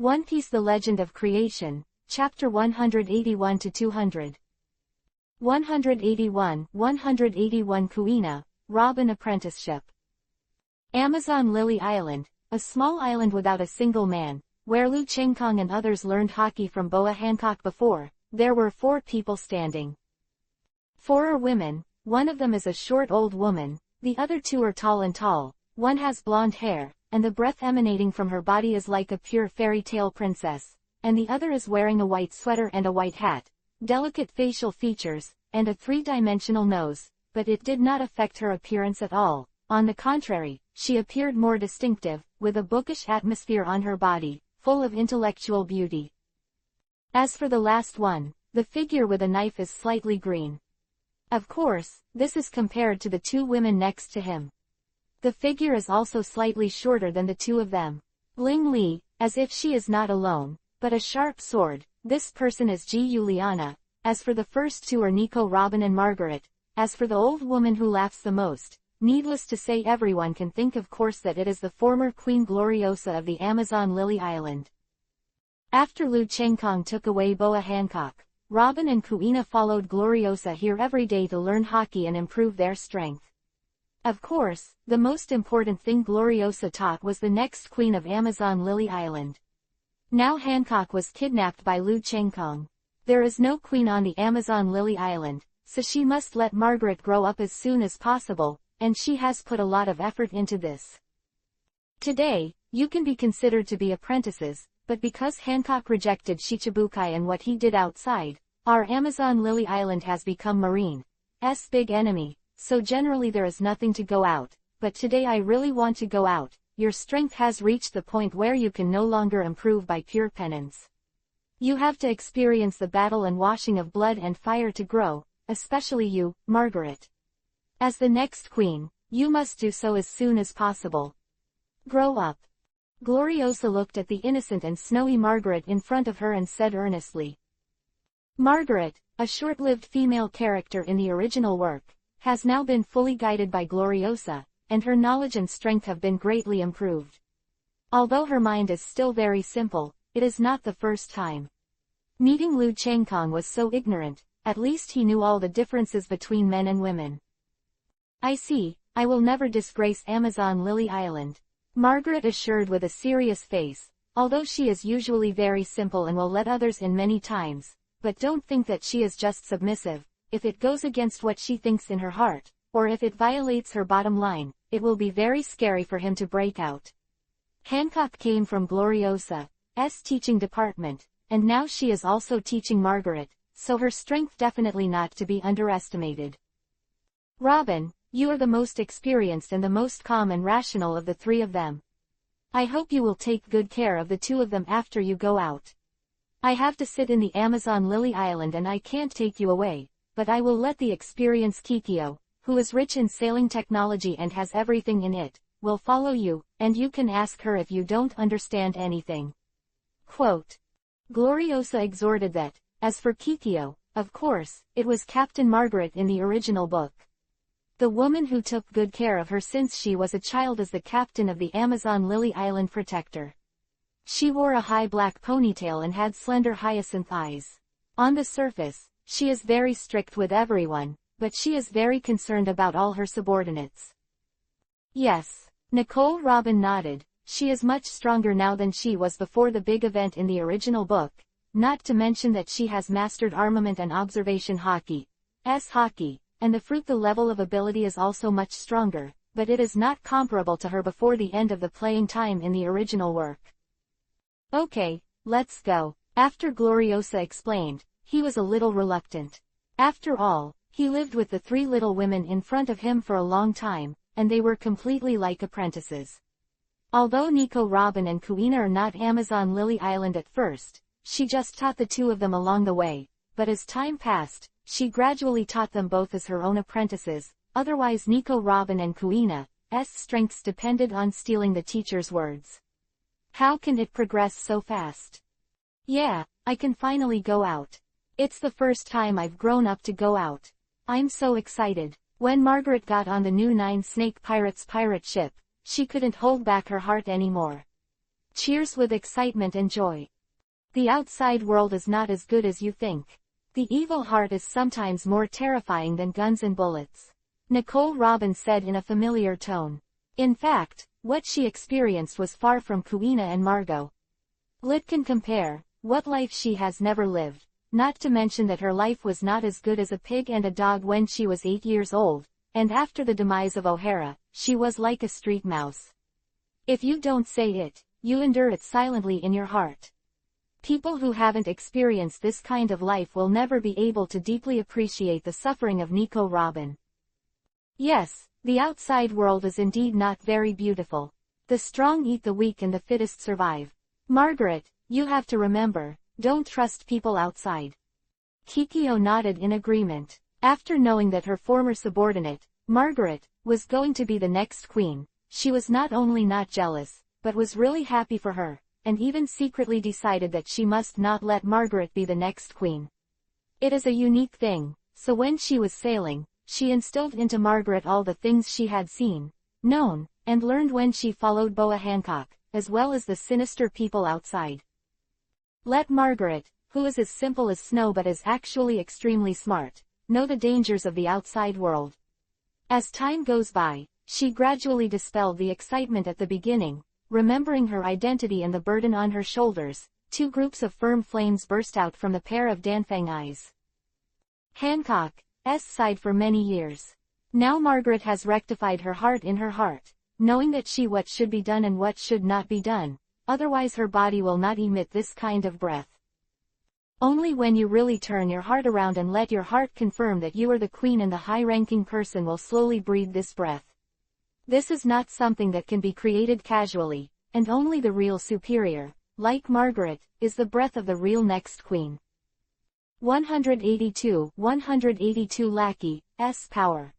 One Piece: The Legend of Creation, Chapter 181-200. 181 Kuina, Robin Apprenticeship. Amazon Lily Island, a small island without a single man, where Lu Chengkong and others learned hockey from Boa Hancock before. There were 4 people standing. 4 are women, one of them is a short old woman, the other 2 are tall and tall, one has blonde hair, and the breath emanating from her body is like a pure fairy tale princess, and the other is wearing a white sweater and a white hat, delicate facial features, and a 3-dimensional nose, but it did not affect her appearance at all. On the contrary, she appeared more distinctive, with a bookish atmosphere on her body, full of intellectual beauty. As for the last one, the figure with a knife is slightly green. Of course, this is compared to the 2 women next to him. The figure is also slightly shorter than the 2 of them. Ling Li, as if she is not alone, but a sharp sword. This person is Ji Juliana. As for the first 2 are Nico, Robin and Margaret. As for the old woman who laughs the most, needless to say everyone can think of course that it is the former Queen Gloriosa of the Amazon Lily Island. After Lu Chengkong took away Boa Hancock, Robin and Kuina followed Gloriosa here every day to learn hockey and improve their strength. Of course, the most important thing Gloriosa taught was the next queen of Amazon Lily Island. Now Hancock was kidnapped by Lu Chengkong. There is no queen on the Amazon Lily Island, so she must let Margaret grow up as soon as possible, and she has put a lot of effort into this. Today, you can be considered to be apprentices, but because Hancock rejected Shichibukai and what he did outside, our Amazon Lily Island has become Marine's big enemy, so generally there is nothing to go out, but today I really want to go out. Your strength has reached the point where you can no longer improve by pure penance. You have to experience the battle and washing of blood and fire to grow, especially you, Margaret. As the next queen, you must do so as soon as possible. Grow up. Gloriosa looked at the innocent and snowy Margaret in front of her and said earnestly. Margaret, a short-lived female character in the original work, has now been fully guided by Gloriosa, and her knowledge and strength have been greatly improved. Although her mind is still very simple, it is not the first time. Meeting Lu Chengkong was so ignorant, at least he knew all the differences between men and women. I see, I will never disgrace Amazon Lily Island, Margaret assured with a serious face, although she is usually very simple and will let others in many times, but don't think that she is just submissive. If it goes against what she thinks in her heart, or if it violates her bottom line, it will be very scary for him to break out. Hancock came from Gloriosa's teaching department, and now she is also teaching Margaret, so her strength definitely not to be underestimated. Robin, you are the most experienced and the most calm and rational of the 3 of them. I hope you will take good care of the 2 of them after you go out. I have to sit in the Amazon Lily Island and I can't take you away, but I will let the experienced Kikyo, who is rich in sailing technology and has everything in it, will follow you, and you can ask her if you don't understand anything. Quote. Gloriosa exhorted that, as for Kikyo, of course, it was Captain Margaret in the original book. The woman who took good care of her since she was a child is the captain of the Amazon Lily Island Protector. She wore a high black ponytail and had slender hyacinth eyes. On the surface, she is very strict with everyone, but she is very concerned about all her subordinates. Yes. Nicole Robin nodded. She is much stronger now than she was before the big event in the original book, not to mention that she has mastered armament and observation hockey, and the level of ability is also much stronger, but it is not comparable to her before the end of the playing time in the original work. Okay, let's go. After Gloriosa explained, he was a little reluctant. After all, he lived with the 3 little women in front of him for a long time, and they were completely like apprentices. Although Nico, Robin and Kuina are not Amazon Lily Island at first, she just taught the 2 of them along the way, but as time passed, she gradually taught them both as her own apprentices. Otherwise Nico, Robin and Kuina's strengths depended on stealing the teacher's words. How can it progress so fast? Yeah, I can finally go out. It's the first time I've grown up to go out. I'm so excited. When Margaret got on the new 9 Snake Pirates pirate ship, she couldn't hold back her heart anymore. Cheers with excitement and joy. The outside world is not as good as you think. The evil heart is sometimes more terrifying than guns and bullets. Nicole Robin said in a familiar tone. In fact, what she experienced was far from Kuina and Margot. Lit can compare, what life she has never lived, not to mention that her life was not as good as a pig and a dog when she was 8 years old, and after the demise of O'Hara, she was like a street mouse. If you don't say it, you endure it silently in your heart. People who haven't experienced this kind of life will never be able to deeply appreciate the suffering of Nico Robin. Yes, the outside world is indeed not very beautiful. The strong eat the weak and the fittest survive. Margaret, you have to remember, don't trust people outside. Kikyo nodded in agreement. After knowing that her former subordinate, Margaret, was going to be the next queen, she was not only not jealous, but was really happy for her, and even secretly decided that she must not let Margaret be the next queen. It is a unique thing, so when she was sailing, she instilled into Margaret all the things she had seen, known, and learned when she followed Boa Hancock, as well as the sinister people outside. Let Margaret, who is as simple as snow but is actually extremely smart, know the dangers of the outside world. As time goes by, she gradually dispelled the excitement at the beginning. Remembering her identity and the burden on her shoulders, 2 groups of firm flames burst out from the pair of Danfang eyes. Hancock's sighed for many years. Now Margaret has rectified her heart in her heart, knowing that what should be done and what should not be done, otherwise her body will not emit this kind of breath. Only when you really turn your heart around and let your heart confirm that you are the queen and the high-ranking person will slowly breathe this breath. This is not something that can be created casually, and only the real superior, like Margaret, is the breath of the real next queen. 182 Lackey's power.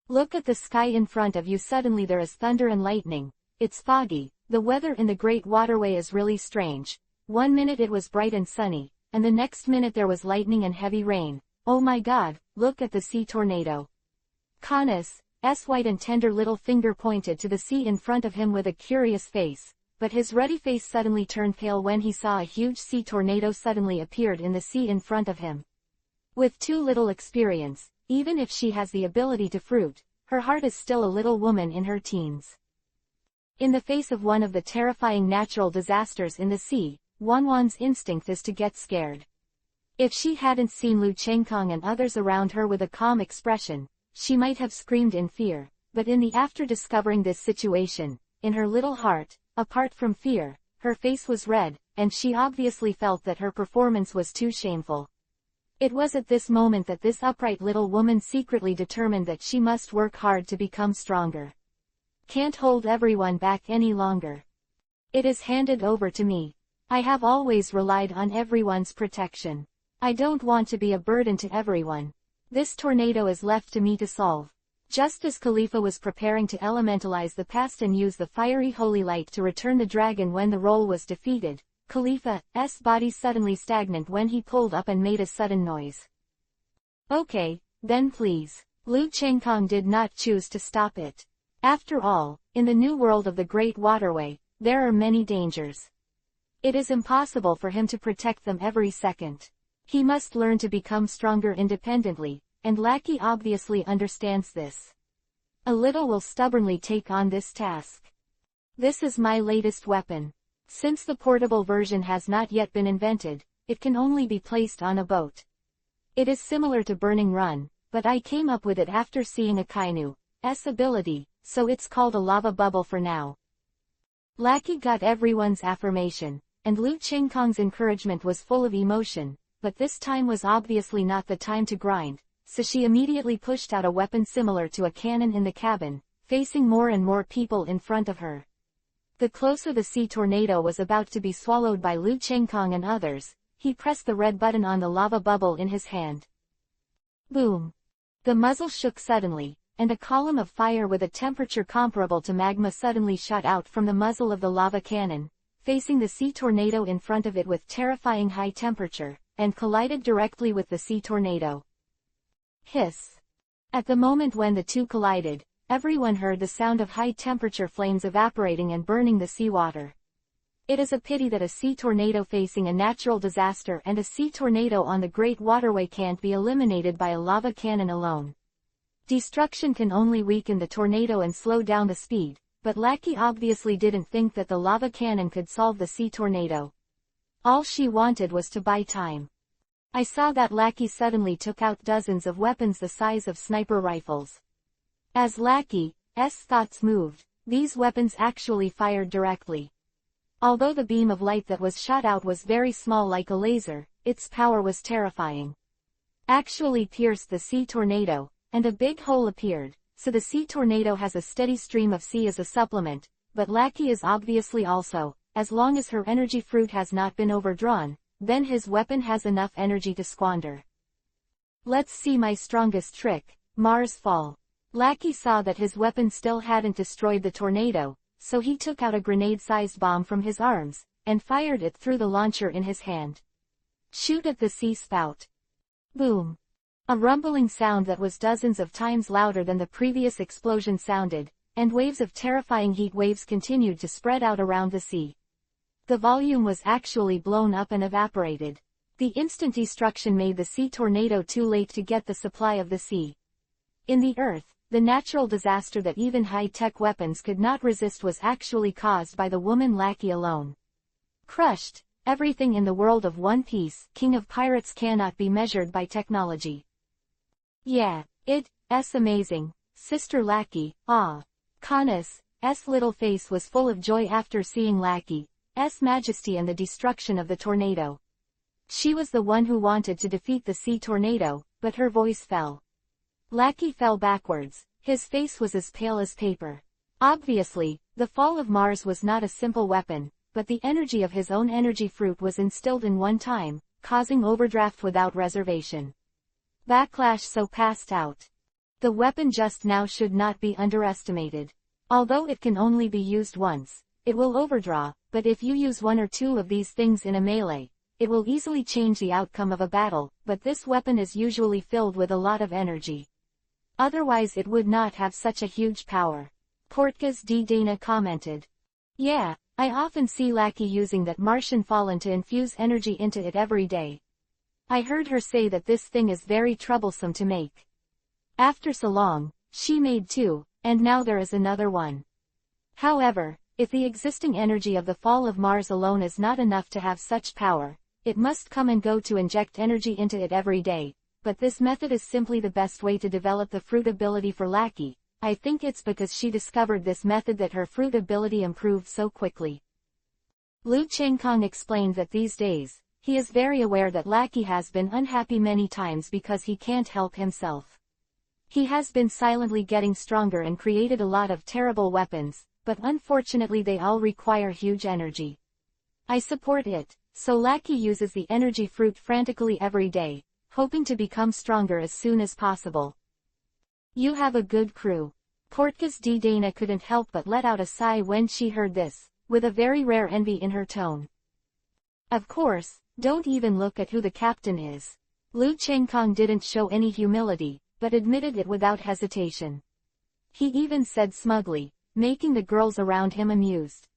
Look at the sky in front of you. Suddenly there is thunder and lightning. It's foggy. The weather in the Great Waterway is really strange. 1 minute it was bright and sunny, and the next minute there was lightning and heavy rain. Oh my God, look at the sea tornado. Connors' white and tender little finger pointed to the sea in front of him with a curious face, but his ruddy face suddenly turned pale when he saw a huge sea tornado suddenly appeared in the sea in front of him. With too little experience, even if she has the ability to fruit, her heart is still a little woman in her teens. In the face of one of the terrifying natural disasters in the sea, Wanwan's instinct is to get scared. If she hadn't seen Lu Chengkong and others around her with a calm expression, she might have screamed in fear, but after discovering this situation, in her little heart, apart from fear, her face was red, and she obviously felt that her performance was too shameful. It was at this moment that this upright little woman secretly determined that she must work hard to become stronger. Can't hold everyone back any longer. It is handed over to me. I have always relied on everyone's protection. I don't want to be a burden to everyone. This tornado is left to me to solve. Just as Khalifa was preparing to elementalize the past and use the fiery holy light to return the dragon when the role was defeated, Khalifa's body suddenly stagnant when he pulled up and made a sudden noise. Okay, then please. Lu Chengkong did not choose to stop it. After all, in the new world of the Great Waterway, there are many dangers. It is impossible for him to protect them every second. He must learn to become stronger independently, and Lackey obviously understands this. A little will stubbornly take on this task. This is my latest weapon. Since the portable version has not yet been invented, it can only be placed on a boat. It is similar to Burning Run, but I came up with it after seeing a Kainu's ability, so it's called a lava bubble for now. Lackey got everyone's affirmation, and Lu Chengkong's encouragement was full of emotion, but this time was obviously not the time to grind, so she immediately pushed out a weapon similar to a cannon in the cabin, facing more and more people in front of her. The closer the sea tornado was about to be swallowed by Lu Chengkong and others, he pressed the red button on the lava bubble in his hand. Boom! The muzzle shook suddenly, and a column of fire with a temperature comparable to magma suddenly shot out from the muzzle of the lava cannon, facing the sea tornado in front of it with terrifying high temperature, and collided directly with the sea tornado. Hiss! At the moment when the two collided, everyone heard the sound of high-temperature flames evaporating and burning the seawater. It is a pity that a sea tornado facing a natural disaster and a sea tornado on the Great Waterway can't be eliminated by a lava cannon alone. Destruction can only weaken the tornado and slow down the speed, but Lackey obviously didn't think that the lava cannon could solve the sea tornado. All she wanted was to buy time. I saw that Lackey suddenly took out dozens of weapons the size of sniper rifles. As Lackey's thoughts moved, these weapons actually fired directly. Although the beam of light that was shot out was very small like a laser, its power was terrifying. Actually pierced the sea tornado, and a big hole appeared, so the sea tornado has a steady stream of sea as a supplement, but Lackey is obviously also, as long as her energy fruit has not been overdrawn, then his weapon has enough energy to squander. Let's see my strongest trick, Mars Fall. Lackey saw that his weapon still hadn't destroyed the tornado, so he took out a grenade-sized bomb from his arms, and fired it through the launcher in his hand. Shoot at the sea spout. Boom. A rumbling sound that was dozens of times louder than the previous explosion sounded, and waves of terrifying heat waves continued to spread out around the sea. The volume was actually blown up and evaporated. The instant destruction made the sea tornado too late to get the supply of the sea. In the earth, the natural disaster that even high-tech weapons could not resist was actually caused by the woman Lackey alone. Crushed, everything in the world of One Piece, King of Pirates cannot be measured by technology. Yeah, it's amazing, Sister Lackey, ah. Kana's little face was full of joy after seeing Lackey's majesty and the destruction of the tornado. She was the one who wanted to defeat the sea tornado, but her voice fell. Lackey fell backwards, his face was as pale as paper. Obviously, the fall of Mars was not a simple weapon, but the energy of his own energy fruit was instilled in one time, causing overdraft without reservation. Backlash so passed out. The weapon just now should not be underestimated. Although it can only be used once, it will overdraw, but if you use one or two of these things in a melee, it will easily change the outcome of a battle, but this weapon is usually filled with a lot of energy. Otherwise it would not have such a huge power. Portgas D. Dana commented. Yeah, I often see Lackey using that Martian fallen to infuse energy into it every day. I heard her say that this thing is very troublesome to make. After so long, she made two, and now there is another one. However, if the existing energy of the fall of Mars alone is not enough to have such power, it must come and go to inject energy into it every day, but this method is simply the best way to develop the fruit ability for Lackey. I think it's because she discovered this method that her fruit ability improved so quickly. Lu Chengkong explained that these days, he is very aware that Lackey has been unhappy many times because he can't help himself. He has been silently getting stronger and created a lot of terrible weapons, but unfortunately they all require huge energy. I support it, so Lackey uses the energy fruit frantically every day, hoping to become stronger as soon as possible. You have a good crew. Portgas D. Dana couldn't help but let out a sigh when she heard this, with a very rare envy in her tone. Of course, don't even look at who the captain is. Lu Chengkong didn't show any humility, but admitted it without hesitation. He even said smugly, making the girls around him amused.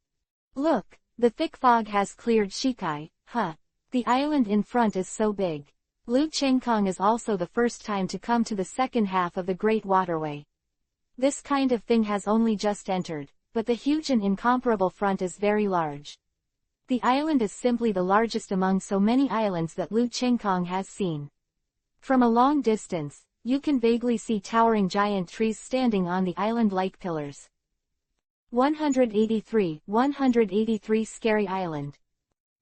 Look, the thick fog has cleared Shikai, huh? The island in front is so big. Lu Chengkong is also the first time to come to the second half of the Great Waterway. This kind of thing has only just entered, but the huge and incomparable front is very large. The island is simply the largest among so many islands that Lu Chengkong has seen. From a long distance, you can vaguely see towering giant trees standing on the island like pillars. 183 Scary Island.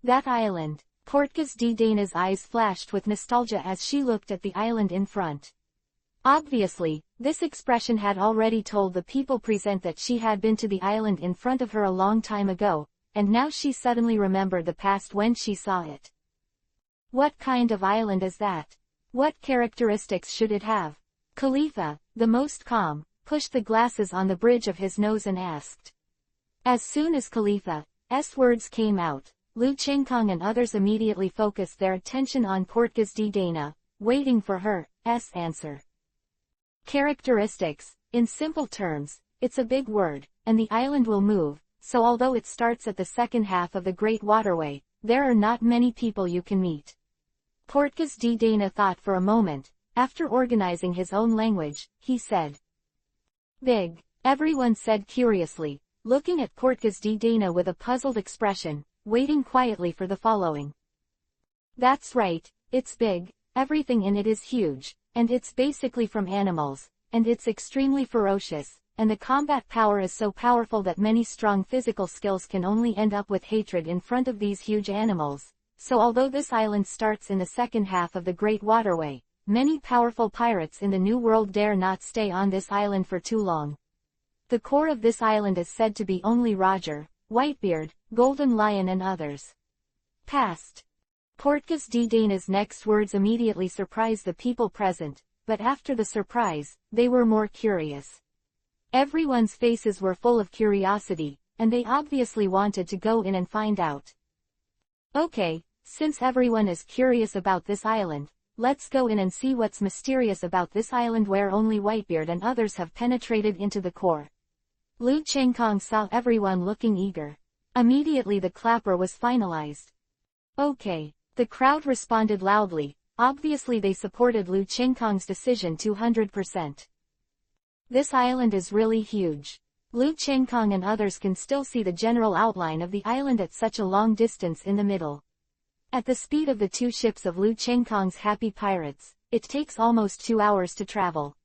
That island. Portgas D. Dana's eyes flashed with nostalgia as she looked at the island in front. Obviously, this expression had already told the people present that she had been to the island in front of her a long time ago, and now she suddenly remembered the past when she saw it. What kind of island is that? What characteristics should it have? Khalifa, the most calm, pushed the glasses on the bridge of his nose and asked. As soon as Khalifa's words came out, Lu Chengkong and others immediately focused their attention on Portgas D. Dana, waiting for her answer. Characteristics, in simple terms, it's a big word, and the island will move, so although it starts at the second half of the Great Waterway, there are not many people you can meet. Portgas D. Dana thought for a moment. After organizing his own language, he said, "Big," everyone said curiously, looking at Portgas D. Dana with a puzzled expression, waiting quietly for the following. "That's right, it's big, everything in it is huge, and it's basically from animals, and it's extremely ferocious, and the combat power is so powerful that many strong physical skills can only end up with hatred in front of these huge animals. So although this island starts in the second half of the Great Waterway, many powerful pirates in the New World dare not stay on this island for too long. The core of this island is said to be only Roger, Whitebeard, Golden Lion and others." Past. Portgas D. Dana's next words immediately surprised the people present, but after the surprise, they were more curious. Everyone's faces were full of curiosity, and they obviously wanted to go in and find out. "Okay, since everyone is curious about this island, let's go in and see what's mysterious about this island where only Whitebeard and others have penetrated into the core." Lu Chengkong saw everyone looking eager. Immediately the clapper was finalized. "Okay." The crowd responded loudly, obviously they supported Lu Chengkong's decision 200%. "This island is really huge." Lu Chengkong and others can still see the general outline of the island at such a long distance in the middle. At the speed of the two ships of Lu Chengkong's happy pirates, it takes almost 2 hours to travel.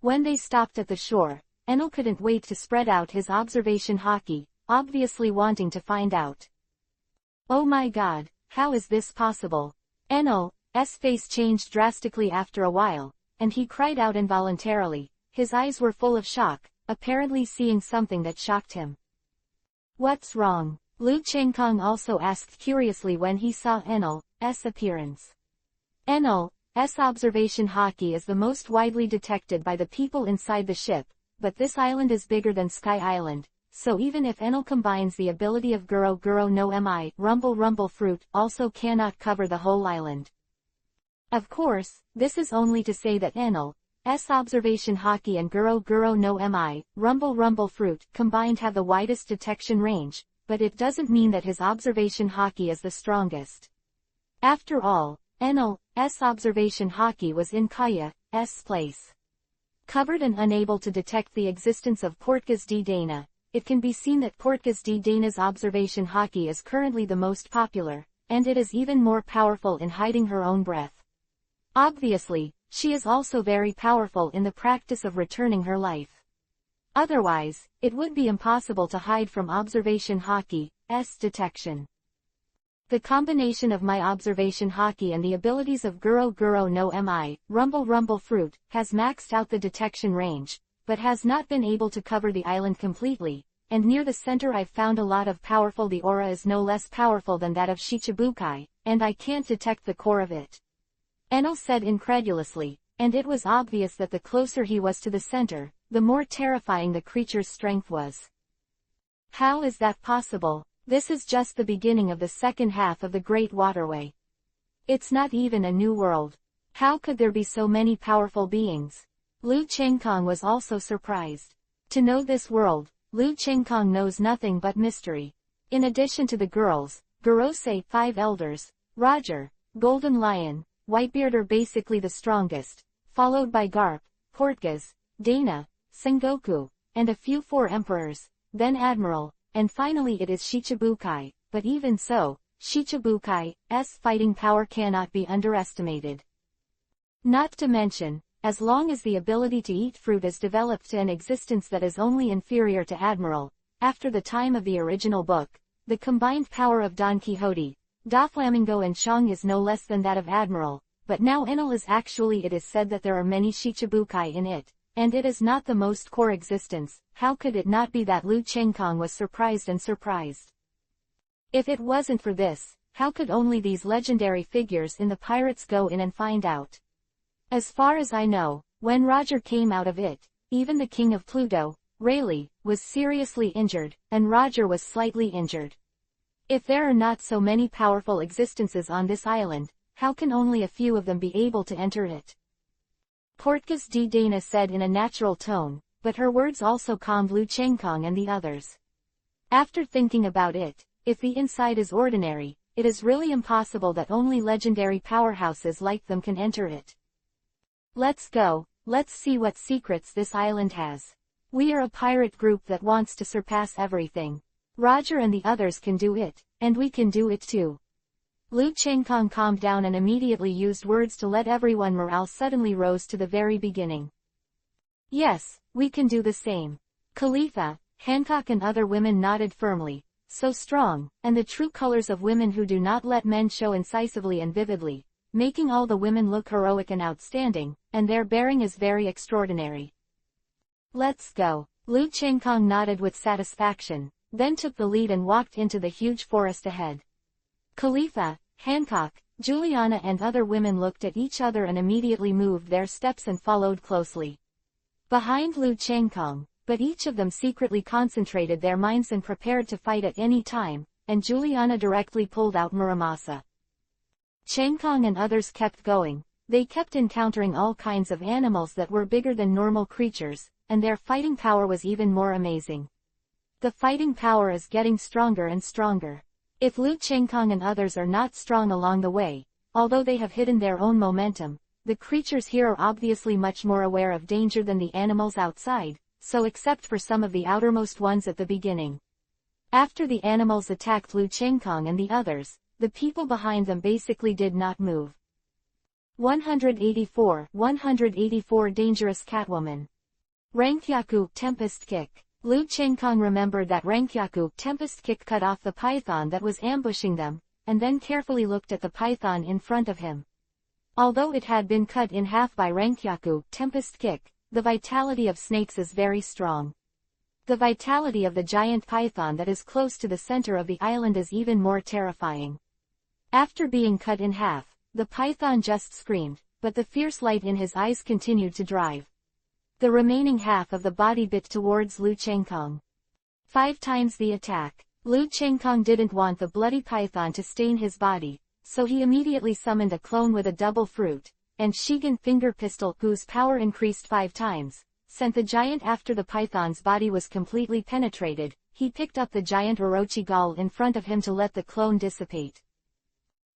When they stopped at the shore, Enel couldn't wait to spread out his observation hockey, obviously wanting to find out. "Oh my god, how is this possible?" Enel's face changed drastically after a while, and he cried out involuntarily. His eyes were full of shock, apparently seeing something that shocked him. "What's wrong?" Lu Chengkong also asked curiously when he saw Enel's appearance. Enel's observation hockey is the most widely detected by the people inside the ship, but this island is bigger than Sky Island, so even if Enel combines the ability of Guro Guro no Mi, Rumble Rumble Fruit, also cannot cover the whole island. Of course, this is only to say that Enel's observation hockey and Guro Guro no Mi, Rumble Rumble Fruit, combined have the widest detection range, but it doesn't mean that his observation hockey is the strongest. After all, Enel's observation hockey was in Kaya's place. Covered and unable to detect the existence of Portgas D. Dana, it can be seen that Portgas D. Dana's observation hockey is currently the most popular, and it is even more powerful in hiding her own breath. Obviously, she is also very powerful in the practice of returning her life. Otherwise, it would be impossible to hide from observation hockey's detection. The combination of my observation hockey and the abilities of Guro Guro no Mi, Rumble Rumble Fruit, has maxed out the detection range, but has not been able to cover the island completely, and near the center I've found a lot of powerful. The aura is no less powerful than that of Shichibukai, and I can't detect the core of it. Enel said incredulously, and it was obvious that the closer he was to the center, the more terrifying the creature's strength was. "How is that possible? This is just the beginning of the second half of the Great Waterway. It's not even a new world. How could there be so many powerful beings?" Lu Chengkong was also surprised. To know this world, Lu Chengkong knows nothing but mystery. In addition to the girls, Gorosei, 5 elders, Roger, Golden Lion, Whitebeard are basically the strongest, followed by Garp, Portgas, Dana, Sengoku, and a few 4 emperors, then Admiral, and finally it is Shichibukai, but even so, Shichibukai's fighting power cannot be underestimated. Not to mention, as long as the ability to eat fruit is developed to an existence that is only inferior to Admiral, after the time of the original book, the combined power of Don Quixote, Doflamingo and Shang is no less than that of Admiral, but now Enel is actually, it is said that there are many Shichibukai in it, and it is not the most core existence. How could it not be that Lu Chengkong was surprised and surprised? If it wasn't for this, how could only these legendary figures in the pirates go in and find out? As far as I know, when Roger came out of it, even the king of Pluto, Rayleigh, was seriously injured, and Roger was slightly injured. If there are not so many powerful existences on this island, how can only a few of them be able to enter it? Portgas D. Dana said in a natural tone, but her words also calmed Lu Chengkong and the others. After thinking about it, if the inside is ordinary, it is really impossible that only legendary powerhouses like them can enter it. Let's go, let's see what secrets this island has. We are a pirate group that wants to surpass everything. Roger and the others can do it, and we can do it too. Lu Chengkong calmed down and immediately used words to let everyone. Morale suddenly rose to the very beginning. Yes, we can do the same. Khalifa, Hancock and other women nodded firmly. So strong, and the true colors of women who do not let men show incisively and vividly, making all the women look heroic and outstanding, and their bearing is very extraordinary. Let's go. Lu Chengkong nodded with satisfaction, then took the lead and walked into the huge forest ahead. Khalifa, Hancock, Juliana and other women looked at each other and immediately moved their steps and followed closely behind Lu Chengkong, but each of them secretly concentrated their minds and prepared to fight at any time, and Juliana directly pulled out Muramasa. Chengkong and others kept going. They kept encountering all kinds of animals that were bigger than normal creatures, and their fighting power was even more amazing. The fighting power is getting stronger and stronger. If Lu Chengkong and others are not strong along the way, although they have hidden their own momentum, the creatures here are obviously much more aware of danger than the animals outside, so except for some of the outermost ones at the beginning. After the animals attacked Lu Chengkong and the others, the people behind them basically did not move. 184 Dangerous Catwoman. Rankyaku, Tempest Kick. Lu Chengkong remembered that Rankyaku, Tempest Kick cut off the python that was ambushing them, and then carefully looked at the python in front of him. Although it had been cut in half by Rankyaku, Tempest Kick, the vitality of snakes is very strong. The vitality of the giant python that is close to the center of the island is even more terrifying. After being cut in half, the python just screamed, but the fierce light in his eyes continued to drive the remaining half of the body bit towards Lu Chengkong. 5 times the attack. Lu Chengkong didn't want the bloody python to stain his body, so he immediately summoned a clone with a double fruit, and Shigan finger pistol, whose power increased 5 times, sent the giant after the python's body was completely penetrated. He picked up the giant Orochi gall in front of him to let the clone dissipate.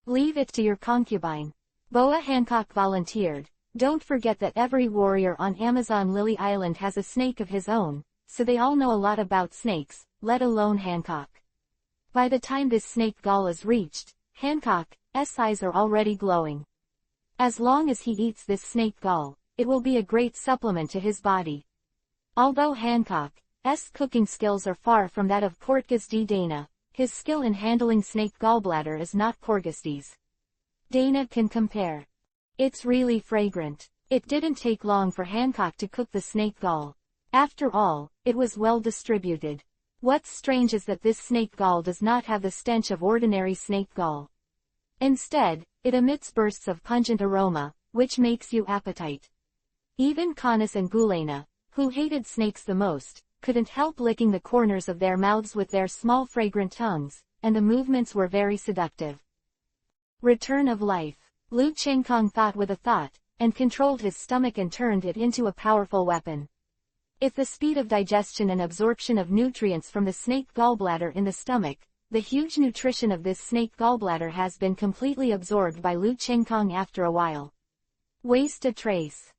Leave it to your concubine. Boa Hancock volunteered. Don't forget that every warrior on Amazon Lily Island has a snake of his own, so they all know a lot about snakes, let alone Hancock. By the time this snake gall is reached, Hancock's eyes are already glowing. As long as he eats this snake gall, it will be a great supplement to his body. Although Hancock's cooking skills are far from that of Portgas Dana, his skill in handling snake gallbladder is not Portgas Dana can compare. It's really fragrant. It didn't take long for Hancock to cook the snake gall. After all, it was well distributed. What's strange is that this snake gall does not have the stench of ordinary snake gall. Instead, it emits bursts of pungent aroma, which makes you appetite. Even Canis and Gulena, who hated snakes the most, couldn't help licking the corners of their mouths with their small fragrant tongues, and the movements were very seductive. Return of life. Lu Chengkong thought with a thought, and controlled his stomach and turned it into a powerful weapon. If the speed of digestion and absorption of nutrients from the snake gallbladder in the stomach, the huge nutrition of this snake gallbladder has been completely absorbed by Lu Chengkong after a while. Waste a trace.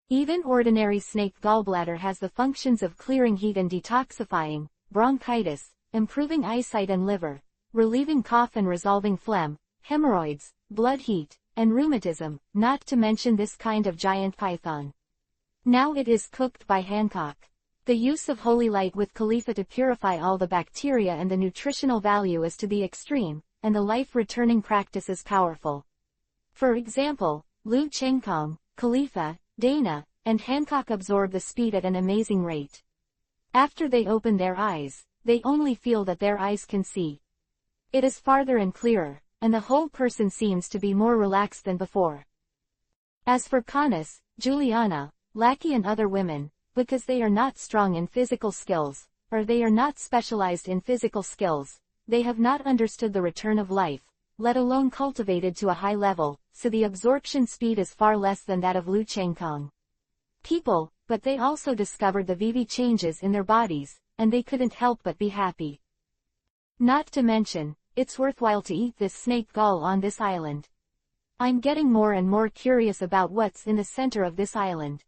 Even ordinary snake gallbladder has the functions of clearing heat and detoxifying, bronchitis, improving eyesight and liver, relieving cough and resolving phlegm, hemorrhoids, blood heat, and rheumatism, not to mention this kind of giant python. Now it is cooked by Hancock. The use of holy light with Khalifa to purify all the bacteria and the nutritional value is to the extreme, and the life-returning practice is powerful. For example, Lu Chengkong, Khalifa, Dana, and Hancock absorb the speed at an amazing rate. After they open their eyes, they only feel that their eyes can see. It is farther and clearer, and the whole person seems to be more relaxed than before. As for Canis, Juliana, Lackey and other women, because they are not strong in physical skills, or they are not specialized in physical skills, they have not understood the return of life, let alone cultivated to a high level, so the absorption speed is far less than that of Lu Chengkong. People, but they also discovered the VV changes in their bodies, and they couldn't help but be happy. Not to mention, it's worthwhile to eat this snake gall on this island. I'm getting more and more curious about what's in the center of this island.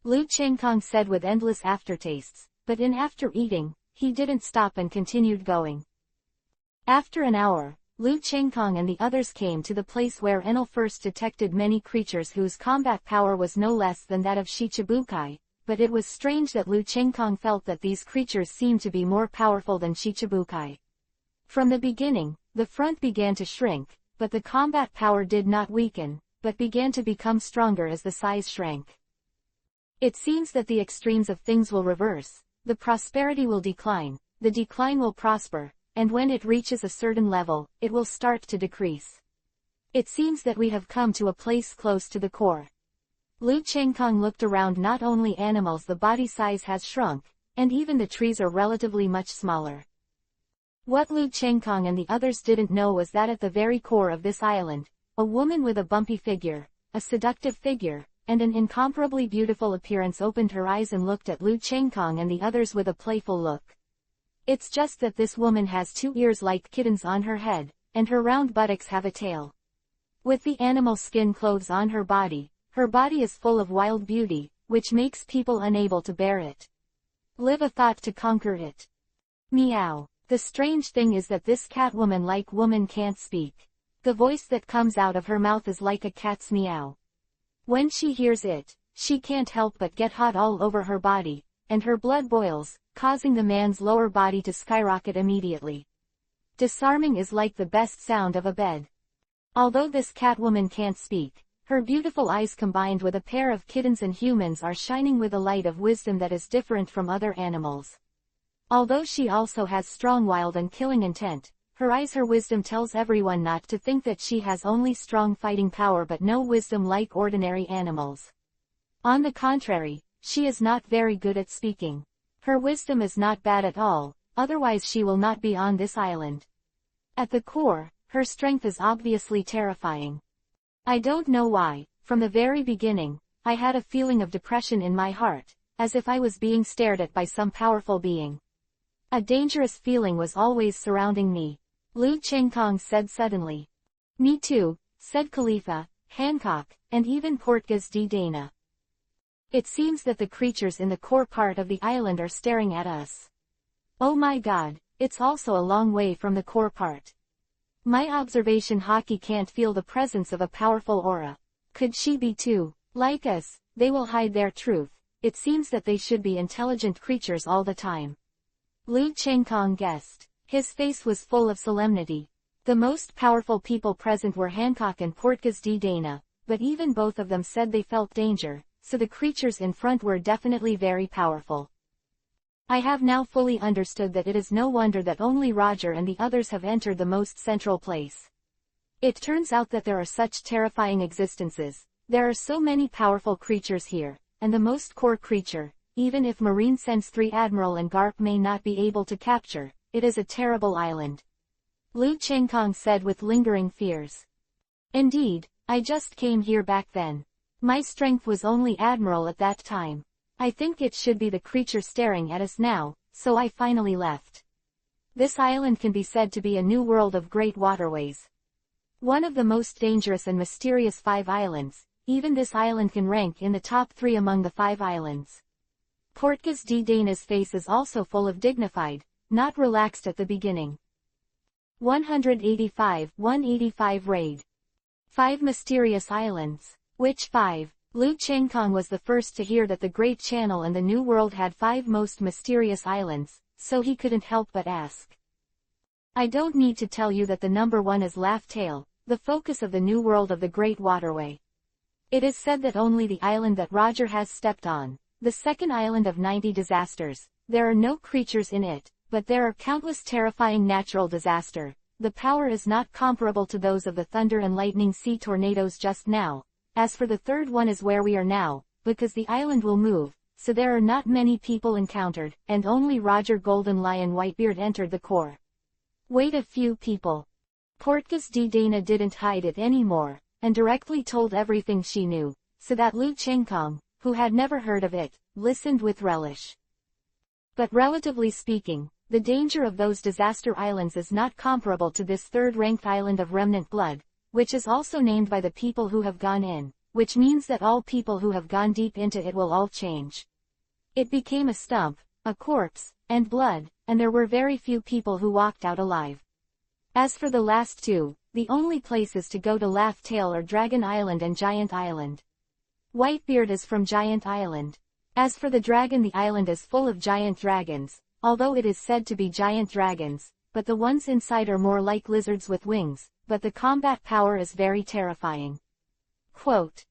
Lu Chengkong said with endless aftertastes, but after eating, he didn't stop and continued going. After an hour, Lu Chengkong and the others came to the place where Enel first detected many creatures whose combat power was no less than that of Shichibukai, but it was strange that Lu Chengkong felt that these creatures seemed to be more powerful than Shichibukai. From the beginning, the front began to shrink, but the combat power did not weaken, but began to become stronger as the size shrank. It seems that the extremes of things will reverse, the prosperity will decline, the decline will prosper, and when it reaches a certain level, it will start to decrease. It seems that we have come to a place close to the core. Lu Chengkong looked around. Not only animals, the body size has shrunk, and even the trees are relatively much smaller. What Lu Chengkong and the others didn't know was that at the very core of this island, a woman with a bumpy figure, a seductive figure, and an incomparably beautiful appearance opened her eyes and looked at Lu Chengkong and the others with a playful look. It's just that this woman has 2 ears like kittens on her head, and her round buttocks have a tail. With the animal skin clothes on her body is full of wild beauty, which makes people unable to bear it. Live a thought to conquer it. Meow. The strange thing is that this Catwoman-like woman can't speak. The voice that comes out of her mouth is like a cat's meow. When she hears it, she can't help but get hot all over her body, and her blood boils, causing the man's lower body to skyrocket immediately. Disarming is like the best sound of a bed. Although this Catwoman can't speak, her beautiful eyes combined with a pair of kittens and humans are shining with a light of wisdom that is different from other animals. Although she also has strong wild and killing intent, her wisdom tells everyone not to think that she has only strong fighting power but no wisdom like ordinary animals. On the contrary, she is not very good at speaking. Her wisdom is not bad at all, otherwise she will not be on this island. At the core, her strength is obviously terrifying. I don't know why, from the very beginning, I had a feeling of depression in my heart, as if I was being stared at by some powerful being. A dangerous feeling was always surrounding me. Lu Chengkong said suddenly. Me too, said Khalifa, Hancock, and even Portgas D. Dana. It seems that the creatures in the core part of the island are staring at us. Oh my god, it's also a long way from the core part. My observation Hockey can't feel the presence of a powerful aura. Could she be too? Like us, they will hide their truth. It seems that they should be intelligent creatures all the time. Lu Chengkong guessed. His face was full of solemnity. The most powerful people present were Hancock and Portgas D. Dana, but even both of them said they felt danger, so the creatures in front were definitely very powerful. I have now fully understood that it is no wonder that only Roger and the others have entered the most central place. It turns out that there are such terrifying existences, there are so many powerful creatures here, and the most core creature, even if Marine Sense 3 Admiral and Garp may not be able to capture, it is a terrible island. Lu Chengkong said with lingering fears. Indeed, I just came here back then. My strength was only Admiral at that time. I think it should be the creature staring at us now, so I finally left. This island can be said to be a new world of great waterways. One of the most dangerous and mysterious 5 islands, even this island can rank in the top 3 among the 5 islands. Portgas D. Dana's face is also full of dignified, not relaxed at the beginning. 185 Raid. 5 mysterious islands. Which 5? Lu Chengkong was the first to hear that the Great Channel and the New World had 5 most mysterious islands, so he couldn't help but ask. I don't need to tell you that the number 1 is Laugh Tale, the focus of the New World of the Great Waterway. It is said that only the island that Roger has stepped on, the second island of 90 disasters, there are no creatures in it, but there are countless terrifying natural disaster. The power is not comparable to those of the thunder and lightning sea tornadoes just now. As for the third one is where we are now, because the island will move, so there are not many people encountered, and only Roger Golden Lion Whitebeard entered the core. Wait a few people. Portgas D. Dana didn't hide it anymore, and directly told everything she knew, so that Lu Chengkong, who had never heard of it, listened with relish. But relatively speaking, the danger of those disaster islands is not comparable to this third-ranked island of remnant blood, which is also named by the people who have gone in, which means that all people who have gone deep into it will all change. It became a stump, a corpse, and blood, and there were very few people who walked out alive. As for the last two, the only places to go to Laugh Tale are Dragon Island and Giant Island. Whitebeard is from Giant Island. As for the dragon, the island is full of giant dragons, although it is said to be giant dragons, but the ones inside are more like lizards with wings, but the combat power is very terrifying. Quote.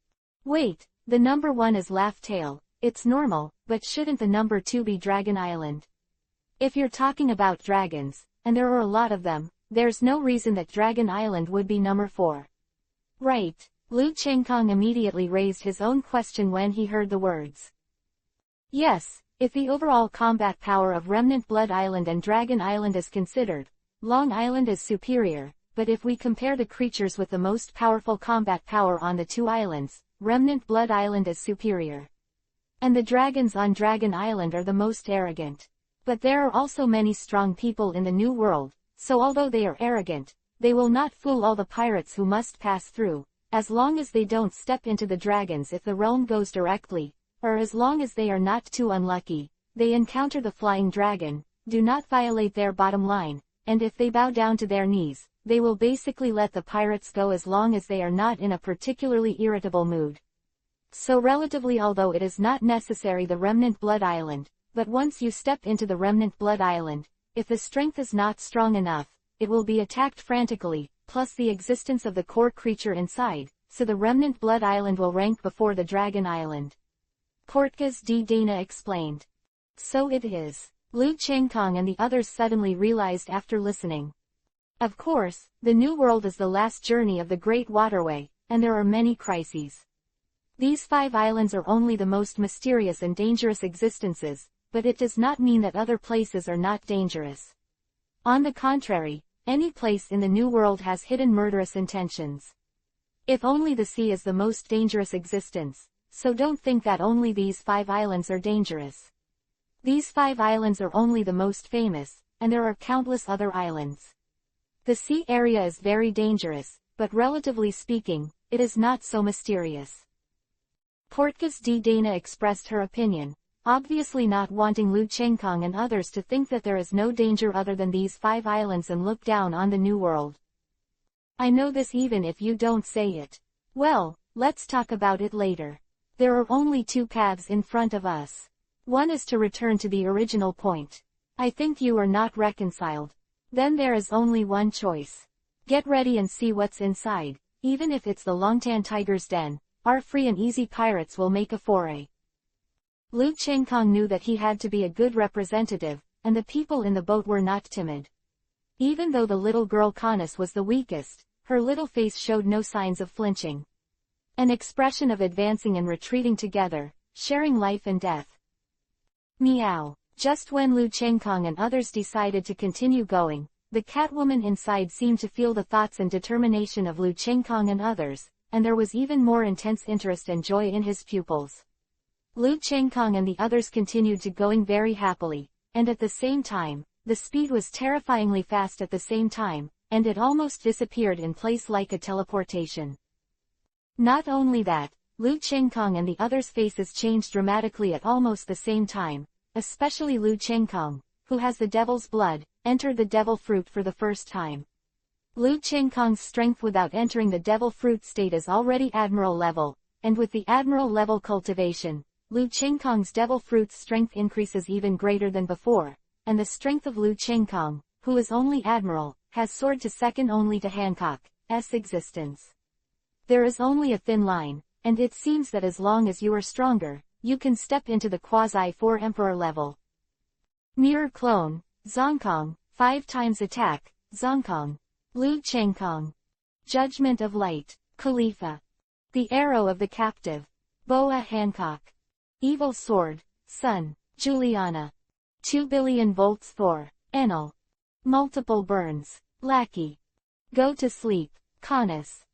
Wait, the number 1 is Laugh Tale, it's normal, but shouldn't the number 2 be Dragon Island? If you're talking about dragons, and there are a lot of them, there's no reason that Dragon Island would be number 4. Right. Lu Chengkong immediately raised his own question when he heard the words. Yes, if the overall combat power of Remnant Blood Island and Dragon Island is considered, Long Island is superior, but if we compare the creatures with the most powerful combat power on the two islands, Remnant Blood Island is superior. And the dragons on Dragon Island are the most arrogant. But there are also many strong people in the New World, so although they are arrogant, they will not fool all the pirates who must pass through, as long as they don't step into the dragons if the realm goes directly, or as long as they are not too unlucky, they encounter the flying dragon, do not violate their bottom line, and if they bow down to their knees, they will basically let the pirates go as long as they are not in a particularly irritable mood. So relatively, although it is not necessary the Remnant Blood Island, but once you step into the Remnant Blood Island, if the strength is not strong enough, it will be attacked frantically, plus the existence of the core creature inside, so the Remnant Blood Island will rank before the Dragon Island. Portgas D. Dana explained. So it is. Lu Chengkong and the others suddenly realized after listening. Of course, the New World is the last journey of the Great Waterway, and there are many crises. These 5 islands are only the most mysterious and dangerous existences, but it does not mean that other places are not dangerous. On the contrary, any place in the New World has hidden murderous intentions. If only the sea is the most dangerous existence, so don't think that only these 5 islands are dangerous. These 5 islands are only the most famous, and there are countless other islands. The sea area is very dangerous, but relatively speaking, it is not so mysterious. Portgas D. Dana expressed her opinion, obviously not wanting Lu Chengkong and others to think that there is no danger other than these 5 islands and look down on the New World. I know this even if you don't say it. Well, let's talk about it later. There are only 2 paths in front of us. One is to return to the original point. I think you are not reconciled. Then there is only one choice. Get ready and see what's inside, even if it's the Longtan Tiger's den, our free and easy pirates will make a foray. Lu Chengkong knew that he had to be a good representative, and the people in the boat were not timid. Even though the little girl Canis was the weakest, her little face showed no signs of flinching. An expression of advancing and retreating together, sharing life and death. Meow. Just when Lu Chengkong and others decided to continue going, the Catwoman inside seemed to feel the thoughts and determination of Lu Chengkong and others, and there was even more intense interest and joy in his pupils. Lu Chengkong and the others continued to going very happily, and at the same time, the speed was terrifyingly fast at the same time, and it almost disappeared in place like a teleportation. Not only that, Lu Chengkong and the others' faces changed dramatically at almost the same time, especially Lu Chengkong, who has the devil's blood, entered the devil fruit for the first time. Lu Chengkong's strength without entering the devil fruit state is already admiral level, and with the admiral level cultivation, Lu Chengkong's devil fruit's strength increases even greater than before, and the strength of Lu Chengkong, who is only admiral, has soared to second only to Hancock's existence. There is only a thin line, and it seems that as long as you are stronger, you can step into the quasi-4 emperor level. Mirror clone, Zongkong, 5 times attack, Zongkong. Lu Chengkong. Judgment of Light, Khalifa. The Arrow of the Captive. Boa Hancock. Evil Sword, Sun, Juliana. 2 billion volts Thor, Enel. Multiple burns, Lackey. Go to sleep, Canis.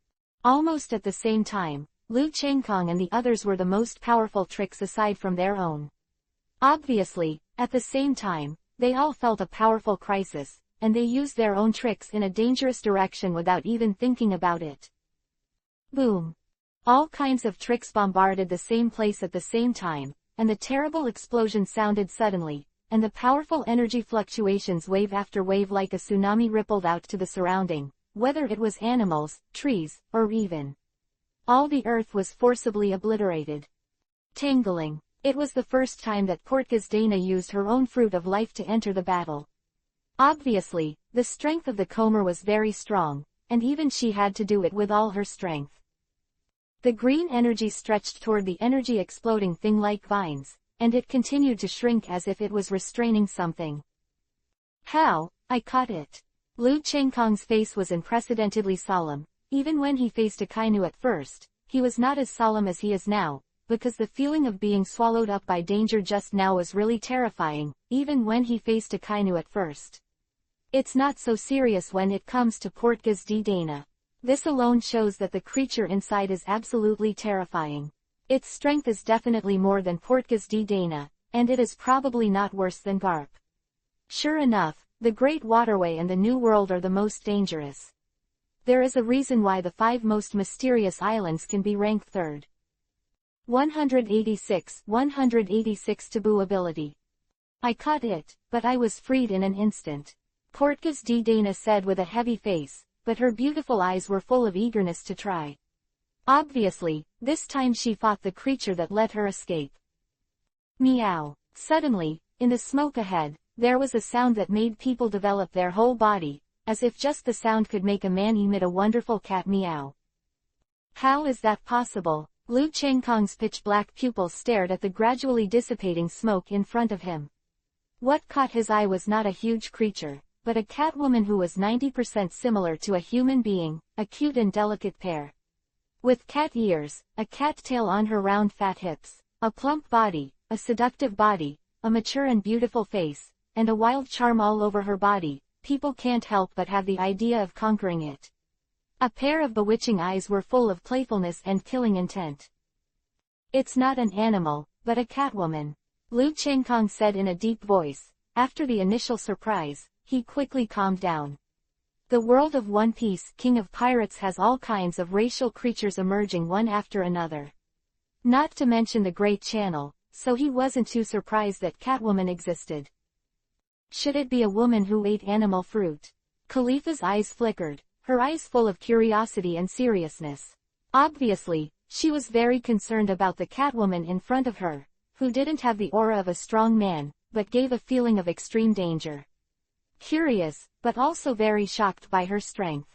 Almost at the same time, Lu Chengkong and the others were the most powerful tricks aside from their own. Obviously, at the same time, They all felt a powerful crisis, and they used their own tricks in a dangerous direction without even thinking about it. Boom! All kinds of tricks bombarded the same place at the same time, and the terrible explosion sounded suddenly, and the powerful energy fluctuations wave after wave like a tsunami rippled out to the surrounding, whether it was animals, trees, or even all the earth was forcibly obliterated. Tangling. It was the first time that Portgas Dana used her own fruit of life to enter the battle. Obviously, the strength of the comber was very strong, and even she had to do it with all her strength. The green energy stretched toward the energy exploding thing like vines, and it continued to shrink as if it was restraining something. How? I caught it. Lu Chengkong's face was unprecedentedly solemn. Even when he faced Akainu at first, he was not as solemn as he is now, because the feeling of being swallowed up by danger just now was really terrifying, even when he faced Akainu at first. It's not so serious when it comes to Portgas Dana. This alone shows that the creature inside is absolutely terrifying. Its strength is definitely more than Portgas Dana, and it is probably not worse than Garp. Sure enough, the Great Waterway and the New World are the most dangerous. There is a reason why the 5 most mysterious islands can be ranked third. 186 Taboo ability. I caught it, but I was freed in an instant. Portgas Dana said with a heavy face, but her beautiful eyes were full of eagerness to try. Obviously, this time she fought the creature that let her escape. Meow. Suddenly, in the smoke ahead, there was a sound that made people develop their whole body, as if just the sound could make a man emit a wonderful cat meow. How is that possible? Lu Chengkong's pitch-black pupils stared at the gradually dissipating smoke in front of him. What caught his eye was not a huge creature, but a catwoman who was 90% similar to a human being, a cute and delicate pair. With cat ears, a cat tail on her round fat hips, a plump body, a seductive body, a mature and beautiful face, and a wild charm all over her body, people can't help but have the idea of conquering it. A pair of bewitching eyes were full of playfulness and killing intent. It's not an animal, but a catwoman, Lu Chengkong said in a deep voice. After the initial surprise, he quickly calmed down. The world of One Piece, King of Pirates, has all kinds of racial creatures emerging one after another. Not to mention the Great Channel, so he wasn't too surprised that Catwoman existed. Should it be a woman who ate animal fruit? Khalifa's eyes flickered, her eyes full of curiosity and seriousness. Obviously, she was very concerned about the Catwoman in front of her, who didn't have the aura of a strong man, but gave a feeling of extreme danger. Curious, but also very shocked by her strength.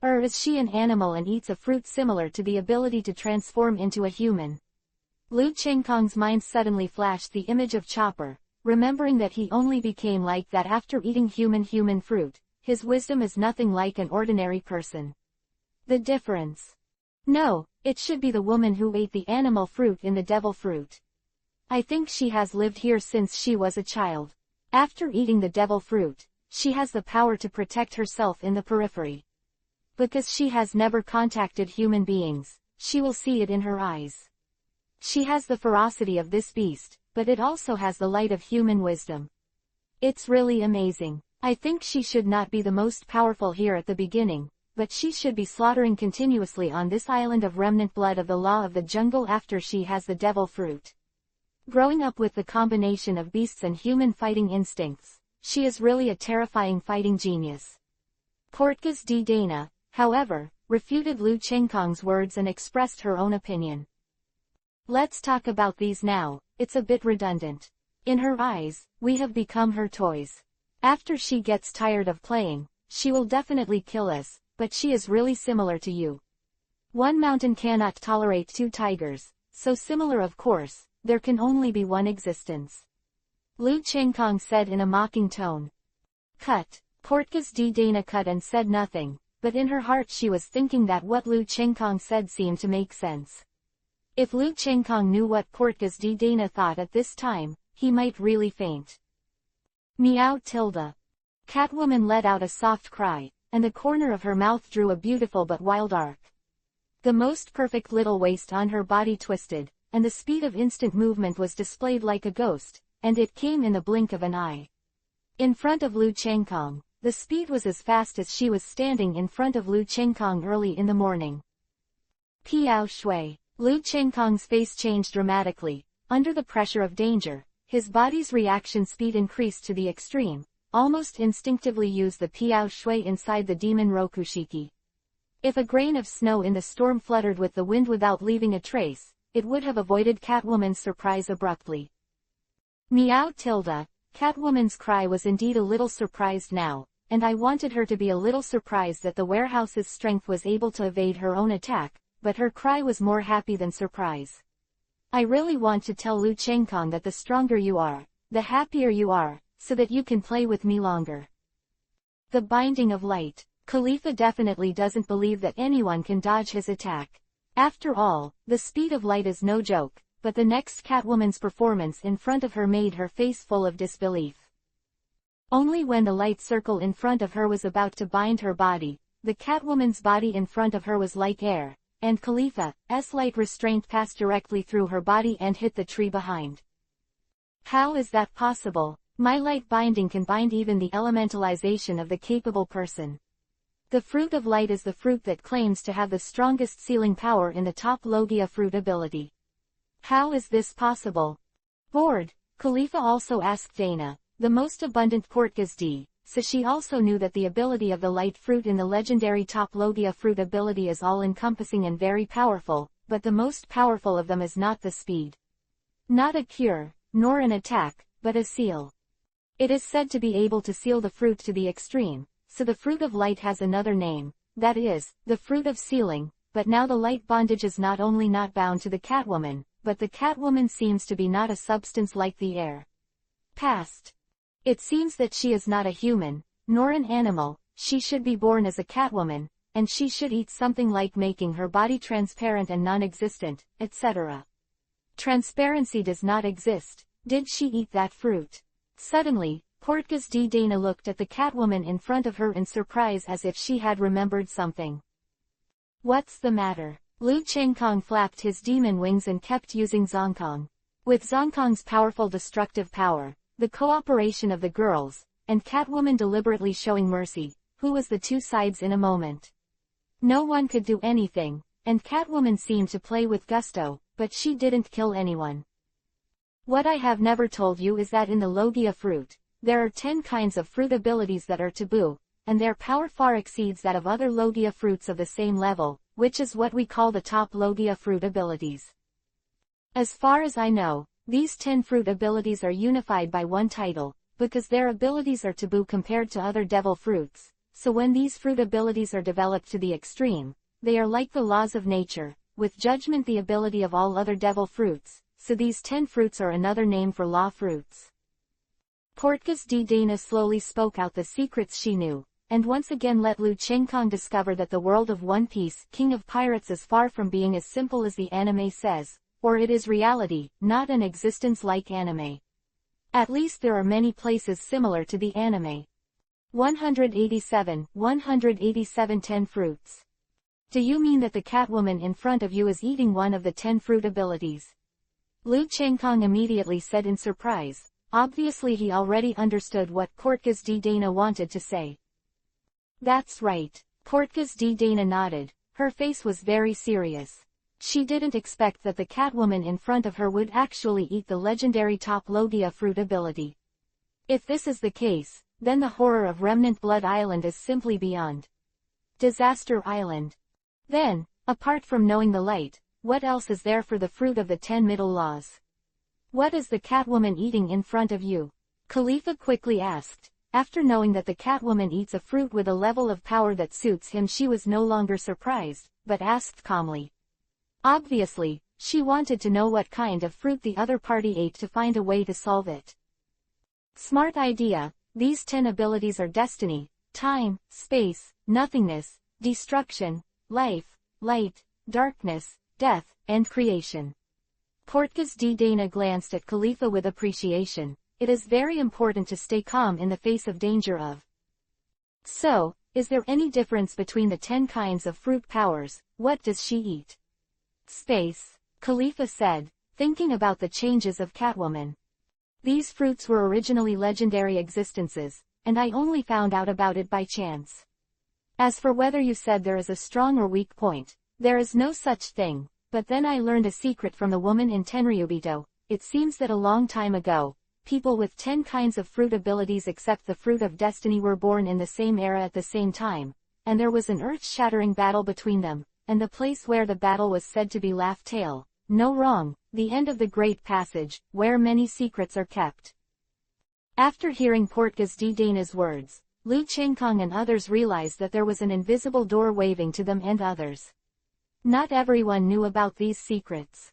Or is she an animal and eats a fruit similar to the ability to transform into a human? Lu Chengkong's mind suddenly flashed the image of Chopper, remembering that he only became like that after eating human fruit. His wisdom is nothing like an ordinary person. The difference. No, it should be the woman who ate the animal fruit in the devil fruit. I think she has lived here since she was a child. After eating the devil fruit, she has the power to protect herself in the periphery. Because she has never contacted human beings, she will see it in her eyes. She has the ferocity of this beast, but it also has the light of human wisdom. It's really amazing. I think she should not be the most powerful here at the beginning, but she should be slaughtering continuously on this island of remnant blood of the law of the jungle after she has the devil fruit. Growing up with the combination of beasts and human fighting instincts, she is really a terrifying fighting genius. Portgas Dana, however, refuted Lu Chengkong's words and expressed her own opinion. Let's talk about these now, it's a bit redundant. In her eyes, we have become her toys. After she gets tired of playing, she will definitely kill us, but she is really similar to you. One mountain cannot tolerate 2 tigers, so similar of course, there can only be one existence. Lu Chengkong said in a mocking tone. Cut. Portgas Dana cut and said nothing, but in her heart she was thinking that what Lu Chengkong said seemed to make sense. If Lu Chengkong knew what Portgas Dana thought at this time, he might really faint. Meow tilde. Catwoman let out a soft cry, and the corner of her mouth drew a beautiful but wild arc. The most perfect little waist on her body twisted, and the speed of instant movement was displayed like a ghost, and it came in the blink of an eye. In front of Lu Chengkong, the speed was as fast as she was standing in front of Lu Chengkong early in the morning. Piao Shui. Lu Chengkong's face changed dramatically. Under the pressure of danger, his body's reaction speed increased to the extreme, almost instinctively used the Piao Shui inside the demon Rokushiki. If a grain of snow in the storm fluttered with the wind without leaving a trace, it would have avoided Catwoman's surprise abruptly. Meow tilde. Catwoman's cry was indeed a little surprised now, and I wanted her to be a little surprised that the warehouse's strength was able to evade her own attack, but her cry was more happy than surprise. I really want to tell Lu Chengkong that the stronger you are, the happier you are, so that you can play with me longer. The binding of light. Khalifa definitely doesn't believe that anyone can dodge his attack. After all, the speed of light is no joke, but the next Catwoman's performance in front of her made her face full of disbelief. Only when the light circle in front of her was about to bind her body, the Catwoman's body in front of her was like air, and Khalifa's light restraint passed directly through her body and hit the tree behind. How is that possible? My light binding can bind even the elementalization of the capable person. The fruit of light is the fruit that claims to have the strongest sealing power in the top Logia fruit ability. How is this possible? Bored, Khalifa also asked Dana, the most abundant Portgas D, so she also knew that the ability of the light fruit in the legendary top Logia fruit ability is all-encompassing and very powerful, but the most powerful of them is not the speed. Not a cure, nor an attack, but a seal. It is said to be able to seal the fruit to the extreme, so the fruit of light has another name, that is, the fruit of sealing, but now the light bondage is not only not bound to the Catwoman, but the Catwoman seems to be not a substance like the air. Past. It seems that she is not a human, nor an animal, she should be born as a Catwoman, and she should eat something like making her body transparent and non-existent, etc. Transparency does not exist. Did she eat that fruit? Suddenly, Portgas D. Dana looked at the Catwoman in front of her in surprise as if she had remembered something. What's the matter? Lu Chengkong flapped his demon wings and kept using Zongkong. With Zongkong's powerful destructive power, the cooperation of the girls, and Catwoman deliberately showing mercy, who was the two sides in a moment. No one could do anything, and Catwoman seemed to play with gusto, but she didn't kill anyone. What I have never told you is that in the Logia fruit, there are 10 kinds of fruit abilities that are taboo, and their power far exceeds that of other Logia fruits of the same level, which is what we call the top Logia fruit abilities. As far as I know, these 10 fruit abilities are unified by one title, because their abilities are taboo compared to other devil fruits, so when these fruit abilities are developed to the extreme, they are like the laws of nature, with judgment the ability of all other devil fruits, so these 10 fruits are another name for law fruits. Portgas D. Dana slowly spoke out the secrets she knew, and once again let Lu Chengkong discover that the world of One Piece, King of Pirates, is far from being as simple as the anime says, or it is reality, not an existence like anime. At least there are many places similar to the anime. 187 10 fruits. Do you mean that the Catwoman in front of you is eating one of the 10 fruit abilities? Lu Chengkong immediately said in surprise. Obviously he already understood what Portgas D. Dana wanted to say. That's right. Portgas D. Dana nodded. Her face was very serious. She didn't expect that the Catwoman in front of her would actually eat the legendary top Logia fruit ability. If this is the case, then the horror of Remnant Blood Island is simply beyond Disaster Island. Then, apart from knowing the light, what else is there for the fruit of the 10 middle laws? What is the Catwoman eating in front of you? Khalifa quickly asked. After knowing that the Catwoman eats a fruit with a level of power that suits him, she was no longer surprised, but asked calmly. Obviously, she wanted to know what kind of fruit the other party ate to find a way to solve it. Smart idea. These 10 abilities are destiny, time, space, nothingness, destruction, life, light, darkness, death, and creation. Portgas D. Dana glanced at Khalifa with appreciation. It is very important to stay calm in the face of danger of. So, is there any difference between the 10 kinds of fruit powers? What does she eat? Space, Khalifa said, thinking about the changes of Catwoman. These fruits were originally legendary existences, and I only found out about it by chance. As for whether you said there is a strong or weak point, there is no such thing, but then I learned a secret from the woman in Tenryubito. It seems that a long time ago, people with 10 kinds of fruit abilities except the fruit of destiny were born in the same era at the same time, and there was an earth-shattering battle between them, and the place where the battle was said to be Laugh Tale, no wrong, the end of the great passage, where many secrets are kept. After hearing Portgas D. Dana's words, Lu Chengkong and others realized that there was an invisible door waving to them and others. Not everyone knew about these secrets.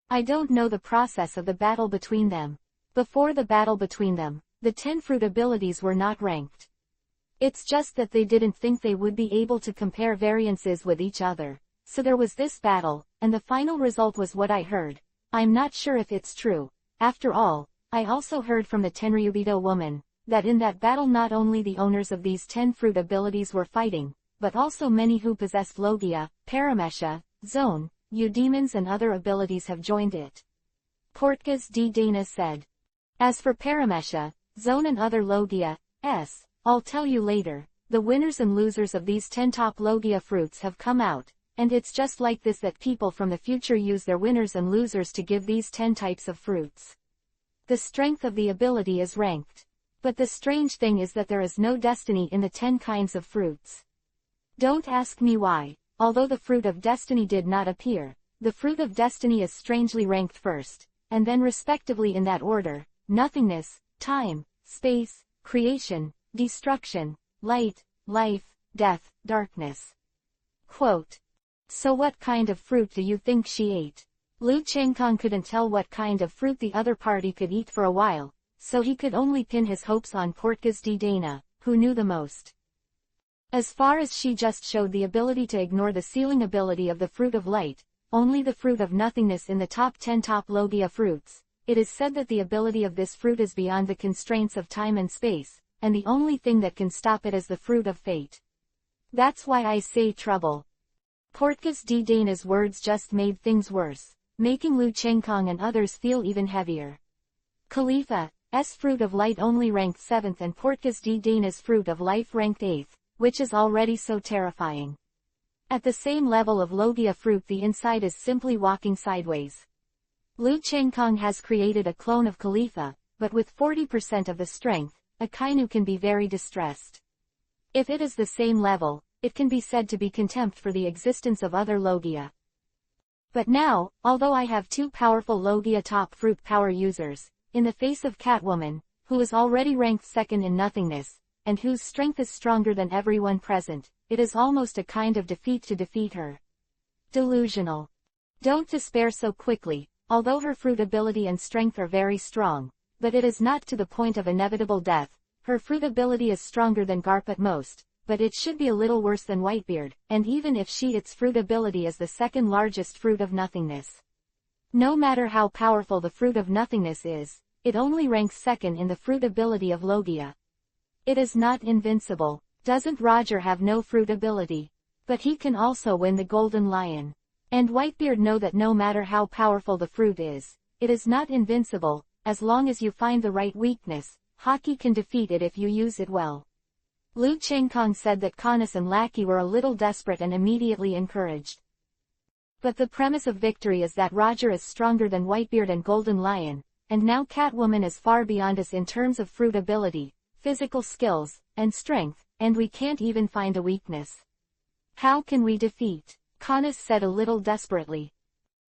I don't know the process of the battle between them. Before the battle between them, the 10 fruit abilities were not ranked. It's just that they didn't think they would be able to compare variances with each other. So there was this battle, and the final result was what I heard. I'm not sure if it's true. After all, I also heard from the Tenryubito woman, that in that battle not only the owners of these 10 fruit abilities were fighting, but also many who possessed Logia, Paramesha, Zone, Eudemons and other abilities have joined it. Portgas D. Dana said. As for Paramesha, Zone and other Logia, I'll tell you later. The winners and losers of these 10 top Logia fruits have come out, and it's just like this that people from the future use their winners and losers to give these 10 types of fruits. The strength of the ability is ranked. But the strange thing is that there is no destiny in the 10 kinds of fruits. Don't ask me why. Although the fruit of destiny did not appear, the fruit of destiny is strangely ranked first, and then respectively in that order: nothingness, time, space, creation, destruction, light, life, death, darkness. Quote. So what kind of fruit do you think she ate? Lu Chengkong couldn't tell what kind of fruit the other party could eat for a while, so he could only pin his hopes on Portgas D. Dana, who knew the most. As far as she just showed the ability to ignore the sealing ability of the fruit of light, only the fruit of nothingness in the top 10 top Logia fruits, it is said that the ability of this fruit is beyond the constraints of time and space, and the only thing that can stop it is the fruit of fate. That's why I say trouble. Portgas D. Dana's words just made things worse, making Lu Chengkong and others feel even heavier. Khalifa's fruit of light only ranked 7th and Portgas D. Dana's fruit of life ranked 8th. Which is already so terrifying. At the same level of Logia fruit, the inside is simply walking sideways. Lu Chengkong has created a clone of Khalifa, but with 40% of the strength, a Kainu can be very distressed. If it is the same level, it can be said to be contempt for the existence of other Logia. But now, although I have 2 powerful Logia top fruit power users, in the face of Catwoman, who is already ranked 2nd in nothingness, and whose strength is stronger than everyone present, it is almost a kind of defeat to defeat her. Delusional. Don't despair so quickly, although her fruit ability and strength are very strong, but it is not to the point of inevitable death. Her fruit ability is stronger than Garp at most, but it should be a little worse than Whitebeard, and even if its fruit ability is the 2nd largest fruit of nothingness. No matter how powerful the fruit of nothingness is, it only ranks 2nd in the fruit ability of Logia. It is not invincible. Doesn't Roger have no fruit ability? But he can also win the Golden Lion. And Whitebeard know that no matter how powerful the fruit is, it is not invincible. As long as you find the right weakness, Hockey can defeat it if you use it well. Lu Chengkong said that Canis and Lackey were a little desperate and immediately encouraged. But the premise of victory is that Roger is stronger than Whitebeard and Golden Lion, and now Catwoman is far beyond us in terms of fruit ability, physical skills, and strength, and we can't even find a weakness. How can we defeat? Canis said a little desperately.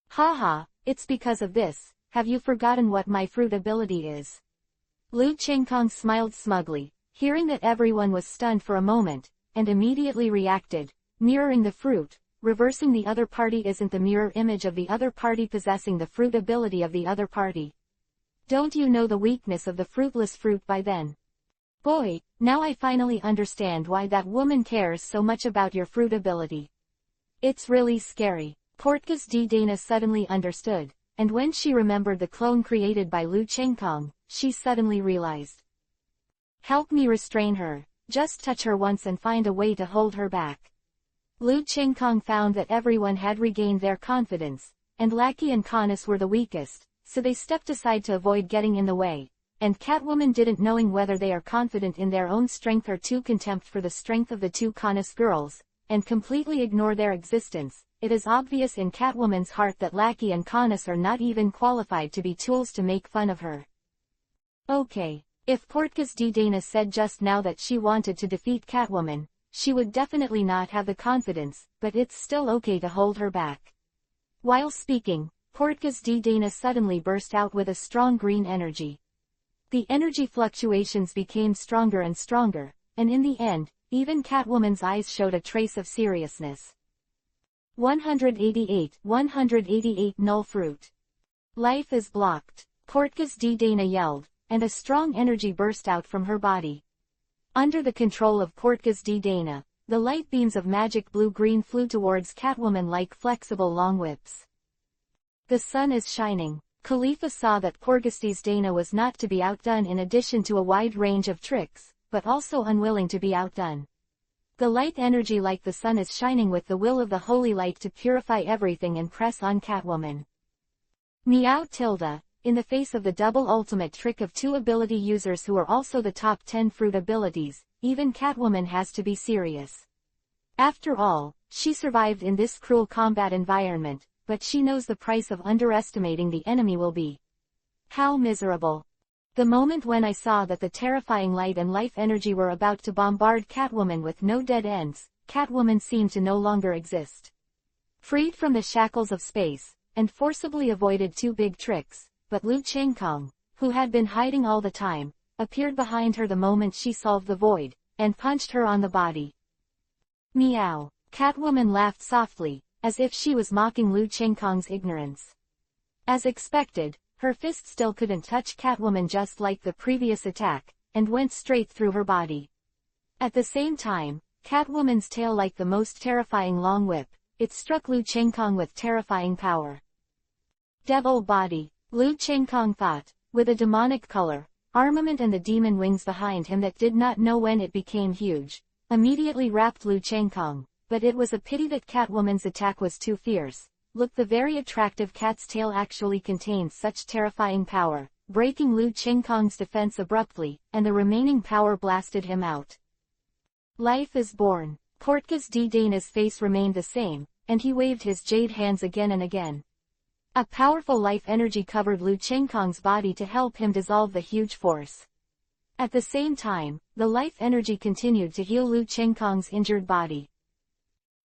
Haha, it's because of this. Have you forgotten what my fruit ability is? Lu Chengkong smiled smugly, hearing that everyone was stunned for a moment, and immediately reacted, mirroring the fruit. Reversing the other party isn't the mirror image of the other party possessing the fruit ability of the other party. Don't you know the weakness of the fruitless fruit by then? Boy, now I finally understand why that woman cares so much about your fruit ability. It's really scary. Portgas D. Dana suddenly understood, and when she remembered the clone created by Lu Chengkong, she suddenly realized. Help me restrain her. Just touch her once and find a way to hold her back. Lu Chengkong found that everyone had regained their confidence, and Lackey and Canis were the weakest, so they stepped aside to avoid getting in the way, and Catwoman didn't knowing whether they are confident in their own strength or too contempt for the strength of the two Canis girls, and completely ignore their existence. It is obvious in Catwoman's heart that Lackey and Canis are not even qualified to be tools to make fun of her. Okay, if Portgas D. Dana said just now that she wanted to defeat Catwoman, she would definitely not have the confidence, but it's still okay to hold her back. While speaking, Portgas D. Dana suddenly burst out with a strong green energy. The energy fluctuations became stronger and stronger, and in the end, even Catwoman's eyes showed a trace of seriousness. 188 Null Fruit. Life is blocked, Portgas D. Dana yelled, and a strong energy burst out from her body. Under the control of Portgas D. Dana, the light beams of magic blue-green flew towards Catwoman like flexible long whips. The sun is shining. Khalifa saw that Portgas D. Dana was not to be outdone in addition to a wide range of tricks, but also unwilling to be outdone. The light energy like the sun is shining with the will of the holy light to purify everything and press on Catwoman. Meow tilde. In the face of the double ultimate trick of two ability users who are also the top 10 fruit abilities, even Catwoman has to be serious. After all, she survived in this cruel combat environment, but she knows the price of underestimating the enemy will be. How miserable. The moment when I saw that the terrifying light and life energy were about to bombard Catwoman with no dead ends, Catwoman seemed to no longer exist. Freed from the shackles of space, and forcibly avoided two big tricks, but Lu Chengkong, who had been hiding all the time, appeared behind her the moment she solved the void, and punched her on the body. Meow. Catwoman laughed softly, as if she was mocking Lu Chengkong's ignorance. As expected, her fist still couldn't touch Catwoman just like the previous attack, and went straight through her body. At the same time, Catwoman's tail like the most terrifying long whip, it struck Lu Chengkong with terrifying power. Devil body, Lu Chengkong thought, with a demonic color, armament and the demon wings behind him that did not know when it became huge, immediately wrapped Lu Chengkong. But it was a pity that Catwoman's attack was too fierce. Look, the very attractive cat's tail actually contains such terrifying power, breaking Lu Chengkong's defense abruptly, and the remaining power blasted him out. Life is born. Portgas D. Dana's face remained the same, and he waved his jade hands again and again. A powerful life energy covered Lu Chengkong's body to help him dissolve the huge force. At the same time, the life energy continued to heal Lu Chengkong's injured body.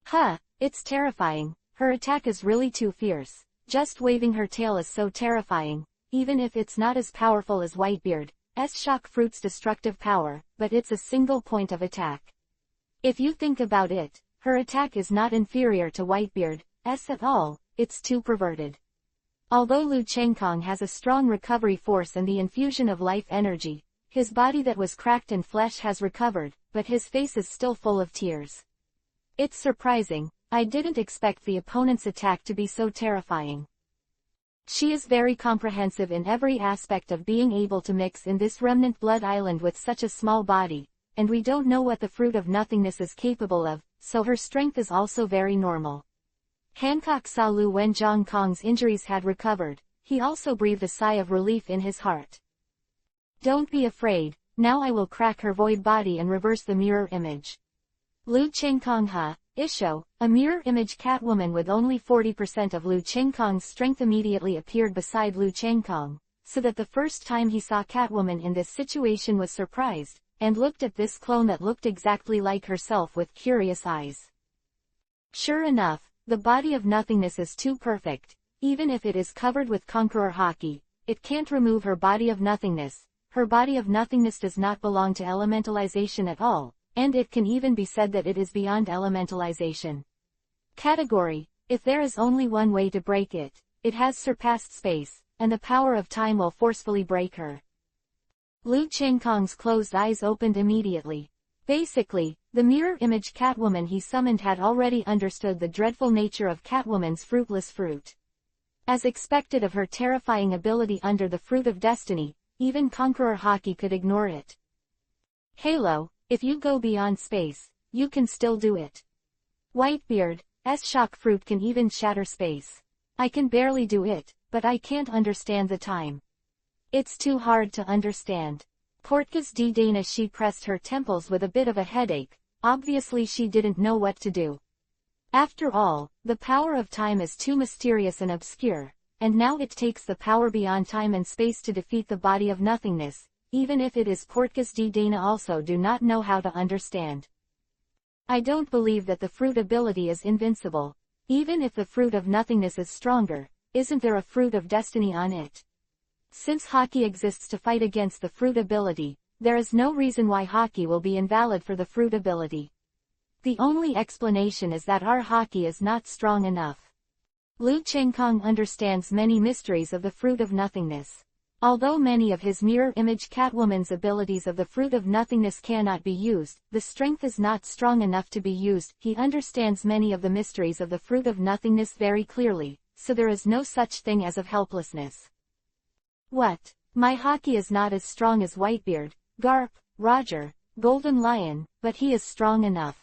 Huh, it's terrifying, her attack is really too fierce, just waving her tail is so terrifying, even if it's not as powerful as Whitebeard's shock fruit's destructive power, but it's a single point of attack. If you think about it, her attack is not inferior to Whitebeard's at all, it's too perverted. Although Lu Chengkong has a strong recovery force and the infusion of life energy, his body that was cracked and flesh has recovered, but his face is still full of tears. It's surprising, I didn't expect the opponent's attack to be so terrifying. She is very comprehensive in every aspect of being able to mix in this remnant blood island with such a small body, and we don't know what the fruit of nothingness is capable of, so her strength is also very normal. Hancock saw Lu Wenzhong-Kong's injuries had recovered, he also breathed a sigh of relief in his heart. Don't be afraid, now I will crack her void body and reverse the mirror image. Lu Chengkong Isho, a mirror image Catwoman with only 40% of Lu Chengkong's strength immediately appeared beside Lu Chengkong, so that the first time he saw Catwoman in this situation was surprised, and looked at this clone that looked exactly like herself with curious eyes. Sure enough, the body of nothingness is too perfect, even if it is covered with Conqueror Haki, it can't remove her body of nothingness. Her body of nothingness does not belong to elementalization at all, and it can even be said that it is beyond elementalization. Category: if there is only one way to break it, it has surpassed space, and the power of time will forcefully break her. Lu Chengkong's closed eyes opened immediately. Basically, the mirror image Catwoman he summoned had already understood the dreadful nature of Catwoman's fruitless fruit. As expected of her terrifying ability under the Fruit of Destiny, even Conqueror Haki could ignore it. Halo, if you go beyond space, you can still do it. Whitebeard's shock fruit can even shatter space. I can barely do it, but I can't understand the time. It's too hard to understand. Portkas D. Dana. She pressed her temples with a bit of a headache. Obviously she didn't know what to do. After all, the power of time is too mysterious and obscure, and now it takes the power beyond time and space to defeat the body of nothingness, even if it is Portkas D. Dana also do not know how to understand. I don't believe that the fruit ability is invincible. Even if the fruit of nothingness is stronger, isn't there a fruit of destiny on it? Since Haki exists to fight against the fruit ability, there is no reason why Haki will be invalid for the fruit ability. The only explanation is that our Haki is not strong enough. Lu Chengkong understands many mysteries of the fruit of nothingness. Although many of his mirror image Catwoman's abilities of the fruit of nothingness cannot be used, the strength is not strong enough to be used. He understands many of the mysteries of the fruit of nothingness very clearly, so there is no such thing as of helplessness. What? My Haki is not as strong as Whitebeard, Garp, Roger, Golden Lion, but he is strong enough.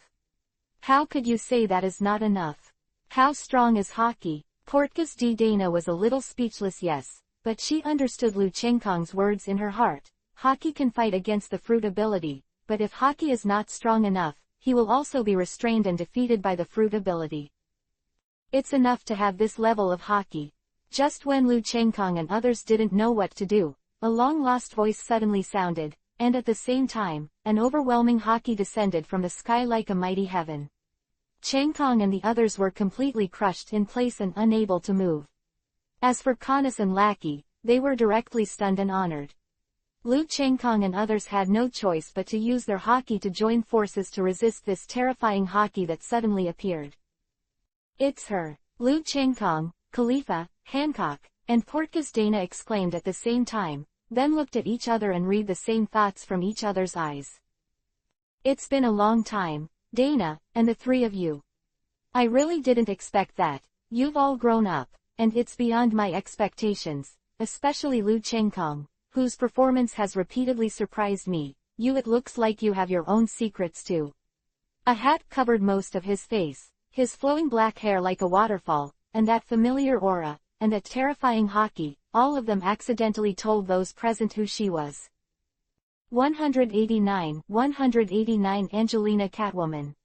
How could you say that is not enough? How strong is Haki? Portkas D. Dana was a little speechless. Yes, but she understood Lu Chengkong's words in her heart. Haki can fight against the fruit ability, but if Haki is not strong enough, he will also be restrained and defeated by the fruit ability. It's enough to have this level of Haki. Just when Lu Chengkong and others didn't know what to do, a long-lost voice suddenly sounded, and at the same time, an overwhelming Haki descended from the sky like a mighty heaven. Chengkong and the others were completely crushed in place and unable to move. As for Kanis and Lackey, they were directly stunned and honored. Lu Chengkong and others had no choice but to use their Haki to join forces to resist this terrifying Haki that suddenly appeared. It's her! Lu Chengkong, Khalifa, Hancock, and Portkas Dana exclaimed at the same time, then looked at each other and read the same thoughts from each other's eyes. It's been a long time, Dana, and the three of you. I really didn't expect that. You've all grown up, and it's beyond my expectations, especially Lu Chengkong, whose performance has repeatedly surprised me. It looks like you have your own secrets too. A hat covered most of his face, his flowing black hair like a waterfall, and that familiar aura, and that terrifying Haki, all of them accidentally told those present who she was. 189 Angelina Catwoman.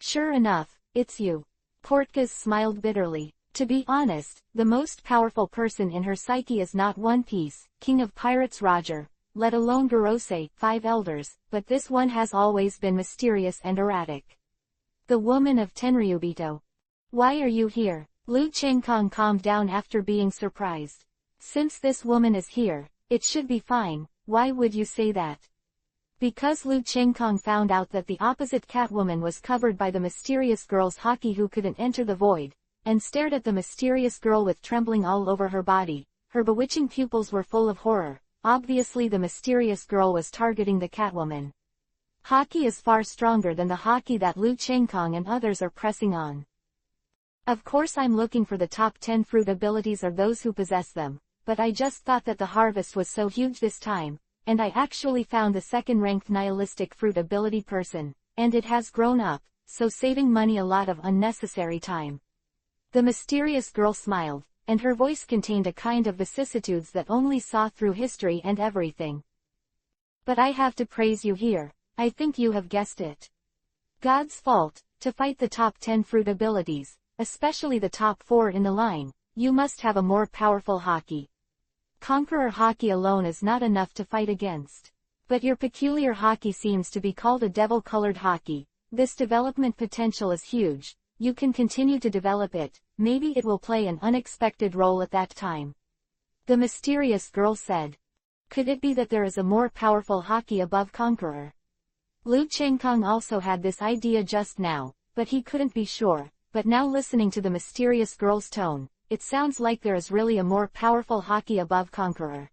Sure enough, it's you. Portkas smiled bitterly. To be honest, the most powerful person in her psyche is not One Piece, King of Pirates Roger, let alone Gorosei, Five Elders, but this one has always been mysterious and erratic. The woman of Tenryubito. Why are you here? Lu Chengkong calmed down after being surprised. Since this woman is here, it should be fine. Why would you say that? Because Lu Chengkong found out that the opposite Catwoman was covered by the mysterious girl's Haki who couldn't enter the void, and stared at the mysterious girl with trembling all over her body. Her bewitching pupils were full of horror. Obviously the mysterious girl was targeting the Catwoman. Haki is far stronger than the Haki that Lu Chengkong and others are pressing on. Of course I'm looking for the top 10 fruit abilities or those who possess them, but I just thought that the harvest was so huge this time, and I actually found the second-ranked nihilistic fruit ability person, and it has grown up, so saving money a lot of unnecessary time. The mysterious girl smiled, and her voice contained a kind of vicissitudes that only saw through history and everything. But I have to praise you here. I think you have guessed it. God's fault. To fight the top 10 fruit abilities, especially the top 4 in the line, you must have a more powerful Haki. Conqueror Haki alone is not enough to fight against. But your peculiar Haki seems to be called a devil-colored Haki. This development potential is huge. You can continue to develop it, maybe it will play an unexpected role at that time. The mysterious girl said. Could it be that there is a more powerful Haki above Conqueror? Lu Chengkong also had this idea just now, but he couldn't be sure. But now listening to the mysterious girl's tone, it sounds like there is really a more powerful Haki above Conqueror.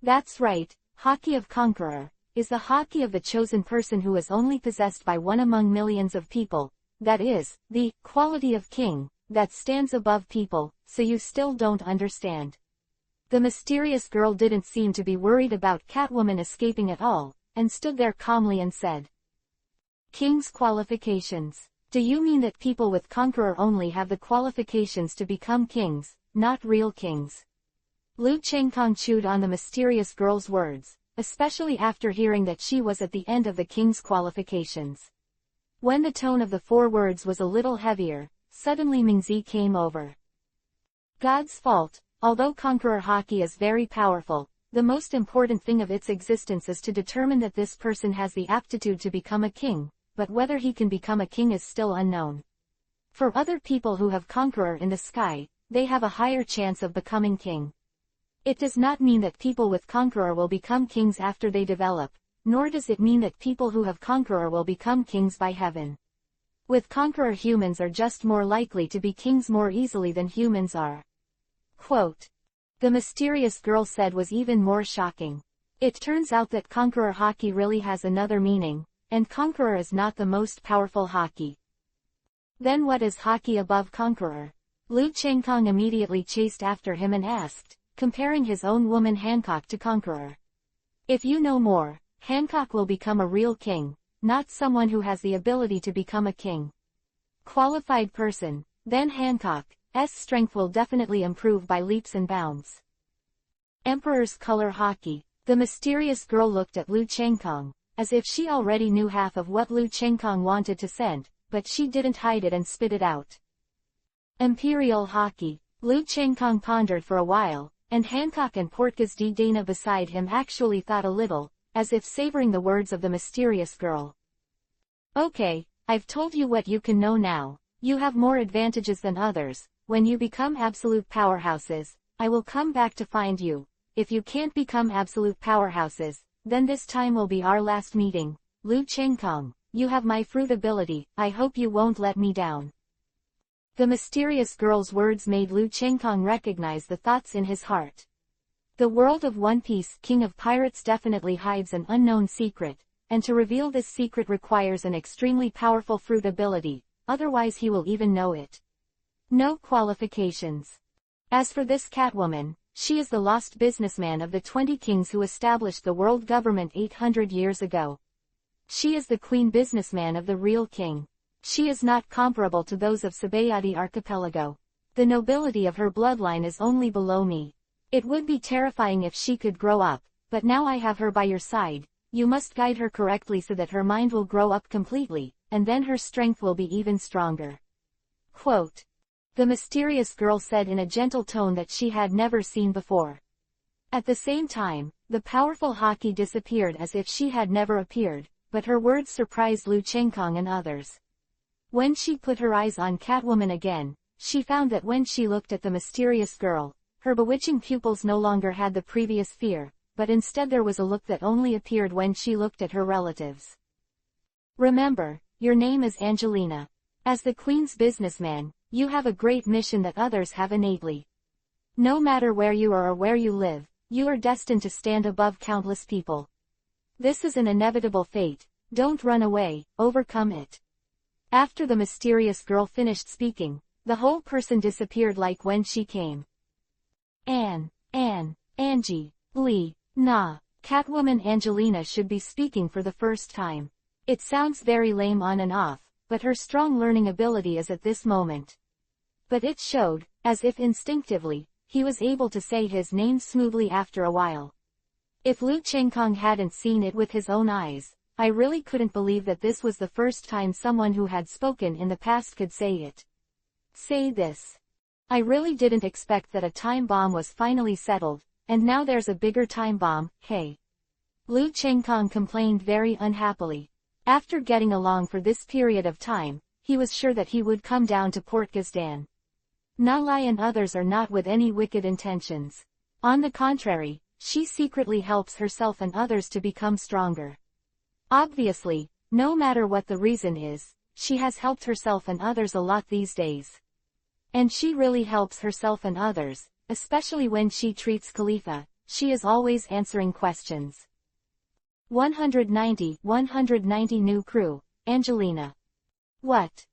That's right, Haki of Conqueror is the Haki of the chosen person who is only possessed by one among millions of people. That is, the quality of king, that stands above people, so you still don't understand. The mysterious girl didn't seem to be worried about Catwoman escaping at all, and stood there calmly and said. King's qualifications. Do you mean that people with Conqueror only have the qualifications to become kings, not real kings? Lu Chengkong chewed on the mysterious girl's words, especially after hearing that she was at the end of the king's qualifications. When the tone of the 4 words was a little heavier, suddenly Mingzi came over. God's fault. Although conqueror haki is very powerful, the most important thing of its existence is to determine that this person has the aptitude to become a king, but whether he can become a king is still unknown. For other people who have conqueror in the sky, they have a higher chance of becoming king. It does not mean that people with conqueror will become kings after they develop, nor does it mean that people who have conqueror will become kings by heaven. With conqueror, humans are just more likely to be kings more easily than humans are. Quote. The mysterious girl said was even more shocking. It turns out that conqueror haki really has another meaning, and conqueror is not the most powerful haki. Then what is haki above conqueror? Lu Chengkong immediately chased after him and asked, comparing his own woman Hancock to conqueror. If you know more, Hancock will become a real king, not someone who has the ability to become a king. Qualified person, then Hancock's strength will definitely improve by leaps and bounds. Emperor's color haki. The mysterious girl looked at Lu Chengkong, as if she already knew half of what Lu Chengkong wanted to send, but she didn't hide it and spit it out. Imperial haki. Lu Chengkong pondered for a while, and Hancock and Portgas D. Dana beside him actually thought a little, as if savoring the words of the mysterious girl. Okay, I've told you what you can know now. You have more advantages than others. When you become absolute powerhouses, I will come back to find you. If you can't become absolute powerhouses, then this time will be our last meeting. Lu Chengkong, you have my fruit ability, I hope you won't let me down. The mysterious girl's words made Lu Chengkong recognize the thoughts in his heart. The world of One Piece, King of Pirates, definitely hides an unknown secret, and to reveal this secret requires an extremely powerful fruit ability, otherwise he will even know it. No qualifications. As for this Catwoman, she is the lost businessman of the 20 kings who established the world government 800 years ago. She is the queen businessman of the real king. She is not comparable to those of Sabayati Archipelago. The nobility of her bloodline is only below me. It would be terrifying if she could grow up, but now I have her by your side. You must guide her correctly so that her mind will grow up completely, and then her strength will be even stronger. Quote. The mysterious girl said in a gentle tone that she had never seen before. At the same time, the powerful haki disappeared as if she had never appeared, but her words surprised Lu Chengkong and others. When she put her eyes on Catwoman again, she found that when she looked at the mysterious girl, her bewitching pupils no longer had the previous fear, but instead there was a look that only appeared when she looked at her relatives. Remember, your name is Angelina. As the Queen's businessman, you have a great mission that others have innately. No matter where you are or where you live, you are destined to stand above countless people. This is an inevitable fate. Don't run away, overcome it. After the mysterious girl finished speaking, the whole person disappeared like when she came. Angie, Lee, nah, Catwoman Angelina should be speaking for the first time. It sounds very lame on and off, but her strong learning ability is at this moment. But it showed, as if instinctively, he was able to say his name smoothly after a while. If Lu Chengkong hadn't seen it with his own eyes, I really couldn't believe that this was the first time someone who had spoken in the past could say it. Say this. I really didn't expect that a time bomb was finally settled, and now there's a bigger time bomb, hey. Lu Chengkong complained very unhappily. After getting along for this period of time, he was sure that he would come down to Port Gazdan. Nalai and others are not with any wicked intentions. On the contrary, she secretly helps herself and others to become stronger. Obviously, no matter what the reason is, she has helped herself and others a lot these days. And she really helps herself and others, especially when she treats Khalifa. She is always answering questions. 190 new crew, Angelina. What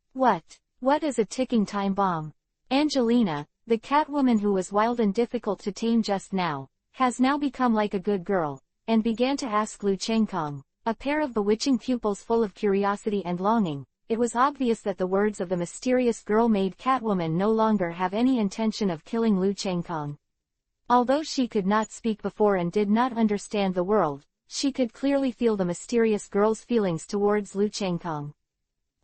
is a ticking time bomb? Angelina, the Catwoman who was wild and difficult to tame just now, has now become like a good girl, and began to ask Lu Chengkong, a pair of bewitching pupils full of curiosity and longing. It was obvious that the words of the mysterious girl made Catwoman no longer have any intention of killing Lu Chengkong. Although she could not speak before and did not understand the world, she could clearly feel the mysterious girl's feelings towards Lu Chengkong.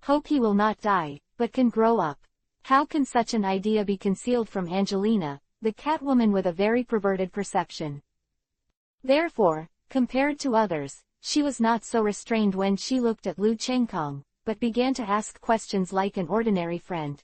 Hope he will not die, but can grow up. How can such an idea be concealed from Angelina, the Catwoman with a very perverted perception? Therefore, compared to others, she was not so restrained when she looked at Lu Chengkong, but began to ask questions like an ordinary friend.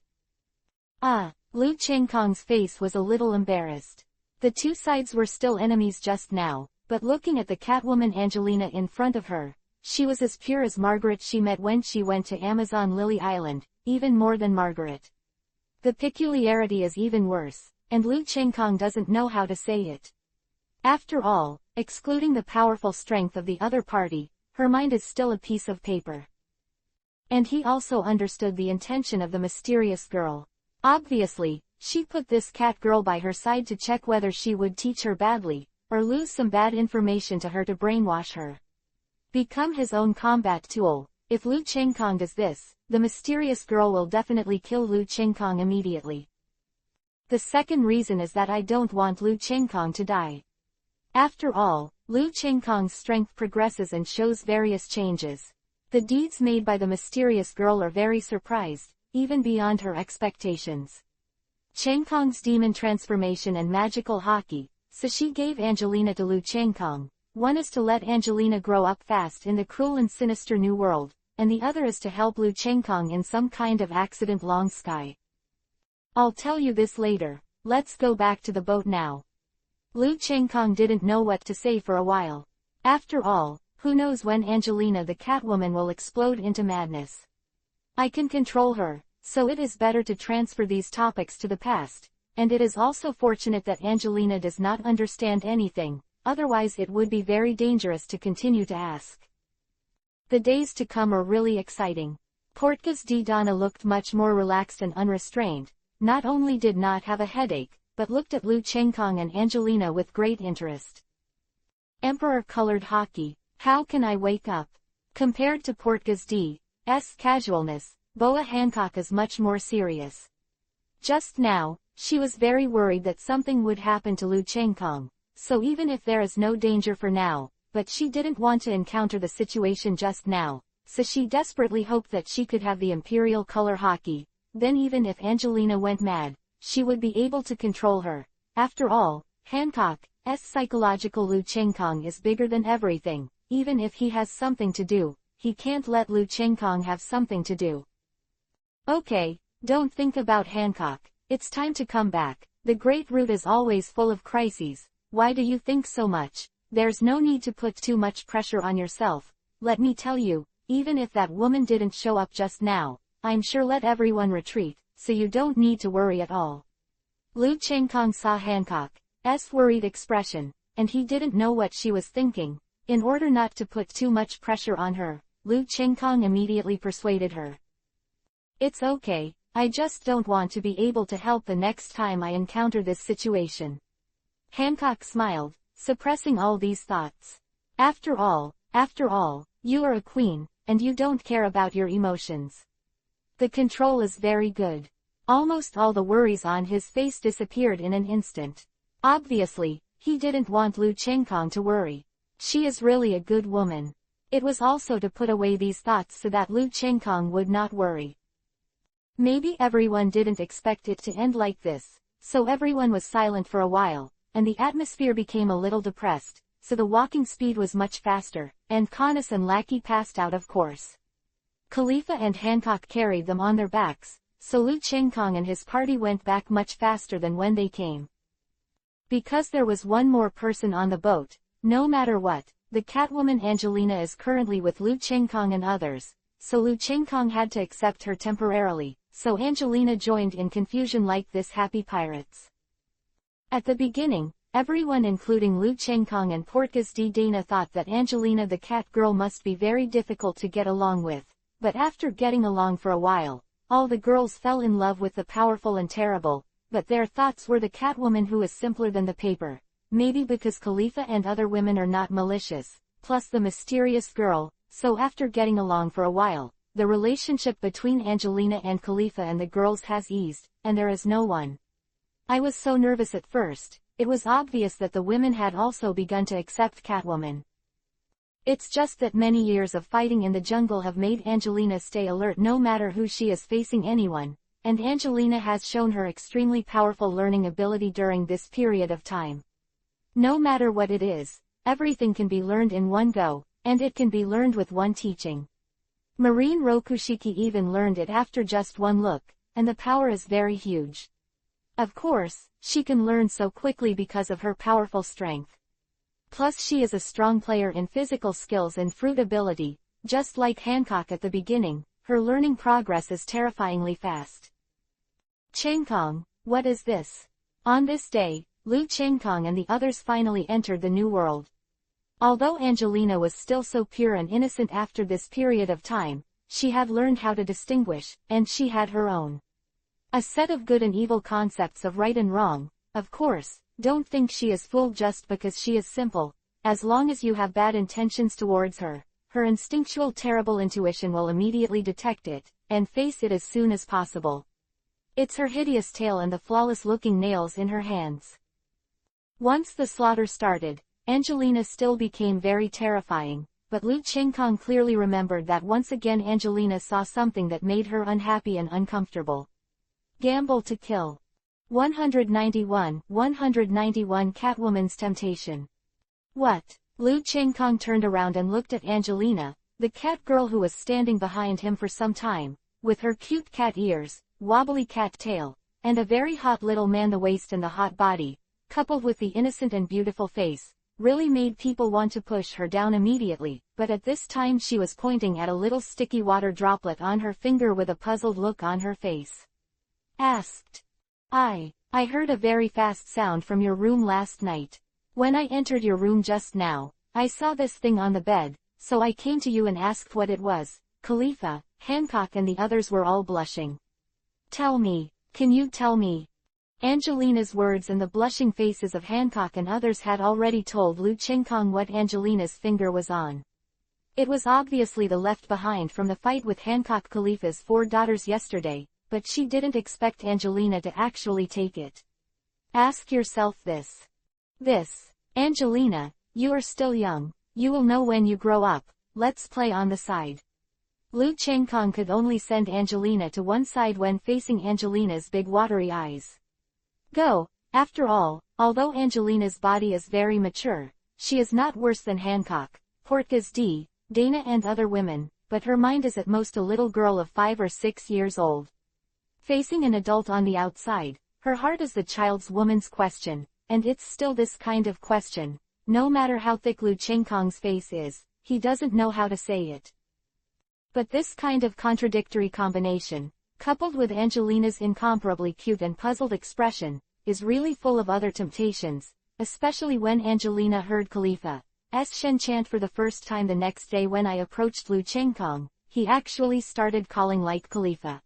Lu Chengkong's face was a little embarrassed. The two sides were still enemies just now, but looking at the Catwoman Angelina in front of her, she was as pure as Margaret she met when she went to Amazon Lily Island, even more than Margaret. The peculiarity is even worse, and Lu Chengkong doesn't know how to say it. After all, excluding the powerful strength of the other party, her mind is still a piece of paper. And he also understood the intention of the mysterious girl. Obviously, she put this cat girl by her side to check whether she would teach her badly, or lose some bad information to her to brainwash her. Become his own combat tool. If Lu Chengkong does this, the mysterious girl will definitely kill Lu Chengkong immediately. The second reason is that I don't want Lu Chengkong to die. After all, Lu Chengkong's strength progresses and shows various changes. The deeds made by the mysterious girl are very surprised, even beyond her expectations. Chengkong's demon transformation and magical hockey, so she gave Angelina to Lu Chengkong. One is to let Angelina grow up fast in the cruel and sinister new world, and the other is to help Lu Chengkong in some kind of accident long sky. I'll tell you this later. Let's go back to the boat now. Lu Chengkong didn't know what to say for a while. After all, who knows when Angelina the Catwoman will explode into madness. I can control her, so it is better to transfer these topics to the past, and it is also fortunate that Angelina does not understand anything, otherwise it would be very dangerous to continue to ask. The days to come are really exciting. Portgas de Donna looked much more relaxed and unrestrained, not only did not have a headache, but looked at Lu Chengkong and Angelina with great interest. Emperor-colored hockey, how can I wake up? Compared to Portgas de—'s casualness, Boa Hancock is much more serious. Just now, she was very worried that something would happen to Lu Chengkong, so even if there is no danger for now, but she didn't want to encounter the situation just now, so she desperately hoped that she could have the imperial color hockey, then even if Angelina went mad, she would be able to control her. After all, Hancock's psychological Lu Chengkong is bigger than everything. Even if he has something to do, he can't let Lu Chengkong have something to do. Okay, don't think about Hancock. It's time to come back. The Great Route is always full of crises. Why do you think so much? There's no need to put too much pressure on yourself. Let me tell you, even if that woman didn't show up just now, I'm sure let everyone retreat, so you don't need to worry at all. Lu Chengkong saw Hancock's worried expression, and he didn't know what she was thinking. In order not to put too much pressure on her, Lu Chengkong immediately persuaded her. It's okay, I just don't want to be able to help the next time I encounter this situation. Hancock smiled, suppressing all these thoughts. After all, you are a queen, and you don't care about your emotions. The control is very good. Almost all the worries on his face disappeared in an instant. Obviously, he didn't want Lu Chengkong to worry. She is really a good woman. It was also to put away these thoughts so that Lu Chengkong would not worry. Maybe everyone didn't expect it to end like this, so everyone was silent for a while, and the atmosphere became a little depressed, so the walking speed was much faster, and Canis and Lackey passed out of course. Khalifa and Hancock carried them on their backs, so Lu Chengkong and his party went back much faster than when they came. Because there was one more person on the boat, no matter what, the Catwoman Angelina is currently with Lu Chengkong and others, so Lu Chengkong had to accept her temporarily, so Angelina joined in confusion like this happy pirates. At the beginning, everyone including Lu Chengkong and Portgas de Dana thought that Angelina the cat girl must be very difficult to get along with, but after getting along for a while, all the girls fell in love with the powerful and terrible, but their thoughts were the Catwoman who is simpler than the paper. Maybe because Khalifa and other women are not malicious, plus the mysterious girl, so after getting along for a while, the relationship between Angelina and Khalifa and the girls has eased, and there is no one. I was so nervous at first, it was obvious that the women had also begun to accept Catwoman. It's just that many years of fighting in the jungle have made Angelina stay alert no matter who she is facing anyone, and Angelina has shown her extremely powerful learning ability during this period of time. No matter what it is, everything can be learned in one go, and it can be learned with one teaching. Marine Rokushiki even learned it after just one look, and the power is very huge. Of course, she can learn so quickly because of her powerful strength. Plus she is a strong player in physical skills and fruit ability, just like Hancock at the beginning, her learning progress is terrifyingly fast. Chengkong, what is this? On this day, Lu Chengkong and the others finally entered the new world. Although Angelina was still so pure and innocent after this period of time, she had learned how to distinguish, and she had her own. A set of good and evil concepts of right and wrong. Of course, don't think she is fooled just because she is simple. As long as you have bad intentions towards her, her instinctual terrible intuition will immediately detect it, and face it as soon as possible. It's her hideous tail and the flawless-looking nails in her hands. Once the slaughter started, Angelina still became very terrifying, but Lu Chengkong clearly remembered that once again Angelina saw something that made her unhappy and uncomfortable. Gamble to kill. 191 Catwoman's Temptation. What? Lu Chengkong turned around and looked at Angelina, the cat girl who was standing behind him for some time, with her cute cat ears, wobbly cat tail, and a very hot little man. The waist and the hot body, coupled with the innocent and beautiful face, really made people want to push her down immediately, but at this time she was pointing at a little sticky water droplet on her finger with a puzzled look on her face. Asked. I heard a very fast sound from your room last night. When I entered your room just now, I saw this thing on the bed, so I came to you and asked what it was. Khalifa, Hancock and the others were all blushing. Tell me, can you tell me? Angelina's words and the blushing faces of Hancock and others had already told Lu Chengkong what Angelina's finger was on. It was obviously the left behind from the fight with Hancock Khalifa's 4 daughters yesterday, but she didn't expect Angelina to actually take it. Ask yourself this. Angelina, you are still young, you will know when you grow up, let's play on the side. Lu Chengkong could only send Angelina to one side when facing Angelina's big watery eyes. Go, after all, although Angelina's body is very mature, she is not worse than Hancock, Portgas D, Dana and other women, but her mind is at most a little girl of 5 or 6 years old. Facing an adult on the outside, her heart is the child's woman's question, and it's still this kind of question. No matter how thick Lu Chengkong's face is, he doesn't know how to say it. But this kind of contradictory combination, coupled with Angelina's incomparably cute and puzzled expression, is really full of other temptations, especially when Angelina heard Khalifa's Shen chant for the first time the next day. When I approached Lu Chengkong, he actually started calling like Khalifa.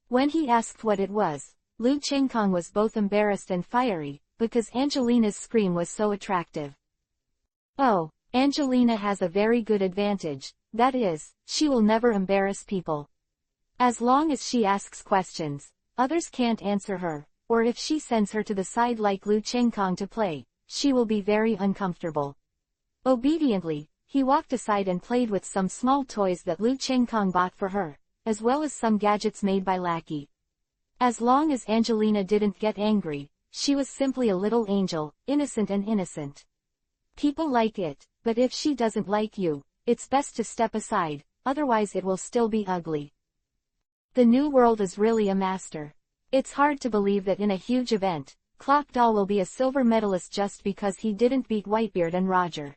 When he asked what it was, Lu Chengkong was both embarrassed and fiery, because Angelina's scream was so attractive. Oh, Angelina has a very good advantage, that is, she will never embarrass people. As long as she asks questions, others can't answer her, or if she sends her to the side like Lu Chengkong to play, she will be very uncomfortable. Obediently, he walked aside and played with some small toys that Lu Chengkong bought for her, as well as some gadgets made by Lackey. As long as Angelina didn't get angry, she was simply a little angel, innocent and innocent. People like it, but if she doesn't like you, it's best to step aside, otherwise it will still be ugly. The new world is really a master. It's hard to believe that in a huge event, Clock Doll will be a silver medalist just because he didn't beat Whitebeard and Roger.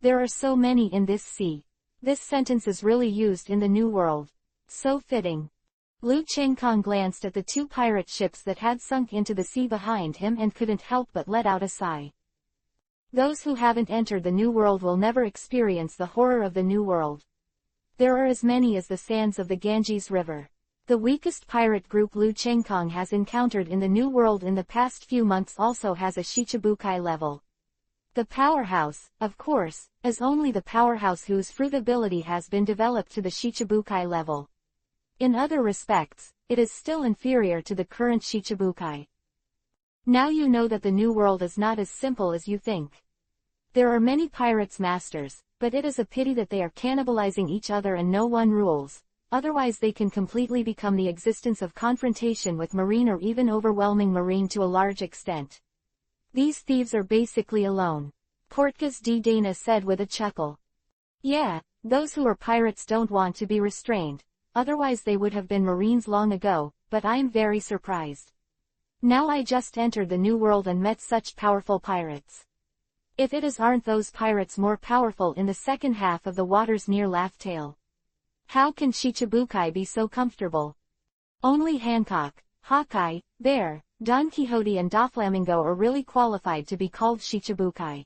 There are so many in this sea. This sentence is really used in the new world. So fitting. Lu Chengkong glanced at the 2 pirate ships that had sunk into the sea behind him and couldn't help but let out a sigh. Those who haven't entered the new world will never experience the horror of the new world. There are as many as the sands of the Ganges River. The weakest pirate group Lu Chengkong has encountered in the new world in the past few months also has a Shichibukai level. The powerhouse, of course, is only the powerhouse whose fruit ability has been developed to the Shichibukai level. In other respects, it is still inferior to the current Shichibukai. Now you know that the new world is not as simple as you think. There are many pirates masters, but it is a pity that they are cannibalizing each other and no one rules, otherwise they can completely become the existence of confrontation with marine or even overwhelming marine to a large extent. These thieves are basically alone. Portgas D. Dana said with a chuckle. Yeah, those who are pirates don't want to be restrained, otherwise they would have been marines long ago, but I'm very surprised. Now I just entered the new world and met such powerful pirates. If it is, aren't those pirates more powerful in the second half of the waters near Laugh-Tale? How can Shichibukai be so comfortable? Only Hancock, Hawkeye, Bear, Don Quixote and Doflamingo are really qualified to be called Shichibukai.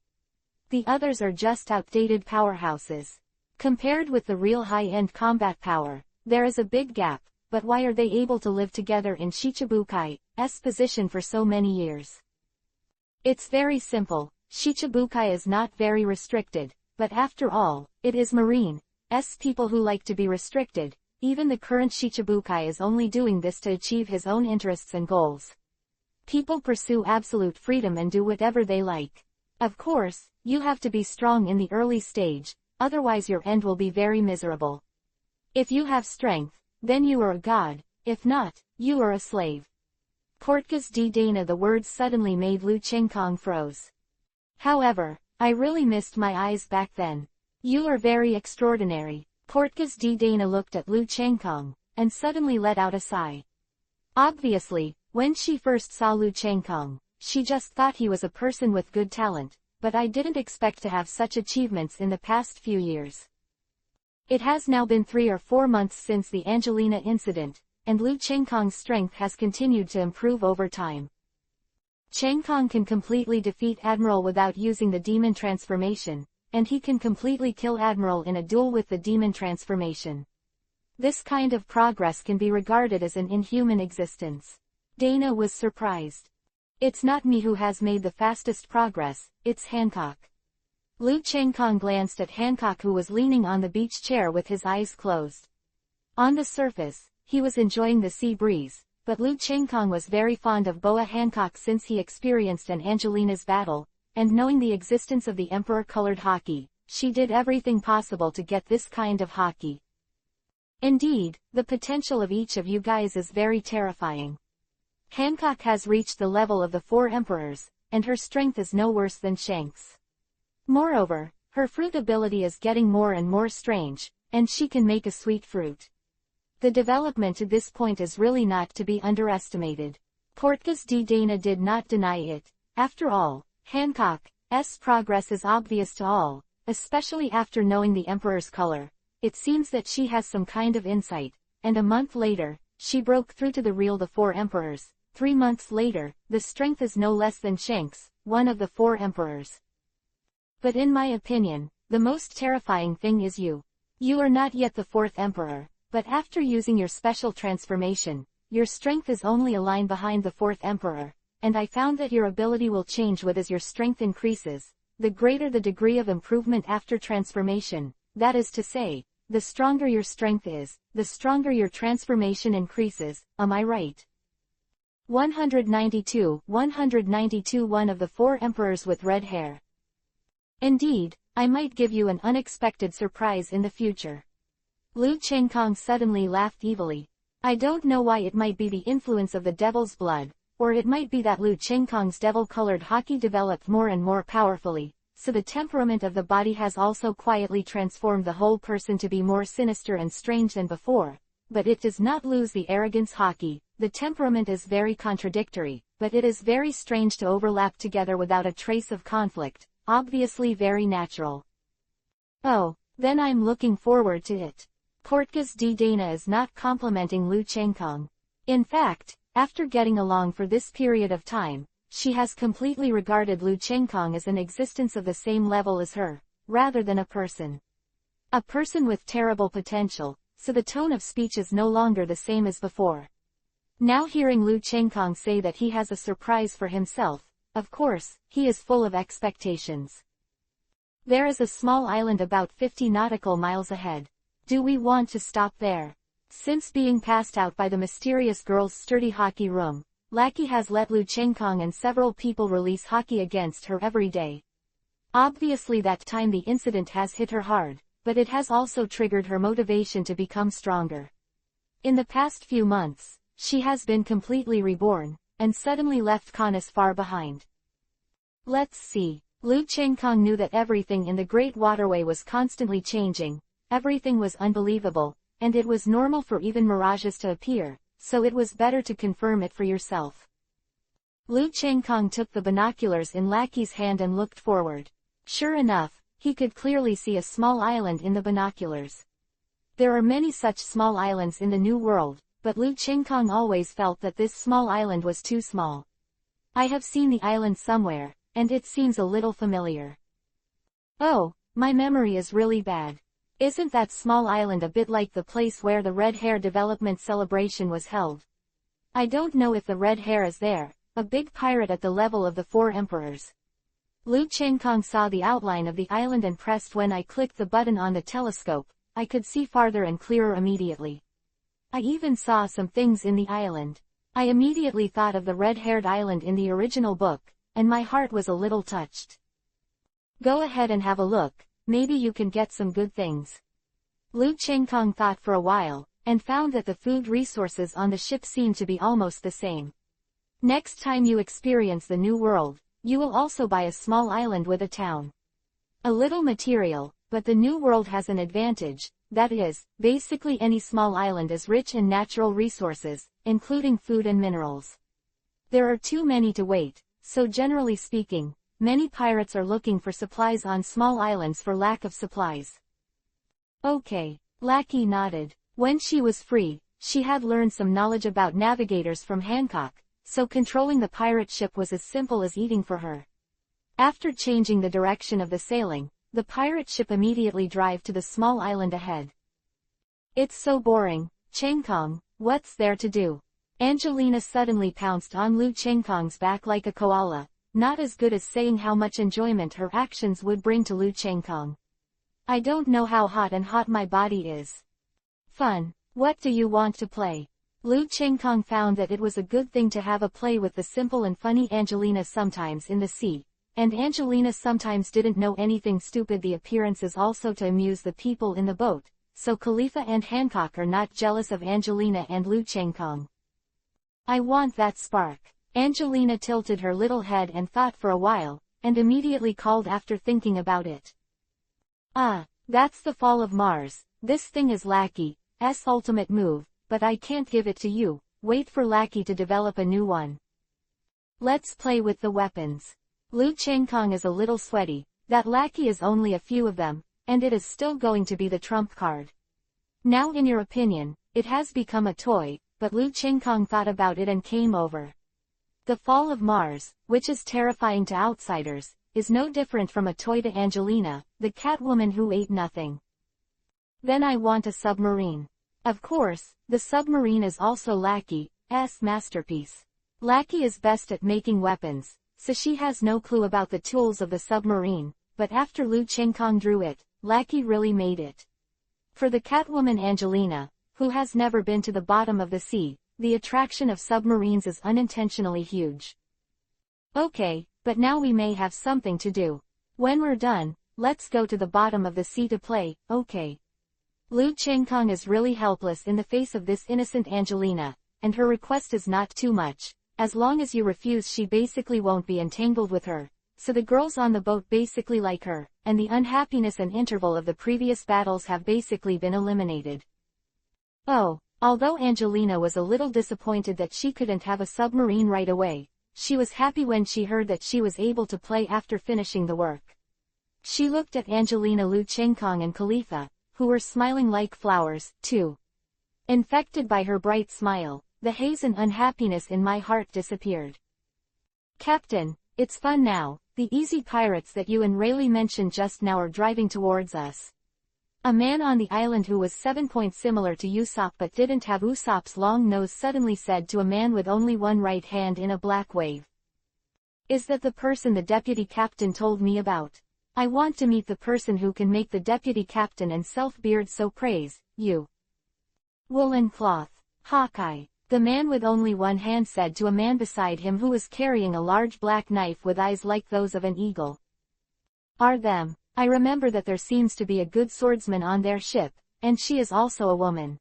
The others are just outdated powerhouses. Compared with the real high-end combat power, there is a big gap, but why are they able to live together in Shichibukai's position for so many years? It's very simple. Shichibukai is not very restricted, but after all, it is Marine's people who like to be restricted. Even the current Shichibukai is only doing this to achieve his own interests and goals. People pursue absolute freedom and do whatever they like. Of course, you have to be strong in the early stage, otherwise your end will be very miserable. If you have strength, then you are a god, if not, you are a slave. Portgas D. Dana. The words suddenly made Lu Chengkong froze. However, I really missed my eyes back then. You are very extraordinary. Portgas D. Dana looked at Lu Chengkong, and suddenly let out a sigh. Obviously, when she first saw Lu Chengkong, she just thought he was a person with good talent, but I didn't expect to have such achievements in the past few years. It has now been 3 or 4 months since the Angelina incident, and Lu Chengkong's strength has continued to improve over time. Chengkong can completely defeat Admiral without using the demon transformation, and he can completely kill Admiral in a duel with the demon transformation. This kind of progress can be regarded as an inhuman existence. Dana was surprised. It's not me who has made the fastest progress, it's Hancock. Lu Chengkong glanced at Hancock, who was leaning on the beach chair with his eyes closed. On the surface, he was enjoying the sea breeze, but Lu Chengkong was very fond of Boa Hancock since he experienced an Angelina's battle, and knowing the existence of the emperor-colored hockey, she did everything possible to get this kind of hockey. Indeed, the potential of each of you guys is very terrifying. Hancock has reached the level of the 4 emperors, and her strength is no worse than Shank's. Moreover, her fruit ability is getting more and more strange, and she can make a sweet fruit. The development to this point is really not to be underestimated. Portgas D. Dana did not deny it. After all, Hancock's progress is obvious to all, especially after knowing the Emperor's color. It seems that she has some kind of insight, and a month later, she broke through to the real the 4 emperors. 3 months later, the strength is no less than Shank's, one of the 4 emperors. But in my opinion, the most terrifying thing is you. You are not yet the 4th emperor, but after using your special transformation, your strength is only a line behind the 4th emperor, and I found that your ability will change with as your strength increases. The greater the degree of improvement after transformation, that is to say, the stronger your strength is, the stronger your transformation increases, am I right? 192, one of the 4 emperors with red hair. Indeed, I might give you an unexpected surprise in the future. Lu Chengkong suddenly laughed evilly. I don't know why. It might be the influence of the devil's blood, or it might be that Lu Chengkong's devil-colored hockey developed more and more powerfully, so the temperament of the body has also quietly transformed the whole person to be more sinister and strange than before. But it does not lose the arrogance hockey. The temperament is very contradictory, but it is very strange to overlap together without a trace of conflict, obviously very natural. Oh, then I'm looking forward to it. Portgas D. Dana is not complimenting Lu Chengkong. In fact, after getting along for this period of time, she has completely regarded Lu Chengkong as an existence of the same level as her, rather than a person. A person with terrible potential, so the tone of speech is no longer the same as before. Now hearing Lu Chengkong say that he has a surprise for himself, of course, he is full of expectations. There is a small island about 50 nautical miles ahead. Do we want to stop there? Since being passed out by the mysterious girl's sturdy hockey room, Lackey has let Lu Chengkong and several people release hockey against her every day. Obviously that time the incident has hit her hard, but it has also triggered her motivation to become stronger. In the past few months, she has been completely reborn, and suddenly left Canis far behind. Let's see. Lu Chengkong knew that everything in the Great Waterway was constantly changing, everything was unbelievable, and it was normal for even mirages to appear, so it was better to confirm it for yourself. Lu Chengkong took the binoculars in Lackey's hand and looked forward. Sure enough, he could clearly see a small island in the binoculars. There are many such small islands in the New World, but Lu Chengkong always felt that this small island was too small. I have seen the island somewhere, and it seems a little familiar. Oh, my memory is really bad. Isn't that small island a bit like the place where the Red Hair Development Celebration was held? I don't know if the Red Hair is there, a big pirate at the level of the Four Emperors. Lu Chengkong saw the outline of the island and pressed when I clicked the button on the telescope, I could see farther and clearer immediately. I even saw some things in the island. I immediately thought of the red-haired island in the original book, and my heart was a little touched. Go ahead and have a look, maybe you can get some good things. Lu Chengkong thought for a while, and found that the food resources on the ship seemed to be almost the same. Next time you experience the New World, you will also buy a small island with a town. A little material, but the New World has an advantage, that is, basically any small island is rich in natural resources, including food and minerals. There are too many to wait, so generally speaking, many pirates are looking for supplies on small islands for lack of supplies. Okay, Lackey nodded. When she was free, she had learned some knowledge about navigators from Hancock, so controlling the pirate ship was as simple as eating for her. After changing the direction of the sailing, the pirate ship immediately drove to the small island ahead. It's so boring, Chengkong, what's there to do? Angelina suddenly pounced on Lu Chengkong's back like a koala, not as good as saying how much enjoyment her actions would bring to Lu Chengkong. I don't know how hot my body is. Fun, what do you want to play? Lu Chengkong found that it was a good thing to have a play with the simple and funny Angelina sometimes in the sea. And Angelina sometimes didn't know anything stupid. The appearance is also to amuse the people in the boat, so Khalifa and Hancock are not jealous of Angelina and Lu Chengkong. I want that spark. Angelina tilted her little head and thought for a while, and immediately called after thinking about it. Ah, that's the fall of Mars. This thing is Lackey's ultimate move, but I can't give it to you. Wait for Lackey to develop a new one. Let's play with the weapons. Lu Chengkong is a little sweaty, that Lackey is only a few of them, and it is still going to be the trump card. Now in your opinion, it has become a toy, but Lu Chengkong thought about it and came over. The fall of Mars, which is terrifying to outsiders, is no different from a toy to Angelina, the Catwoman who ate nothing. Then I want a submarine. Of course, the submarine is also Lackey's masterpiece. Lackey is best at making weapons, so she has no clue about the tools of the submarine, but after Lu Chengkong drew it, Lackey really made it. For the Catwoman Angelina, who has never been to the bottom of the sea, the attraction of submarines is unintentionally huge. Okay, but now we may have something to do. When we're done, let's go to the bottom of the sea to play, okay? Lu Chengkong is really helpless in the face of this innocent Angelina, and her request is not too much. As long as you refuse, she basically won't be entangled with her, so the girls on the boat basically like her, and the unhappiness and interval of the previous battles have basically been eliminated. Oh, although Angelina was a little disappointed that she couldn't have a submarine right away, she was happy when she heard that she was able to play after finishing the work. She looked at Angelina, Lu Chengkong and Khalifa, who were smiling like flowers, too. Infected by her bright smile, the haze and unhappiness in my heart disappeared. Captain, it's fun now. The easy pirates that you and Rayleigh mentioned just now are driving towards us. A man on the island who was 7 points similar to Usopp but didn't have Usopp's long nose suddenly said to a man with only one right hand in a black wave. Is that the person the deputy captain told me about? I want to meet the person who can make the deputy captain and self-beard so praise, you. Woolen cloth. Hawkeye. The man with only one hand said to a man beside him who was carrying a large black knife with eyes like those of an eagle. Are them. I remember that there seems to be a good swordsman on their ship, and she is also a woman.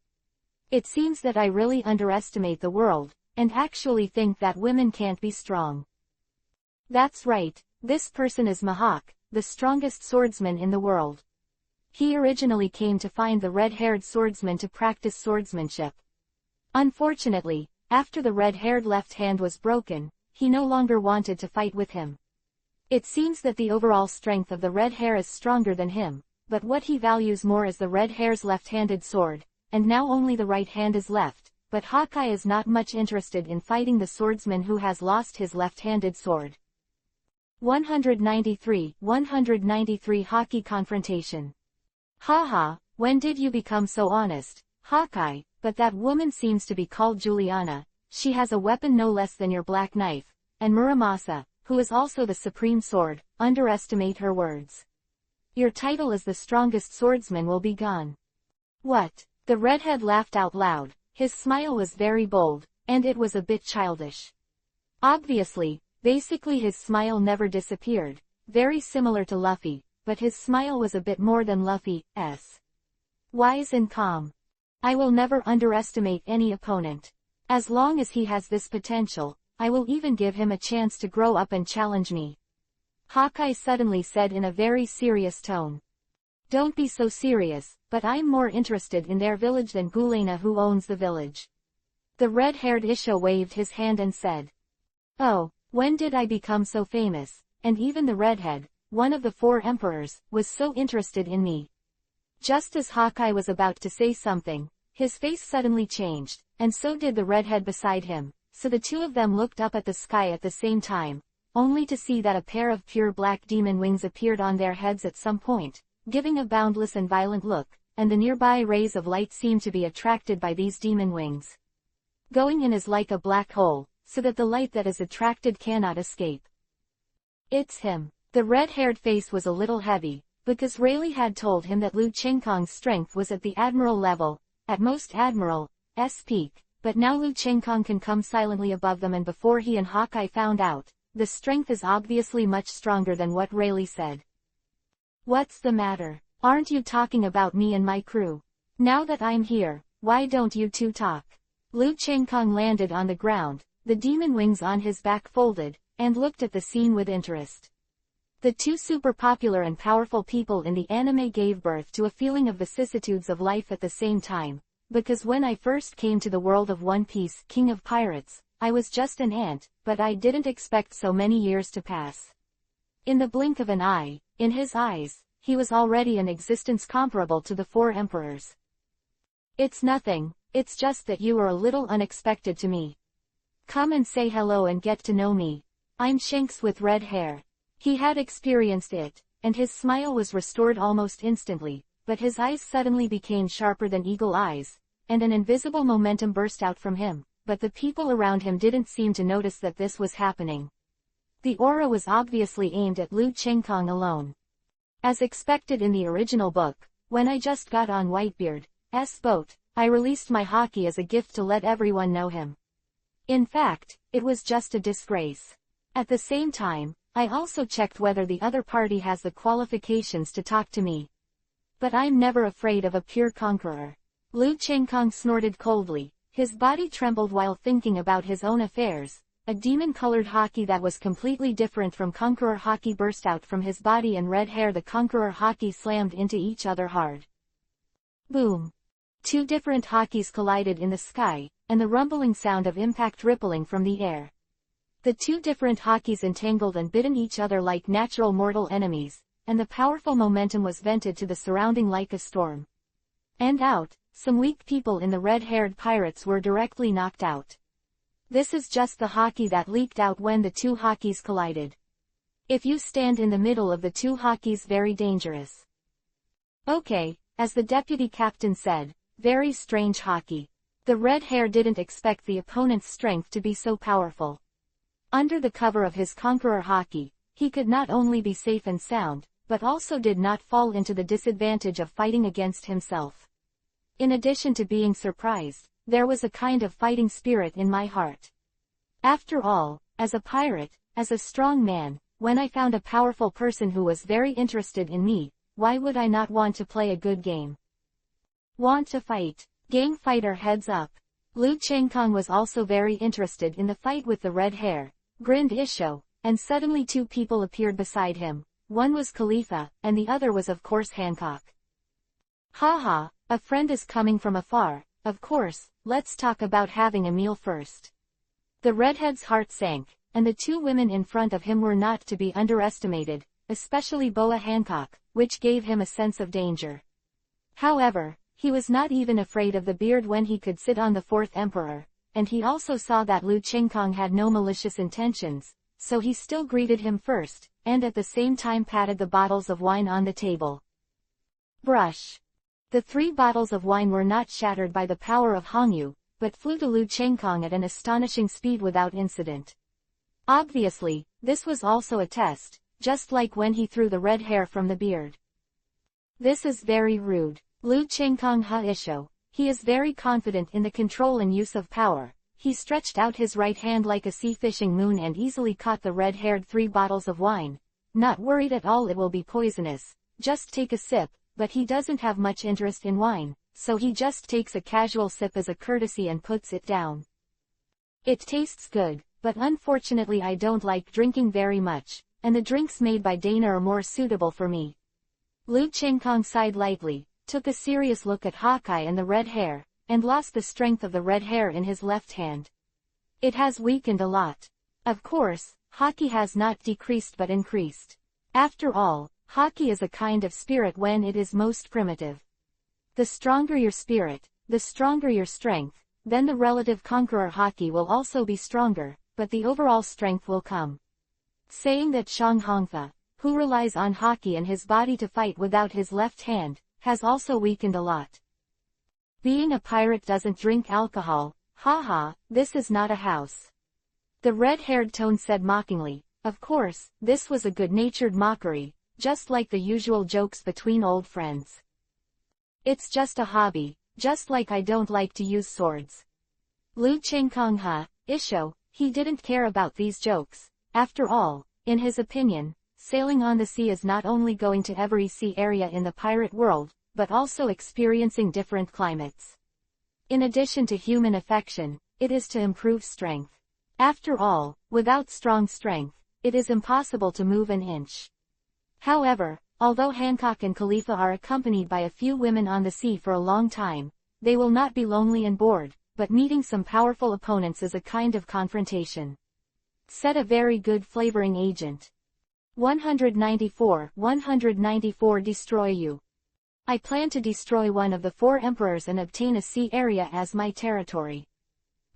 It seems that I really underestimate the world, and actually think that women can't be strong. That's right, this person is Mahak, the strongest swordsman in the world. He originally came to find the red-haired swordsman to practice swordsmanship. Unfortunately, after the red-haired left hand was broken, he no longer wanted to fight with him. It seems that the overall strength of the red hair is stronger than him, but what he values more is the red hair's left-handed sword, and now only the right hand is left, but Hawkeye is not much interested in fighting the swordsman who has lost his left-handed sword. 193 Hockey Confrontation. Haha, when did you become so honest, Hawkeye? But that woman seems to be called Juliana, she has a weapon no less than your black knife, and Muramasa, who is also the supreme sword, underestimate her words. Your title as the strongest swordsman will be gone. What? The redhead laughed out loud, his smile was very bold, and it was a bit childish. Obviously, basically his smile never disappeared, very similar to Luffy, but his smile was a bit more than Luffy's. Wise and calm. I will never underestimate any opponent. As long as he has this potential, I will even give him a chance to grow up and challenge me. Hawkeye suddenly said in a very serious tone. Don't be so serious, but I'm more interested in their village than Gulena who owns the village. The red-haired Isha waved his hand and said. Oh, when did I become so famous? And even the redhead, one of the 4 emperors, was so interested in me. Just as Hawkeye was about to say something, his face suddenly changed, and so did the redhead beside him, so the two of them looked up at the sky at the same time, only to see that a pair of pure black demon wings appeared on their heads at some point, giving a boundless and violent look, and the nearby rays of light seemed to be attracted by these demon wings. Going in is like a black hole, so that the light that is attracted cannot escape. It's him. The red-haired face was a little heavy, because Rayleigh had told him that Lu Chengkong's strength was at the admiral level, at most admiral's peak, but now Lu Chengkong can come silently above them, and before he and Hawkeye found out, the strength is obviously much stronger than what Rayleigh said. What's the matter? Aren't you talking about me and my crew? Now that I'm here, why don't you two talk? Lu Chengkong landed on the ground, the demon wings on his back folded, and looked at the scene with interest. The two super popular and powerful people in the anime gave birth to a feeling of vicissitudes of life at the same time, because when I first came to the world of One Piece, King of Pirates, I was just an ant, but I didn't expect so many years to pass. In the blink of an eye, in his eyes, he was already an existence comparable to the 4 emperors. It's nothing, it's just that you were a little unexpected to me. Come and say hello and get to know me. I'm Shanks with red hair. He had experienced it, and his smile was restored almost instantly, but his eyes suddenly became sharper than eagle eyes, and an invisible momentum burst out from him, but the people around him didn't seem to notice that this was happening. The aura was obviously aimed at Lu Chengkong alone. As expected in the original book, when I just got on Whitebeard's boat, I released my haki as a gift to let everyone know him. In fact, it was just a disgrace. At the same time, I also checked whether the other party has the qualifications to talk to me. But I'm never afraid of a pure conqueror. Lu Chengkong snorted coldly, his body trembled while thinking about his own affairs. A demon-colored haki that was completely different from conqueror haki burst out from his body, and red hair the conqueror haki slammed into each other hard. Boom! 2 different hakis collided in the sky, and the rumbling sound of impact rippling from the air. The 2 different hakis entangled and bitten each other like natural mortal enemies, and the powerful momentum was vented to the surrounding like a storm. And out, some weak people in the red-haired pirates were directly knocked out. This is just the haki that leaked out when the 2 hakis collided. If you stand in the middle of the 2 hakis, very dangerous. Okay, as the deputy captain said, very strange haki. The red hair didn't expect the opponent's strength to be so powerful. Under the cover of his conqueror haki, he could not only be safe and sound, but also did not fall into the disadvantage of fighting against himself. In addition to being surprised, there was a kind of fighting spirit in my heart. After all, as a pirate, as a strong man, when I found a powerful person who was very interested in me, why would I not want to play a good game? Want to fight. Gang fighter heads up. Lu Chengkong was also very interested in the fight with the red hair, grinned Isho, and suddenly two people appeared beside him. One was Khalifa, and the other was of course Hancock. Haha, a friend is coming from afar, of course, let's talk about having a meal first. The redhead's heart sank, and the two women in front of him were not to be underestimated, especially Boa Hancock, which gave him a sense of danger. However, he was not even afraid of the beard when he could sit on the fourth emperor, and he also saw that Lu Chengkong had no malicious intentions, so he still greeted him first, and at the same time patted the bottles of wine on the table. Brush. The 3 bottles of wine were not shattered by the power of Hongyu, but flew to Lu Chengkong at an astonishing speed without incident. Obviously, this was also a test, just like when he threw the red hair from the beard. This is very rude. Lu Chengkong Isho. He is very confident in the control and use of power. He stretched out his right hand like a sea-fishing moon and easily caught the red-haired 3 bottles of wine. Not worried at all it will be poisonous, just take a sip, but he doesn't have much interest in wine, so he just takes a casual sip as a courtesy and puts it down. It tastes good, but unfortunately I don't like drinking very much, and the drinks made by Dana are more suitable for me. Lu Chengkong sighed lightly, took a serious look at Hawkeye and the red hair, and lost the strength of the red hair in his left hand. It has weakened a lot. Of course, hockey has not decreased but increased. After all, hockey is a kind of spirit when it is most primitive. The stronger your spirit, the stronger your strength, then the relative conqueror hockey will also be stronger, but the overall strength will come. Saying that Shang Hongfa, who relies on hockey and his body to fight without his left hand, has also weakened a lot. Being a pirate doesn't drink alcohol, haha, this is not a house. The red-haired tone said mockingly. Of course, this was a good-natured mockery, just like the usual jokes between old friends. It's just a hobby, just like I don't like to use swords. Lu Chengkong Isho, he didn't care about these jokes. After all, in his opinion, sailing on the sea is not only going to every sea area in the pirate world, but also experiencing different climates. In addition to human affection, it is to improve strength. After all, without strong strength, it is impossible to move an inch. However, although Hancock and Khalifa are accompanied by a few women on the sea for a long time, they will not be lonely and bored, but meeting some powerful opponents is a kind of confrontation. Said a very good flavoring agent. 194 Destroy you. I plan to destroy one of the 4 emperors and obtain a sea area as my territory.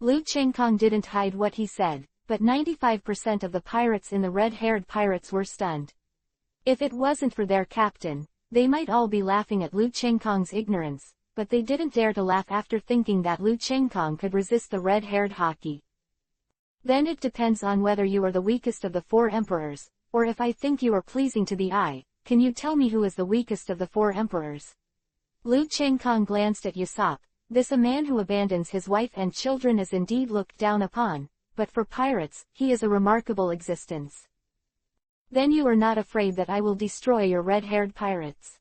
Lu Chengkong didn't hide what he said, but 95% of the pirates in the red-haired pirates were stunned. If it wasn't for their captain, they might all be laughing at Lu Chengkong's ignorance, but they didn't dare to laugh after thinking that Lu Chengkong could resist the red-haired hockey. Then it depends on whether you are the weakest of the 4 emperors, or if I think you are pleasing to the eye. Can you tell me who is the weakest of the 4 emperors? Lu Chengkong glanced at Yasop. This a man who abandons his wife and children is indeed looked down upon, but for pirates, he is a remarkable existence. Then you are not afraid that I will destroy your red-haired pirates?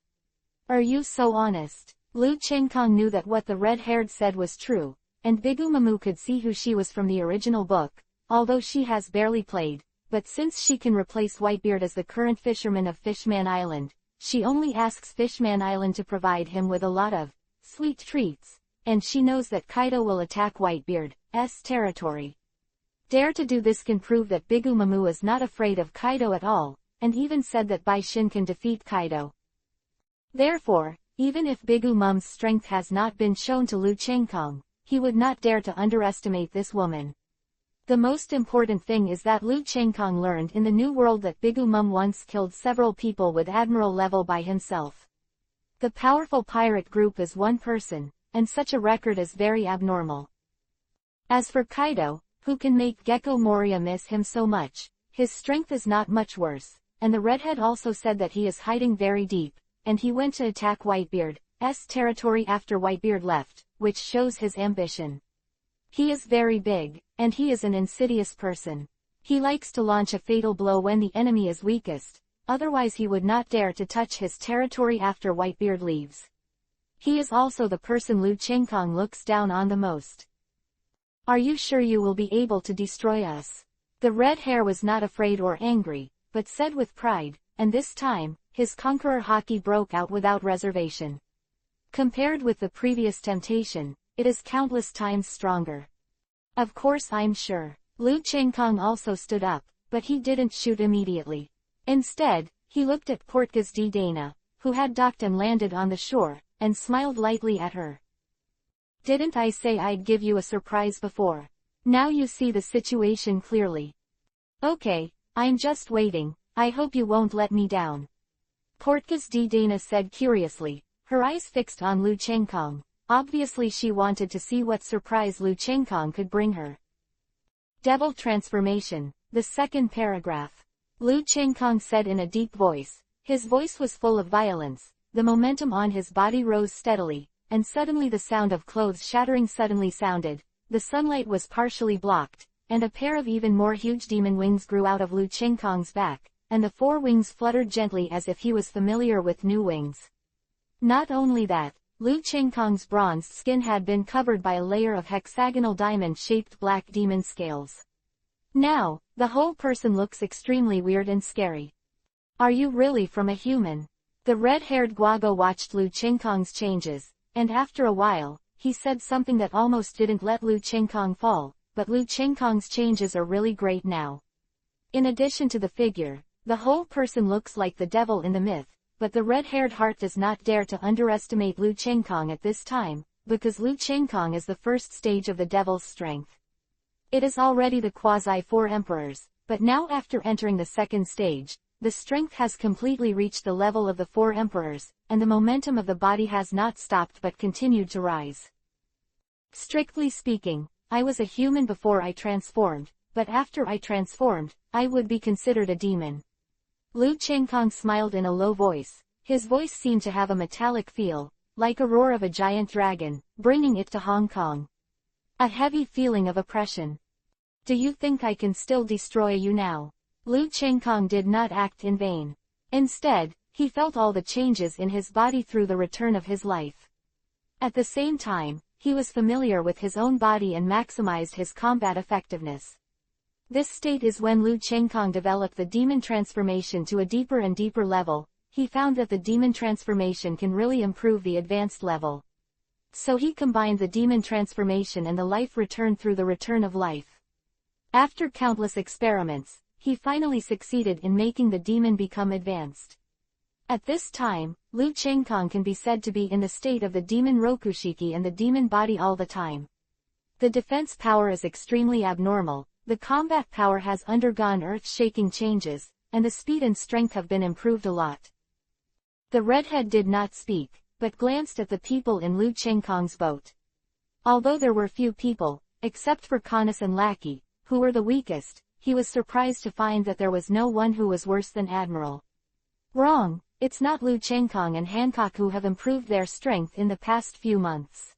Are you so honest? Lu Chengkong knew that what the red-haired said was true, and Bigu Mamu could see who she was from the original book, although she has barely played. But since she can replace Whitebeard as the current fisherman of Fishman Island, she only asks Fishman Island to provide him with a lot of sweet treats, and she knows that Kaido will attack Whitebeard's territory. Dare to do this can prove that Bigu Mamu is not afraid of Kaido at all, and even said that Bai Shin can defeat Kaido. Therefore, even if Bigu Mum's strength has not been shown to Lu Chengkong, he would not dare to underestimate this woman. The most important thing is that Lu Chengkong learned in the New World that Bigu Mum once killed several people with admiral level by himself. The powerful pirate group is 1 person, and such a record is very abnormal. As for Kaido, who can make Gecko Moria miss him so much, his strength is not much worse, and the redhead also said that he is hiding very deep, and he went to attack Whitebeard, territory after Whitebeard left, which shows his ambition. He is very big, and he is an insidious person. He likes to launch a fatal blow when the enemy is weakest, otherwise he would not dare to touch his territory after Whitebeard leaves. He is also the person Lu Chenggong looks down on the most. Are you sure you will be able to destroy us? The red hair was not afraid or angry, but said with pride, and this time, his conqueror haki broke out without reservation. Compared with the previous temptation, it is countless times stronger. Of course I'm sure. Lu Chenggong also stood up, but he didn't shoot immediately. Instead, he looked at Portgas D. Dana, who had docked and landed on the shore, and smiled lightly at her. Didn't I say I'd give you a surprise before? Now you see the situation clearly. Okay, I'm just waiting, I hope you won't let me down. Portgas D. Dana said curiously, her eyes fixed on Lu Chenggong. Obviously she wanted to see what surprise Lu Chenggong could bring her. Devil Transformation, the second paragraph. Lu Chenggong said in a deep voice. His voice was full of violence, the momentum on his body rose steadily, and suddenly the sound of clothes shattering suddenly sounded, the sunlight was partially blocked, and a pair of even more huge demon wings grew out of Lu Chenggong's back, and the four wings fluttered gently as if he was familiar with new wings. Not only that, Lu Chenggong's bronzed skin had been covered by a layer of hexagonal diamond-shaped black demon scales. Now, the whole person looks extremely weird and scary. Are you really from a human? The red-haired Guago watched Lu Chenggong's changes, and after a while, he said something that almost didn't let Lu Chenggong fall, but Lu Chenggong's changes are really great now. In addition to the figure, the whole person looks like the devil in the myth. But the red-haired heart does not dare to underestimate Lu Chenggong at this time, because Lu Chenggong is the first stage of the devil's strength. It is already the quasi-four emperors, but now after entering the second stage, the strength has completely reached the level of the four emperors, and the momentum of the body has not stopped but continued to rise. Strictly speaking, I was a human before I transformed, but after I transformed, I would be considered a demon. Lu Chenggong smiled in a low voice. His voice seemed to have a metallic feel, like a roar of a giant dragon, bringing it to Hong Kong. A heavy feeling of oppression. Do you think I can still destroy you now? Lu Chenggong did not act in vain. Instead, he felt all the changes in his body through the return of his life. At the same time, he was familiar with his own body and maximized his combat effectiveness. This state is when Lu Chenggong developed the demon transformation to a deeper and deeper level. He found that the demon transformation can really improve the advanced level. So he combined the demon transformation and the life return through the return of life. After countless experiments, he finally succeeded in making the demon become advanced. At this time, Lu Chenggong can be said to be in the state of the demon Rokushiki and the demon body all the time. The defense power is extremely abnormal. The combat power has undergone earth-shaking changes, and the speed and strength have been improved a lot. The redhead did not speak, but glanced at the people in Lu Chenggong's boat. Although there were few people, except for Canis and Lackey, who were the weakest, he was surprised to find that there was no one who was worse than Admiral. Wrong, it's not Lu Chenggong and Hancock who have improved their strength in the past few months.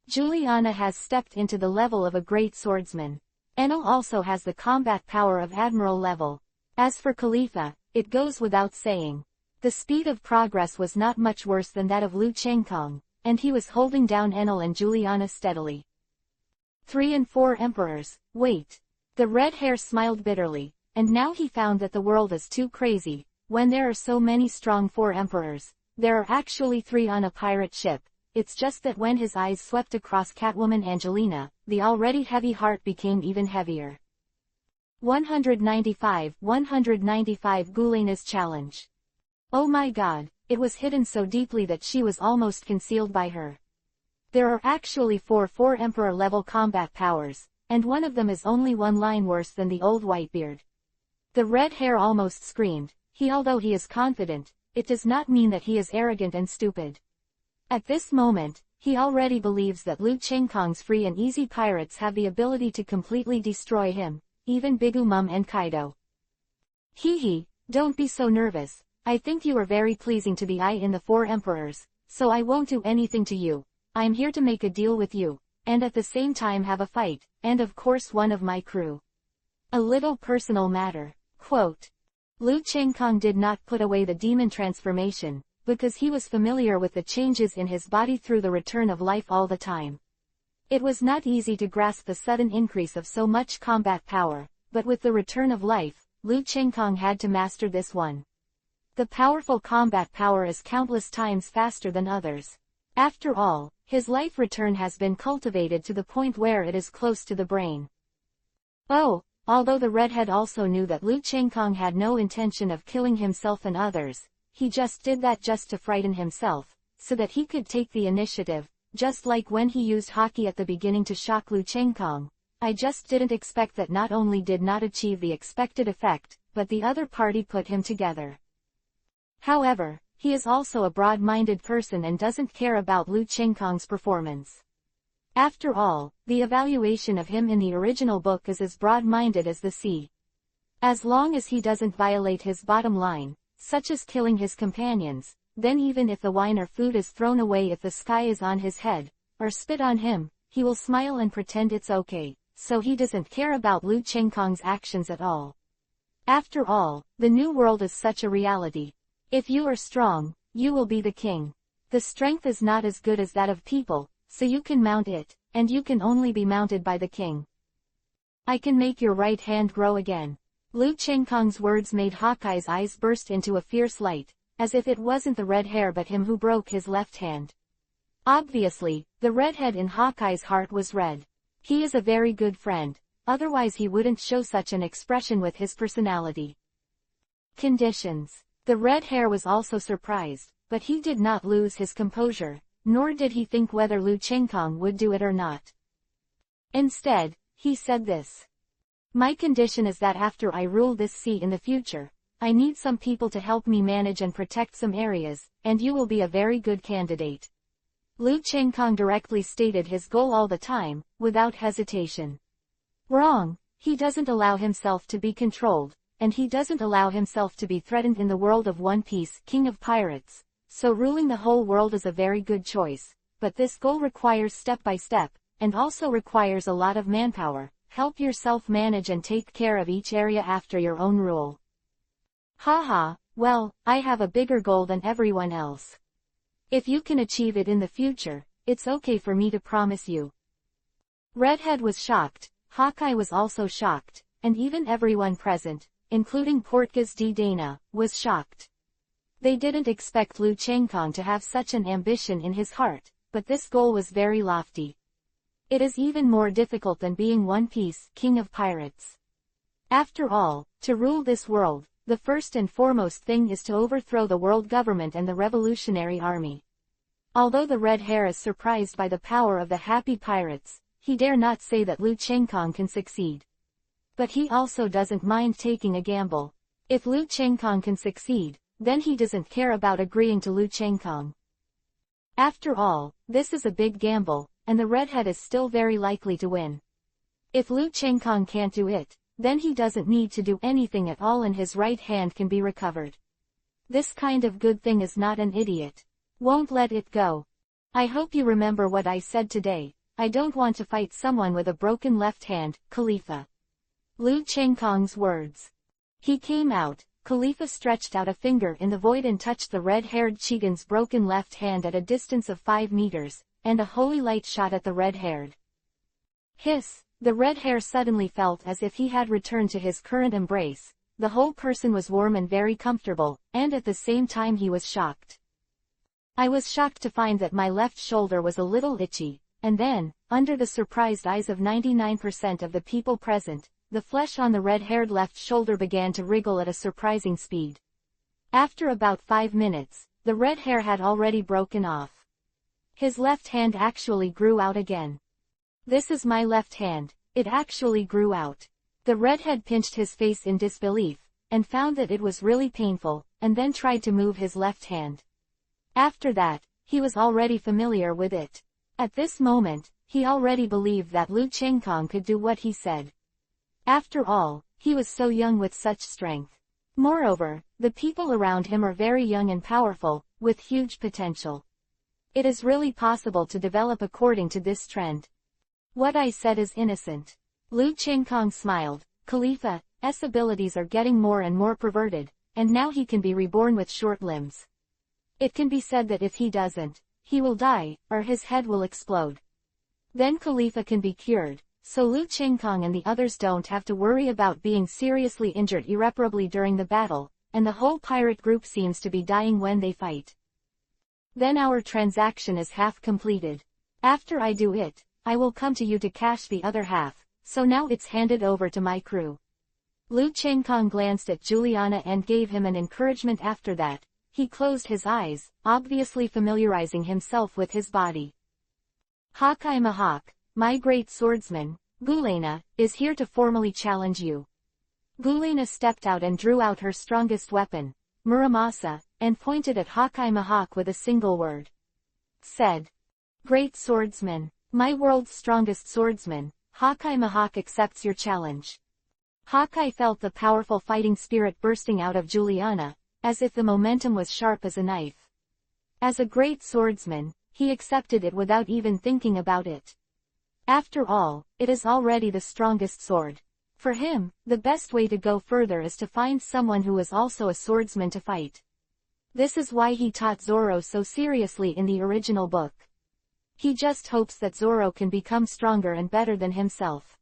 Juliana has stepped into the level of a great swordsman. Enel also has the combat power of Admiral level. As for Khalifa, it goes without saying. The speed of progress was not much worse than that of Lu Chenggong, and he was holding down Enel and Juliana steadily. 3 and 4 emperors, wait. The red hair smiled bitterly, and now he found that the world is too crazy. When there are so many strong 4 emperors, there are actually 3 on a pirate ship. It's just that when his eyes swept across Catwoman Angelina, the already heavy heart became even heavier. 195 Gulina's challenge. Oh my god, it was hidden so deeply that she was almost concealed by her. There are actually 4 Emperor level combat powers, and one of them is only one line worse than the old Whitebeard. The red hair almost screamed. Although he is confident, it does not mean that he is arrogant and stupid. At this moment, he already believes that Lu Chenggong's free and easy pirates have the ability to completely destroy him, even Bigumum and Kaido. Hee, don't be so nervous. I think you are very pleasing to the eye in the 4 emperors, so I won't do anything to you. I'm here to make a deal with you, and at the same time have a fight, and of course one of my crew. A little personal matter. Quote. Lu Chengkong did not put away the demon transformation, because he was familiar with the changes in his body through the return of life all the time. It was not easy to grasp the sudden increase of so much combat power, but with the return of life, Lu Chengkong had to master this one. The powerful combat power is countless times faster than others. After all, his life return has been cultivated to the point where it is close to the brain. Oh, although the redhead also knew that Lu Chengkong had no intention of killing himself and others, he just did that just to frighten himself, so that he could take the initiative, just like when he used hockey at the beginning to shock Lu Chengkong. I just didn't expect that not only did not achieve the expected effect, but the other party put him together. However, he is also a broad-minded person and doesn't care about Lu Chengkong's performance. After all, the evaluation of him in the original book is as broad-minded as the sea. As long as he doesn't violate his bottom line, such as killing his companions, then even if the wine or food is thrown away, if the sky is on his head, or spit on him, he will smile and pretend it's okay, so he doesn't care about Lu Chengkong's actions at all. After all, the new world is such a reality. If you are strong, you will be the king. The strength is not as good as that of people, so you can mount it, and you can only be mounted by the king. I can make your right hand grow again. Lu Chengkong's words made Hawkeye's eyes burst into a fierce light, as if it wasn't the red hair but him who broke his left hand. Obviously, the redhead in Hawkeye's heart was red. He is a very good friend, otherwise he wouldn't show such an expression with his personality. Conditions. The red hair was also surprised, but he did not lose his composure, nor did he think whether Lu Chengkong would do it or not. Instead, he said this. My condition is that after I rule this sea in the future, I need some people to help me manage and protect some areas, and you will be a very good candidate. Lu Chengkong directly stated his goal all the time, without hesitation. Wrong, he doesn't allow himself to be controlled, and he doesn't allow himself to be threatened in the world of One Piece, King of Pirates, so ruling the whole world is a very good choice, but this goal requires step by step, and also requires a lot of manpower. Help yourself manage and take care of each area after your own rule. Haha, well, I have a bigger goal than everyone else. If you can achieve it in the future, it's okay for me to promise you. Redhead was shocked, Hawkeye was also shocked, and even everyone present, including Portgas D. Dana, was shocked. They didn't expect Lu Chengkong to have such an ambition in his heart, but this goal was very lofty. It is even more difficult than being One Piece, King of Pirates. After all, to rule this world, the first and foremost thing is to overthrow the world government and the revolutionary army. Although the red hair is surprised by the power of the happy pirates, he dare not say that Lu Chengkong can succeed. But he also doesn't mind taking a gamble. If Lu Chengkong can succeed, then he doesn't care about agreeing to Lu Chengkong. After all, this is a big gamble, and the redhead is still very likely to win. If Lu Chengkong can't do it, then he doesn't need to do anything at all and his right hand can be recovered. This kind of good thing is not an idiot. Won't let it go. I hope you remember what I said today. I don't want to fight someone with a broken left hand, Khalifa. Lu Chengkong's words. He came out. Khalifa stretched out a finger in the void and touched the red-haired Chigan's broken left hand at a distance of 5 meters, and a holy light shot at the red-haired. Hiss! The red hair suddenly felt as if he had returned to his current embrace. The whole person was warm and very comfortable, and at the same time he was shocked. I was shocked to find that my left shoulder was a little itchy, and then, under the surprised eyes of 99% of the people present, the flesh on the red-haired left shoulder began to wriggle at a surprising speed. After about 5 minutes, the red hair had already broken off. His left hand actually grew out again. This is my left hand, it actually grew out. The redhead pinched his face in disbelief, and found that it was really painful, and then tried to move his left hand. After that, he was already familiar with it. At this moment, he already believed that Lu Chengkong could do what he said. After all, he was so young with such strength. Moreover, the people around him are very young and powerful, with huge potential. It is really possible to develop according to this trend. What I said is innocent. Lu Qingkong smiled. Khalifa's abilities are getting more and more perverted, and now he can be reborn with short limbs. It can be said that if he doesn't, he will die, or his head will explode. Then Khalifa can be cured, so Lu Qingkong and the others don't have to worry about being seriously injured irreparably during the battle, and the whole pirate group seems to be dying when they fight. Then our transaction is half completed. After I do it, I will come to you to cash the other half, so now it's handed over to my crew. Lu Qingkong glanced at Juliana and gave him an encouragement. After that, he closed his eyes, obviously familiarizing himself with his body. Hakai Mahak, my great swordsman, Gulena, is here to formally challenge you. Gulena stepped out and drew out her strongest weapon, Muramasa, and pointed at Hakai Mahak with a single word. Said, "Great swordsman, my world's strongest swordsman, Hakai Mahak accepts your challenge." Hakai felt the powerful fighting spirit bursting out of Juliana, as if the momentum was sharp as a knife. As a great swordsman, he accepted it without even thinking about it. After all, it is already the strongest sword. For him, the best way to go further is to find someone who is also a swordsman to fight. This is why he taught Zoro so seriously in the original book. He just hopes that Zoro can become stronger and better than himself.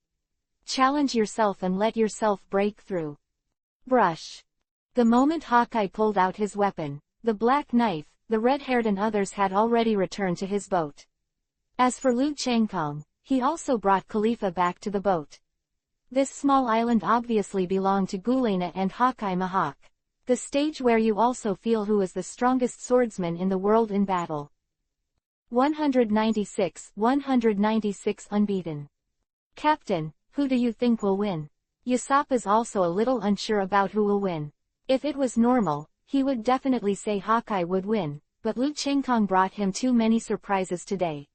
Challenge yourself and let yourself break through. Brush. The moment Hakai pulled out his weapon, the black knife, the red-haired and others had already returned to his boat. As for Lu Qingkong, he also brought Khalifa back to the boat. This small island obviously belonged to Gulena and Hakai Mahak, the stage where you also feel who is the strongest swordsman in the world in battle. 196 unbeaten. Captain, who do you think will win? Usopp is also a little unsure about who will win. If it was normal, he would definitely say Hakai would win, but Lu Qingkong brought him too many surprises today.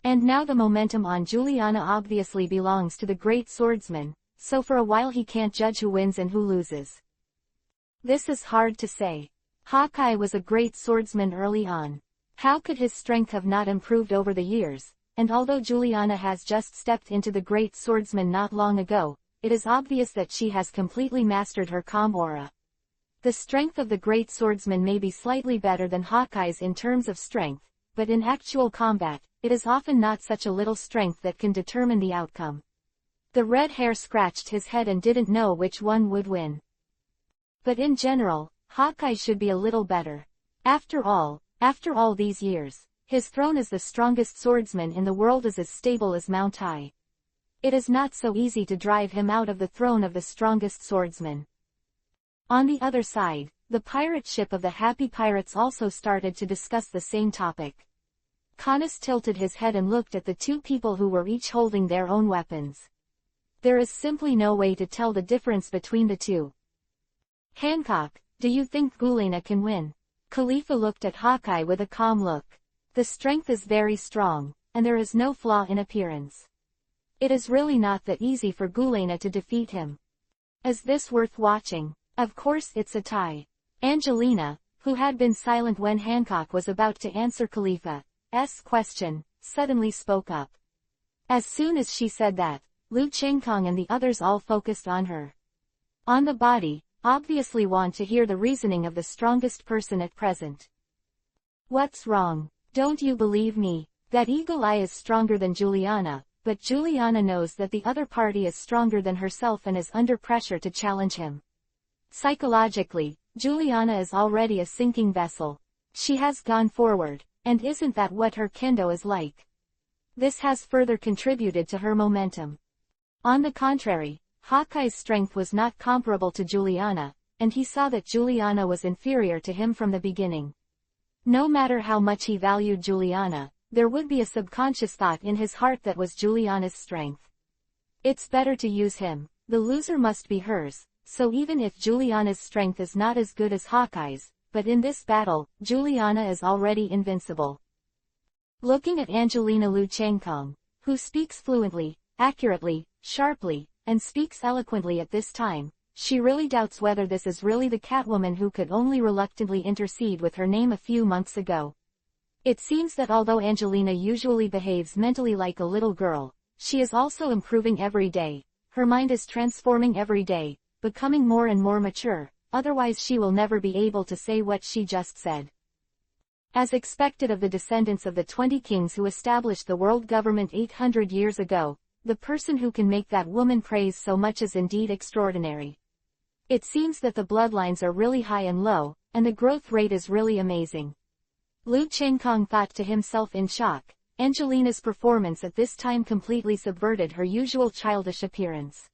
And now the momentum on Juliana obviously belongs to the great swordsman, so for a while he can't judge who wins and who loses. This is hard to say. Hakai was a great swordsman early on. How could his strength have not improved over the years? And although Juliana has just stepped into the great swordsman not long ago, it is obvious that she has completely mastered her calm aura. The strength of the great swordsman may be slightly better than Hawkeye's in terms of strength, but in actual combat, it is often not such a little strength that can determine the outcome. The red hair scratched his head and didn't know which one would win. But in general, Hawkeye should be a little better. After all these years, his throne as the strongest swordsman in the world is as stable as Mount High. It is not so easy to drive him out of the throne of the strongest swordsman. On the other side, the pirate ship of the Happy Pirates also started to discuss the same topic. Canis tilted his head and looked at the two people who were each holding their own weapons. There is simply no way to tell the difference between the two. Hancock, do you think Gulena can win? Khalifa looked at Hawkeye with a calm look. The strength is very strong, and there is no flaw in appearance. It is really not that easy for Gulena to defeat him. Is this worth watching? Of course it's a tie. Angelina, who had been silent when Hancock was about to answer Khalifa's question, suddenly spoke up. As soon as she said that, Lu Qingkong and the others all focused on her. On the body, obviously want to hear the reasoning of the strongest person at present. What's wrong? Don't you believe me? That Eagle Eye is stronger than Juliana, but Juliana knows that the other party is stronger than herself and is under pressure to challenge him. Psychologically, Juliana is already a sinking vessel. She has gone forward, and isn't that what her kendo is like? This has further contributed to her momentum. On the contrary, Hawkeye's strength was not comparable to Juliana, and he saw that Juliana was inferior to him from the beginning. No matter how much he valued Juliana, there would be a subconscious thought in his heart that was Juliana's strength. It's better to use him, the loser must be hers, so even if Juliana's strength is not as good as Hawkeye's, but in this battle, Juliana is already invincible. Looking at Angelina Lu Qingkong, who speaks fluently, accurately, sharply, and speaks eloquently at this time, she really doubts whether this is really the Catwoman who could only reluctantly intercede with her name a few months ago. It seems that although Angelina usually behaves mentally like a little girl, she is also improving every day. Her mind is transforming every day, becoming more and more mature, otherwise she will never be able to say what she just said. As expected of the descendants of the 20 kings who established the world government 800 years ago, the person who can make that woman praise so much is indeed extraordinary. It seems that the bloodlines are really high and low, and the growth rate is really amazing. Lu Chenghong thought to himself in shock. Angelina's performance at this time completely subverted her usual childish appearance.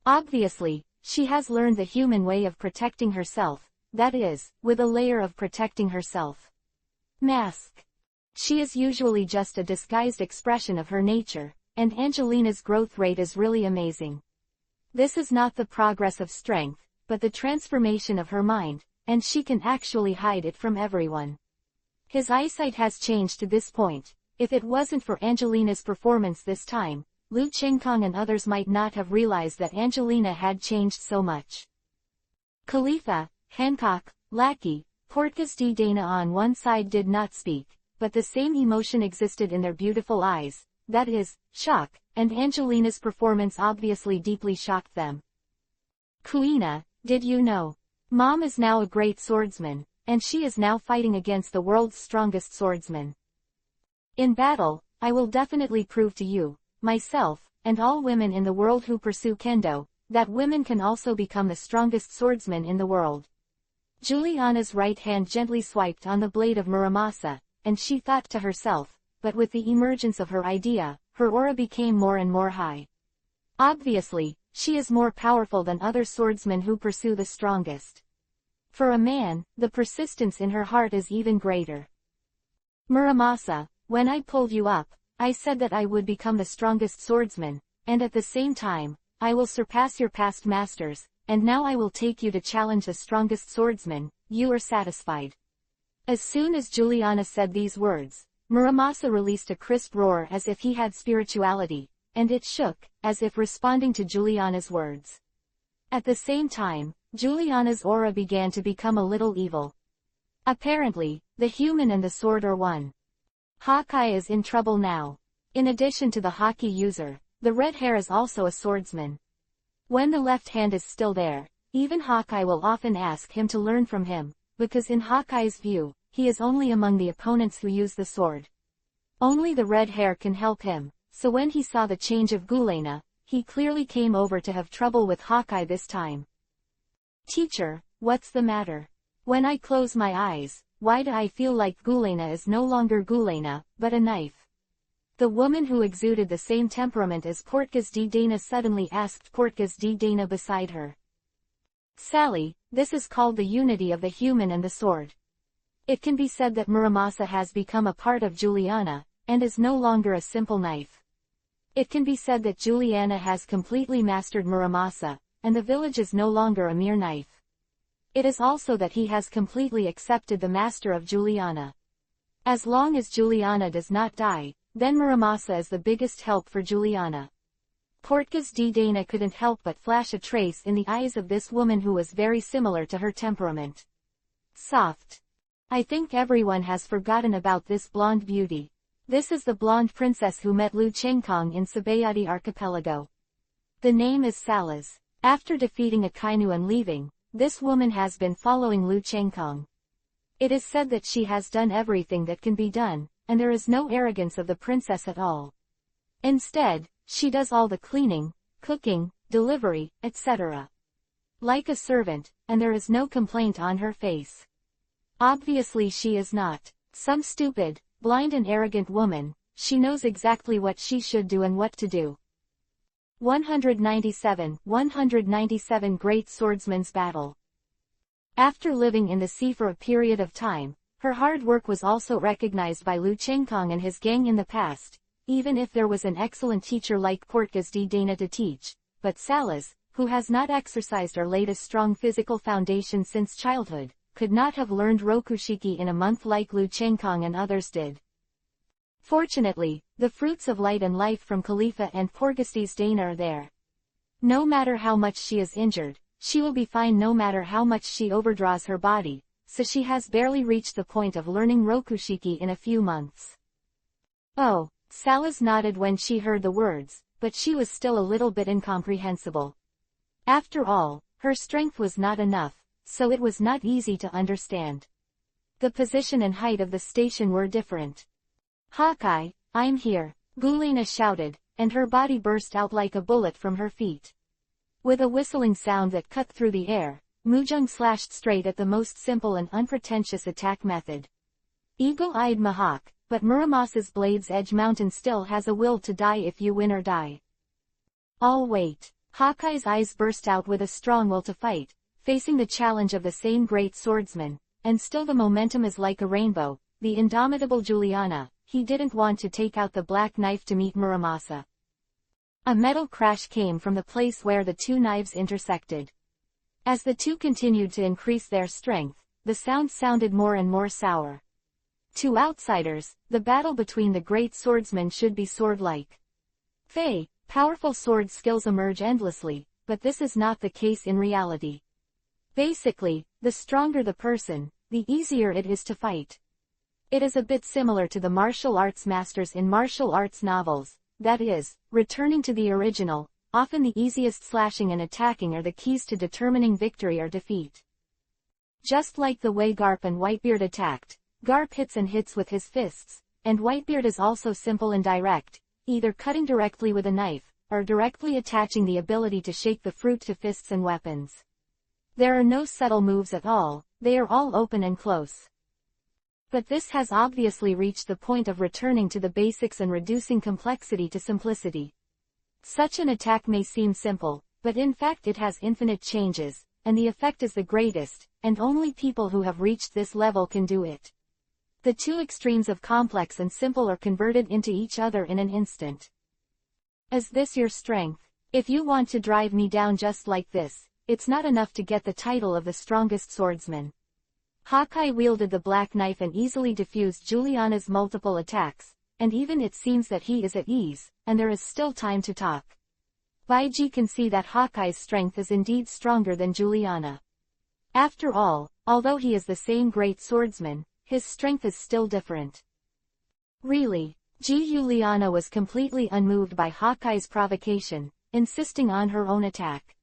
Obviously, she has learned the human way of protecting herself, that is, with a layer of protecting herself. Mask. She is usually just a disguised expression of her nature, and Angelina's growth rate is really amazing. This is not the progress of strength, but the transformation of her mind, and she can actually hide it from everyone. His eyesight has changed to this point. If it wasn't for Angelina's performance this time, Lu Chenghong and others might not have realized that Angelina had changed so much. Khalifa, Hancock, Lackey, Portgas de Dana on one side did not speak, but the same emotion existed in their beautiful eyes, that is, shock, and Angelina's performance obviously deeply shocked them. Kuina, did you know? Mom is now a great swordsman, and she is now fighting against the world's strongest swordsman. In battle, I will definitely prove to you, myself, and all women in the world who pursue kendo, that women can also become the strongest swordsmen in the world. Juliana's right hand gently swiped on the blade of Muramasa, and she thought to herself, but with the emergence of her idea, her aura became more and more high. Obviously, she is more powerful than other swordsmen who pursue the strongest. For a man, the persistence in her heart is even greater. Muramasa, when I pulled you up, I said that I would become the strongest swordsman, and at the same time, I will surpass your past masters, and now I will take you to challenge the strongest swordsman. You are satisfied. As soon as Juliana said these words, Muramasa released a crisp roar as if he had spirituality, and it shook, as if responding to Juliana's words. At the same time, Juliana's aura began to become a little evil. Apparently, the human and the sword are one. Hawkeye is in trouble now. In addition to the hockey user, the red hair is also a swordsman. When the left hand is still there, even Hawkeye will often ask him to learn from him, because in Hawkeye's view, he is only among the opponents who use the sword. Only the red hair can help him, so when he saw the change of Gulena, he clearly came over to have trouble with Hawkeye this time. Teacher, what's the matter? When I close my eyes, why do I feel like Gulena is no longer Gulena, but a knife? The woman who exuded the same temperament as Portgas de Dana suddenly asked Portgas de Dana beside her. Sally, this is called the unity of the human and the sword. It can be said that Muramasa has become a part of Juliana, and is no longer a simple knife. It can be said that Juliana has completely mastered Muramasa, and the village is no longer a mere knife. It is also that he has completely accepted the master of Juliana. As long as Juliana does not die, then Muramasa is the biggest help for Juliana. Portgas de Dana couldn't help but flash a trace in the eyes of this woman who was very similar to her temperament. Soft. I think everyone has forgotten about this blonde beauty. This is the blonde princess who met Lu Chenghong in Sabayati Archipelago. The name is Salas. After defeating Akainu and leaving, this woman has been following Lu Chenghong. It is said that she has done everything that can be done, and there is no arrogance of the princess at all. Instead, she does all the cleaning, cooking, delivery, etc. Like a servant, and there is no complaint on her face. Obviously she is not some stupid, blind and arrogant woman. She knows exactly what she should do and what to do. 197 Great Swordsman's Battle. After living in the sea for a period of time, her hard work was also recognized by Lu Chenghong and his gang in the past, even if there was an excellent teacher like Portgas de Dana to teach, but Salas, who has not exercised or laid a strong physical foundation since childhood, could not have learned Rokushiki in a month like Lu Chenghong and others did. Fortunately, the fruits of light and life from Khalifa and Portgas de Dana are there. No matter how much she is injured, she will be fine no matter how much she overdraws her body, so she has barely reached the point of learning Rokushiki in a few months. Oh, Salas nodded when she heard the words, but she was still a little bit incomprehensible. After all, her strength was not enough, so it was not easy to understand. The position and height of the station were different. Hawkeye, I'm here, Gulina shouted, and her body burst out like a bullet from her feet. With a whistling sound that cut through the air, Mujung slashed straight at the most simple and unpretentious attack method. Eagle-eyed Mahawk, but Muramasa's Blade's Edge Mountain still has a will to die if you win or die. I'll wait. Hawkeye's eyes burst out with a strong will to fight, facing the challenge of the same great swordsman, and still the momentum is like a rainbow, the indomitable Juliana. He didn't want to take out the black knife to meet Muramasa. A metal crash came from the place where the two knives intersected. As the two continued to increase their strength, the sound sounded more and more sour. To outsiders, the battle between the great swordsmen should be sword-like. Powerful sword skills emerge endlessly, but this is not the case in reality. Basically, the stronger the person, the easier it is to fight. It is a bit similar to the martial arts masters in martial arts novels, that is, returning to the original, often the easiest slashing and attacking are the keys to determining victory or defeat. Just like the way Garp and Whitebeard attacked, Garp hits and hits with his fists, and Whitebeard is also simple and direct, either cutting directly with a knife, or directly attaching the ability to shake the fruit to fists and weapons. There are no subtle moves at all, they are all open and close. But this has obviously reached the point of returning to the basics and reducing complexity to simplicity. Such an attack may seem simple, but in fact it has infinite changes, and the effect is the greatest, and only people who have reached this level can do it. The two extremes of complex and simple are converted into each other in an instant. Is this your strength? If you want to drive me down just like this, it's not enough to get the title of the strongest swordsman. Hawkeye wielded the black knife and easily diffused Juliana's multiple attacks, and even it seems that he is at ease, and there is still time to talk. Baiji can see that Hawkeye's strength is indeed stronger than Juliana. After all, although he is the same great swordsman, his strength is still different. Really, Juliana was completely unmoved by Hawkeye's provocation, insisting on her own attack.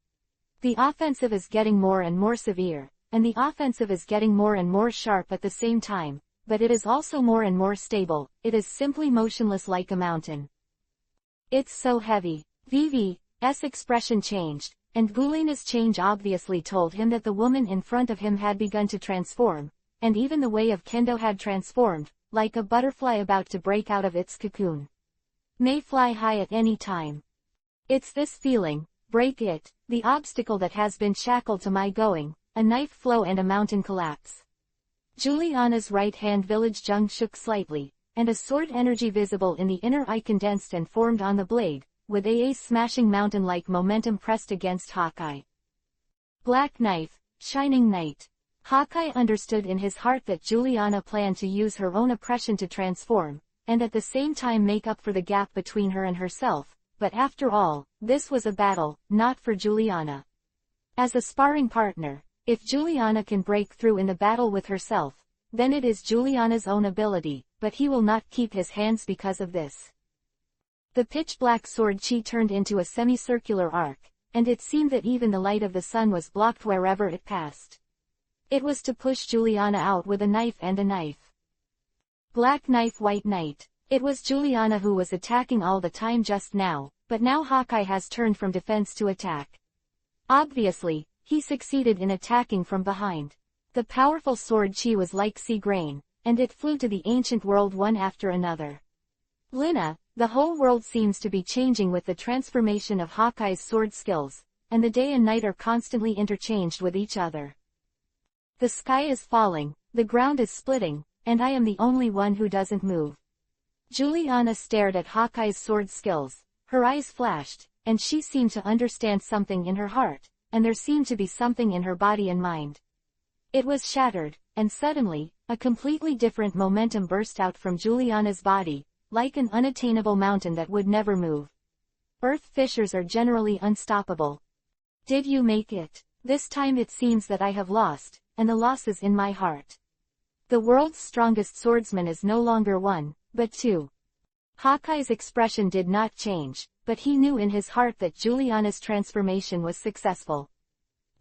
The offensive is getting more and more severe, and the offensive is getting more and more sharp at the same time, but it is also more and more stable, it is simply motionless like a mountain. It's so heavy. Vivi's expression changed, and Gulina's change obviously told him that the woman in front of him had begun to transform, and even the way of Kendo had transformed, like a butterfly about to break out of its cocoon. May fly high at any time. It's this feeling, break it, the obstacle that has been shackled to my going, a knife flow and a mountain collapse. Juliana's right-hand village jung shook slightly, and a sword energy visible in the inner eye condensed and formed on the blade, with AA's smashing mountain-like momentum pressed against Hawkeye. Black knife, shining knight. Hawkeye understood in his heart that Juliana planned to use her own oppression to transform, and at the same time make up for the gap between her and herself, but after all, this was a battle, not for Juliana. As a sparring partner, if Juliana can break through in the battle with herself, then it is Juliana's own ability, but he will not keep his hands because of this. The pitch-black sword chi turned into a semicircular arc, and it seemed that even the light of the sun was blocked wherever it passed. It was to push Juliana out with a knife and a knife. Black knife white knight. It was Juliana who was attacking all the time just now, but now Hawkeye has turned from defense to attack. Obviously, he succeeded in attacking from behind. The powerful sword chi was like sea grain, and it flew to the ancient world one after another. Lina, the whole world seems to be changing with the transformation of Hawkeye's sword skills, and the day and night are constantly interchanged with each other. The sky is falling, the ground is splitting, and I am the only one who doesn't move. Juliana stared at Hawkeye's sword skills, her eyes flashed, and she seemed to understand something in her heart, and there seemed to be something in her body and mind. It was shattered, and suddenly, a completely different momentum burst out from Juliana's body, like an unattainable mountain that would never move. Earth fissures are generally unstoppable. Did you make it? This time it seems that I have lost, and the loss is in my heart. The world's strongest swordsman is no longer one, but two. Hawkeye's expression did not change, but he knew in his heart that Juliana's transformation was successful.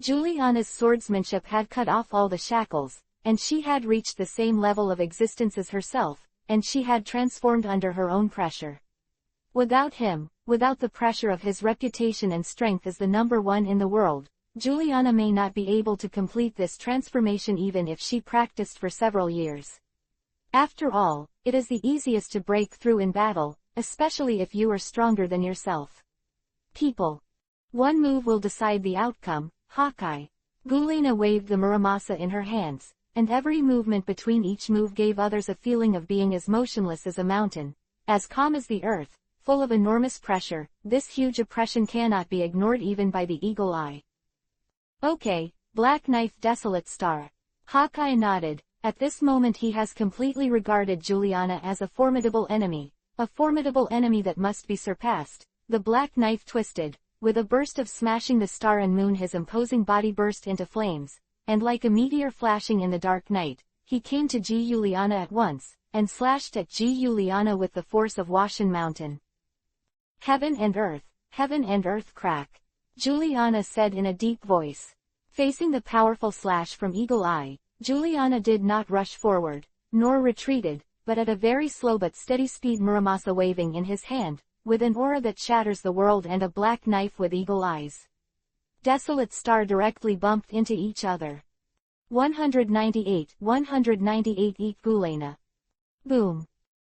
Juliana's swordsmanship had cut off all the shackles, and she had reached the same level of existence as herself, and she had transformed under her own pressure. Without him, without the pressure of his reputation and strength as the number one in the world, Juliana may not be able to complete this transformation even if she practiced for several years. After all, it is the easiest to break through in battle, especially if you are stronger than yourself. People. One move will decide the outcome, Hawkeye. Gulena waved the Muramasa in her hands, and every movement between each move gave others a feeling of being as motionless as a mountain, as calm as the earth, full of enormous pressure. This huge oppression cannot be ignored even by the eagle eye. Okay, Black Knife Desolate Star. Hawkeye nodded. At this moment he has completely regarded Juliana as a formidable enemy that must be surpassed. The Black Knife twisted. With a burst of smashing the star and moon his imposing body burst into flames, and like a meteor flashing in the dark night, he came to Juliana at once, and slashed at Juliana with the force of Washan Mountain. Heaven and earth crack. Juliana said in a deep voice. Facing the powerful slash from Eagle Eye, Juliana did not rush forward, nor retreated, but at a very slow but steady speed, Muramasa waving in his hand, with an aura that shatters the world and a black knife with eagle eyes. Desolate Star directly bumped into each other. 198 eat Gulena. Boom.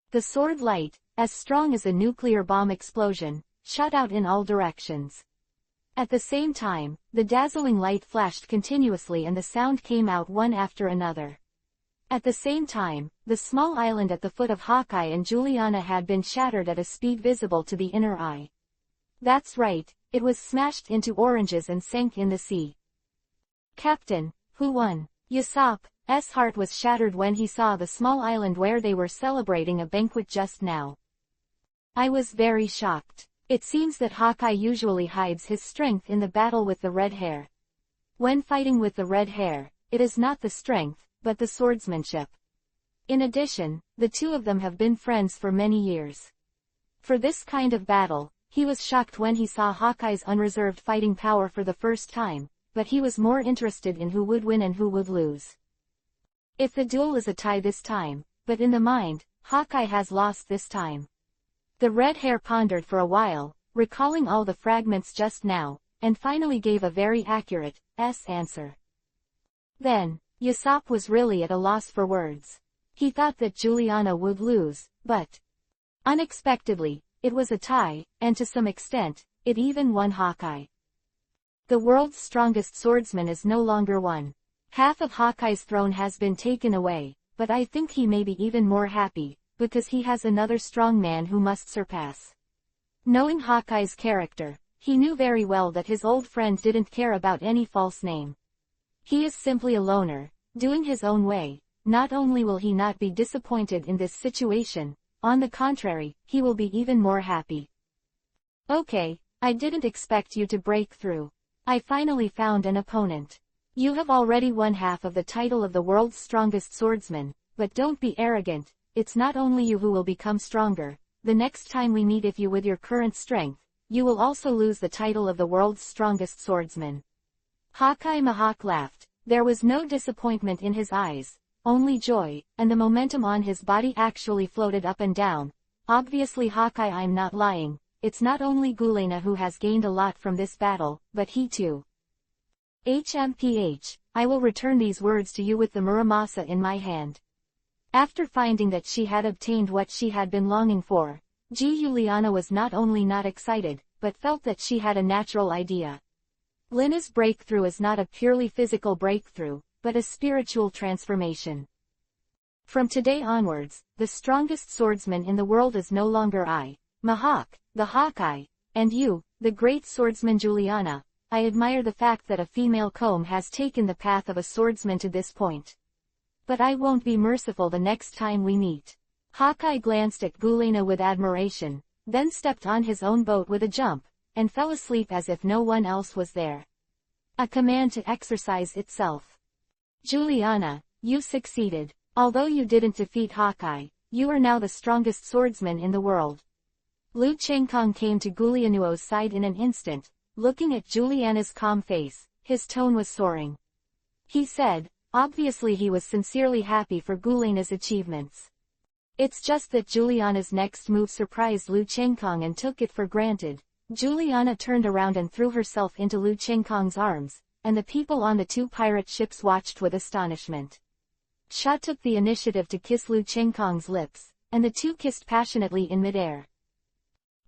The sword light, as strong as a nuclear bomb explosion, shot out in all directions. At the same time, the dazzling light flashed continuously and the sound came out one after another. At the same time, the small island at the foot of Hawkeye and Juliana had been shattered at a speed visible to the inner eye. That's right, it was smashed into oranges and sank in the sea. Captain, who won? Usopp's heart was shattered when he saw the small island where they were celebrating a banquet just now. I was very shocked. It seems that Hawkeye usually hides his strength in the battle with the red hair. When fighting with the red hair, it is not the strength, but the swordsmanship. In addition, the two of them have been friends for many years. For this kind of battle, he was shocked when he saw Hawkeye's unreserved fighting power for the first time, but he was more interested in who would win and who would lose. If the duel is a tie this time, but in the mind, Hawkeye has lost this time. The red hair pondered for a while, recalling all the fragments just now, and finally gave a very accurate answer. Then, Usopp was really at a loss for words. He thought that Juliana would lose, but unexpectedly, it was a tie, and to some extent, it even won Hawkeye. The world's strongest swordsman is no longer one. Half of Hawkeye's throne has been taken away, but I think he may be even more happy, because he has another strong man who must surpass. Knowing Hawkeye's character, he knew very well that his old friend didn't care about any false name. He is simply a loner, doing his own way. Not only will he not be disappointed in this situation, on the contrary, he will be even more happy. Okay, I didn't expect you to break through. I finally found an opponent. You have already won half of the title of the world's strongest swordsman, but don't be arrogant, it's not only you who will become stronger. The next time we meet, if you with your current strength, you will also lose the title of the world's strongest swordsman. Hawkeye Mahawk laughed. There was no disappointment in his eyes, only joy, and the momentum on his body actually floated up and down. Obviously Hawkeye, I'm not lying, it's not only Gulena who has gained a lot from this battle, but he too. HMPH, I will return these words to you with the Muramasa in my hand. After finding that she had obtained what she had been longing for, Juliana was not only not excited, but felt that she had a natural idea. Lena's breakthrough is not a purely physical breakthrough, but a spiritual transformation. From today onwards, the strongest swordsman in the world is no longer I, Mahawk, the Hawkeye, and you, the great swordsman Juliana. I admire the fact that a female comb has taken the path of a swordsman to this point. But I won't be merciful the next time we meet. Hawkeye glanced at Gulena with admiration, then stepped on his own boat with a jump, and fell asleep as if no one else was there. A command to exercise itself. Juliana, you succeeded. Although you didn't defeat Hawkeye, you are now the strongest swordsman in the world. Lu Chengkong came to Gulianuo's side in an instant, looking at Juliana's calm face. His tone was soaring. He said, obviously he was sincerely happy for Guliana's achievements. It's just that Juliana's next move surprised Lu Chengkong and took it for granted. Juliana turned around and threw herself into Lu Chengkong's arms, and the people on the two pirate ships watched with astonishment. Sha took the initiative to kiss Lu Chengkong's lips, and the two kissed passionately in midair.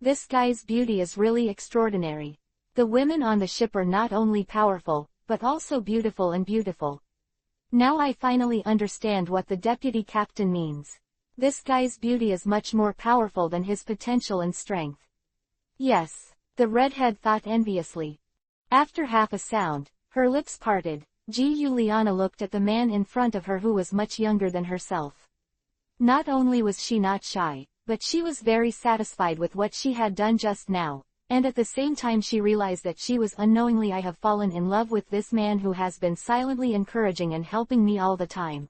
This guy's beauty is really extraordinary. The women on the ship are not only powerful, but also beautiful and beautiful. Now I finally understand what the deputy captain means. This guy's beauty is much more powerful than his potential and strength. Yes, the redhead thought enviously. After half a sound, her lips parted. Juliana looked at the man in front of her who was much younger than herself. Not only was she not shy, but she was very satisfied with what she had done just now, and at the same time she realized that she was unknowingly I have fallen in love with this man who has been silently encouraging and helping me all the time.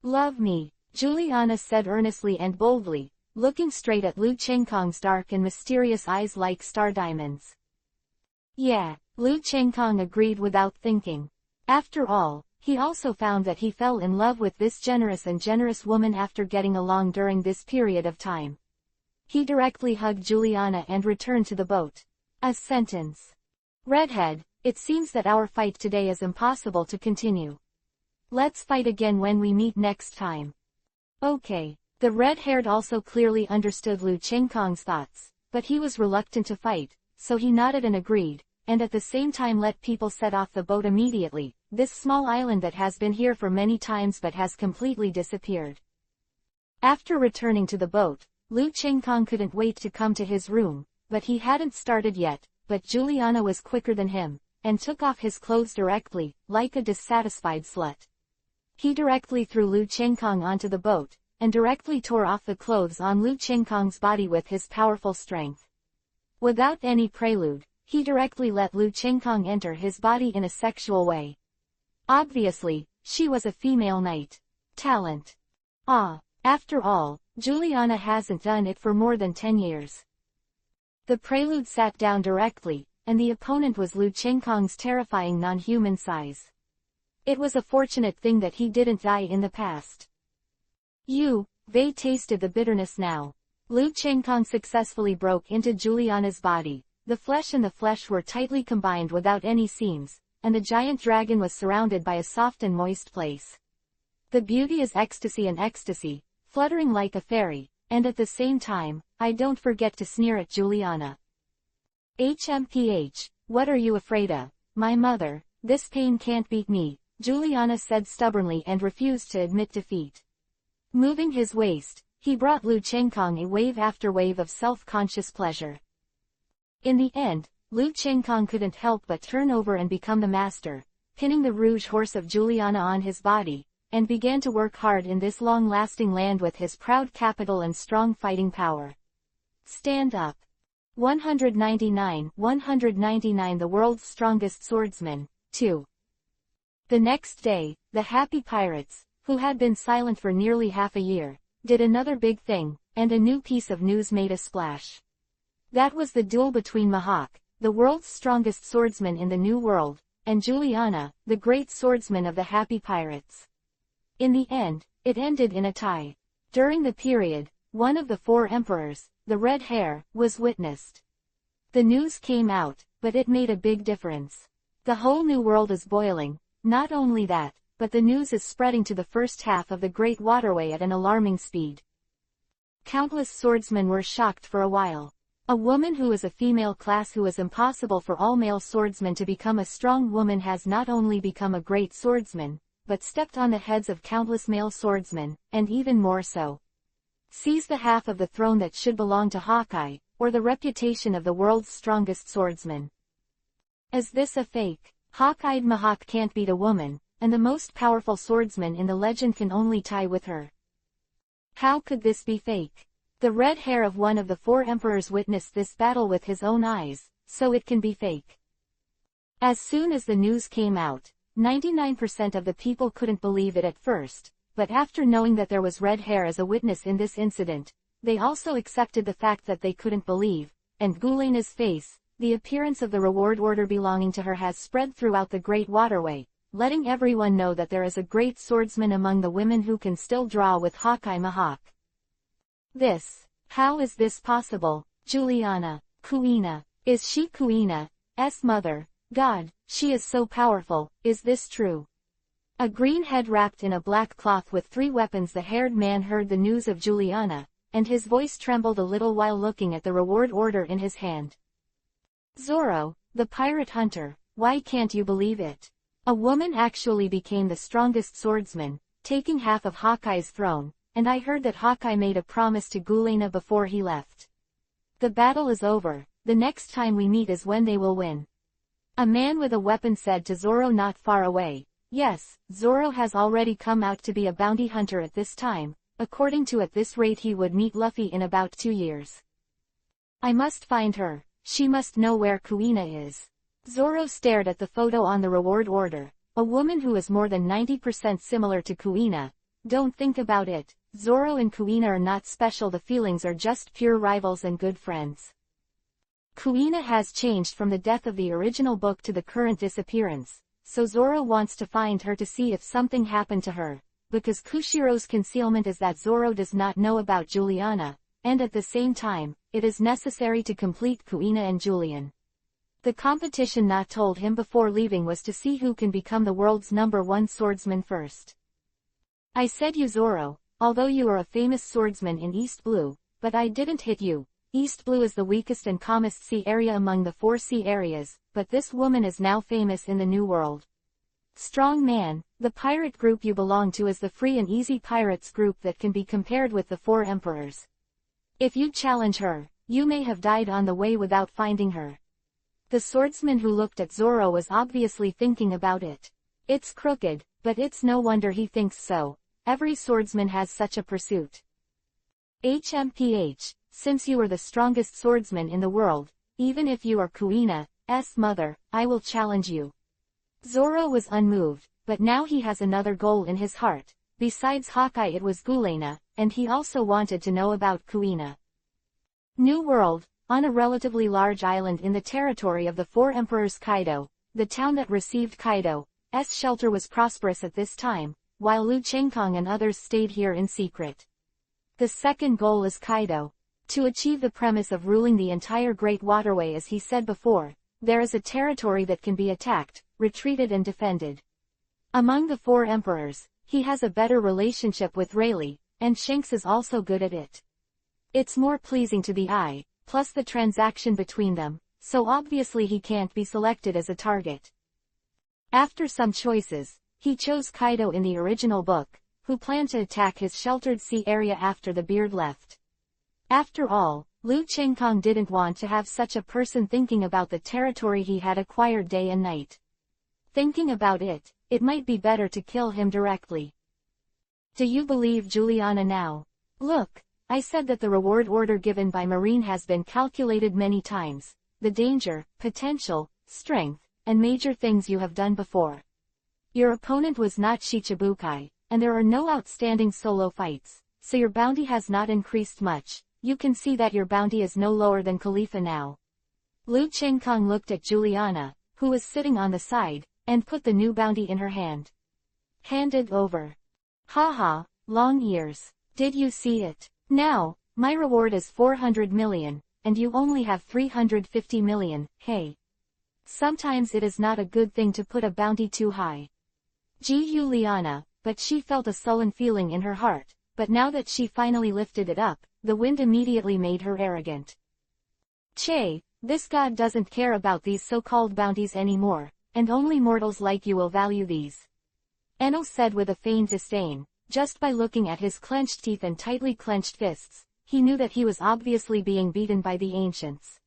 Love me, Juliana said earnestly and boldly, looking straight at Lu Chengkong's dark and mysterious eyes like star diamonds. Yeah, Lu Chengkong agreed without thinking. After all, he also found that he fell in love with this generous woman after getting along during this period of time. He directly hugged Juliana and returned to the boat. A sentence. Redhead, it seems that our fight today is impossible to continue. Let's fight again when we meet next time. Okay. The red-haired also clearly understood Lu Chengkong's thoughts, but he was reluctant to fight, so he nodded and agreed, and at the same time let people set off the boat immediately, this small island that has been here for many times but has completely disappeared. After returning to the boat, Lu Chengkong couldn't wait to come to his room, but he hadn't started yet, but Juliana was quicker than him, and took off his clothes directly, like a dissatisfied slut. He directly threw Lu Chengkong onto the boat, and directly tore off the clothes on Lu Chengkong's body with his powerful strength. Without any prelude, he directly let Lu Chengkong enter his body in a sexual way. Obviously, she was a female knight. Talent. After all, Juliana hasn't done it for more than 10 years. The prelude sat down directly, and the opponent was Lu Chengkong's terrifying non-human size. It was a fortunate thing that he didn't die in the past. They tasted the bitterness now. Lu Chengkong successfully broke into Juliana's body. The flesh and the flesh were tightly combined without any seams, and the giant dragon was surrounded by a soft and moist place. The beauty is ecstasy and ecstasy, fluttering like a fairy, and at the same time, I don't forget to sneer at Juliana. HMPH, what are you afraid of? My mother, this pain can't beat me, Juliana said stubbornly and refused to admit defeat. Moving his waist, he brought Lu Chengkong a wave after wave of self-conscious pleasure. In the end, Lu Chengkong couldn't help but turn over and become the master, pinning the rouge horse of Juliana on his body, and began to work hard in this long-lasting land with his proud capital and strong fighting power. Stand up. 199 The world's strongest swordsman, 2. The next day, the happy pirates, who had been silent for nearly half a year, did another big thing, and a new piece of news made a splash. That was the duel between Mahawk, the world's strongest swordsman in the New World, and Juliana, the great swordsman of the happy pirates. In the end, it ended in a tie. During the period, one of the 4 emperors, the red hair, was witnessed. The news came out, but it made a big difference. The whole new world is boiling. Not only that, but the news is spreading to the first half of the Great Waterway at an alarming speed. Countless swordsmen were shocked for a while. A woman who is a female class who is impossible for all male swordsmen to become a strong woman has not only become a great swordsman, but stepped on the heads of countless male swordsmen, and even more so. Seize the half of the throne that should belong to Hawkeye, or the reputation of the world's strongest swordsman. Is this a fake? Hawk-eyed Mahawk can't beat a woman, and the most powerful swordsman in the legend can only tie with her. How could this be fake? The red hair of one of the 4 emperors witnessed this battle with his own eyes, so it can be fake. As soon as the news came out, 99% of the people couldn't believe it at first, but after knowing that there was red hair as a witness in this incident, they also accepted the fact that they couldn't believe, and Gulena's face, the appearance of the reward order belonging to her has spread throughout the Great Waterway, letting everyone know that there is a great swordsman among the women who can still draw with Hawkeye Mahawk. How is this possible? Juliana. Kuina. Is she Kuina's mother? God, she is so powerful, is this true? A green head wrapped in a black cloth with 3 weapons. The haired man heard the news of Juliana, and his voice trembled a little while looking at the reward order in his hand. Zoro, the pirate hunter, why can't you believe it? A woman actually became the strongest swordsman, taking half of Hawkeye's throne, and I heard that Hawkeye made a promise to Gulena before he left. The battle is over, the next time we meet is when they will win. A man with a weapon said to Zoro not far away. Yes, Zoro has already come out to be a bounty hunter at this time, according to at this rate he would meet Luffy in about 2 years. I must find her, she must know where Kuina is. Zoro stared at the photo on the reward order, a woman who is more than 90% similar to Kuina. Don't think about it, Zoro and Kuina are not special, the feelings are just pure rivals and good friends. Kuina has changed from the death of the original book to the current disappearance, so Zoro wants to find her to see if something happened to her, because Kushiro's concealment is that Zoro does not know about Juliana, and at the same time, it is necessary to complete Kuina and Julian. The competition not told him before leaving was to see who can become the world's #1 swordsman first. I said you Zoro, although you are a famous swordsman in East Blue, but I didn't hit you. East Blue is the weakest and calmest sea area among the 4 sea areas, but this woman is now famous in the New World. Strong man, the pirate group you belong to is the free and easy pirates group that can be compared with the 4 emperors. If you challenge her, you may have died on the way without finding her. The swordsman who looked at Zoro was obviously thinking about it. It's crooked, but it's no wonder he thinks so. Every swordsman has such a pursuit. HMPH, since you are the strongest swordsman in the world, even if you are Kuina's mother, I will challenge you. Zoro was unmoved, but now he has another goal in his heart. Besides Hawkeye it was Gulena, and he also wanted to know about Kuina. New World, on a relatively large island in the territory of the 4 emperors Kaido, the town that received Kaido's shelter was prosperous at this time, while Lu Chengkong and others stayed here in secret. The second goal is Kaido. To achieve the premise of ruling the entire Great Waterway, as he said before, there is a territory that can be attacked, retreated and defended. Among the 4 emperors, he has a better relationship with Rayleigh, and Shanks is also good at it. It's more pleasing to the eye, plus the transaction between them, so obviously he can't be selected as a target. After some choices, he chose Kaido in the original book, who planned to attack his sheltered sea area after the beard left. After all, Lu Chengkong didn't want to have such a person thinking about the territory he had acquired day and night. Thinking about it, it might be better to kill him directly. Do you believe Juliana now? Look, I said that the reward order given by Marine has been calculated many times, the danger, potential, strength, and major things you have done before. Your opponent was not Shichibukai, and there are no outstanding solo fights, so your bounty has not increased much. You can see that your bounty is no lower than Khalifa now. Lu Chengkong looked at Juliana, who was sitting on the side, and put the new bounty in her hand. Hand it over. Haha, long ears. Did you see it? Now, my reward is 400 million, and you only have 350 million, hey. Sometimes it is not a good thing to put a bounty too high. Juliana, but she felt a sullen feeling in her heart, but now that she finally lifted it up, the wind immediately made her arrogant. Che, this god doesn't care about these so-called bounties anymore, and only mortals like you will value these. Eno said with a feigned disdain. Just by looking at his clenched teeth and tightly clenched fists, he knew that he was obviously being beaten by the ancients.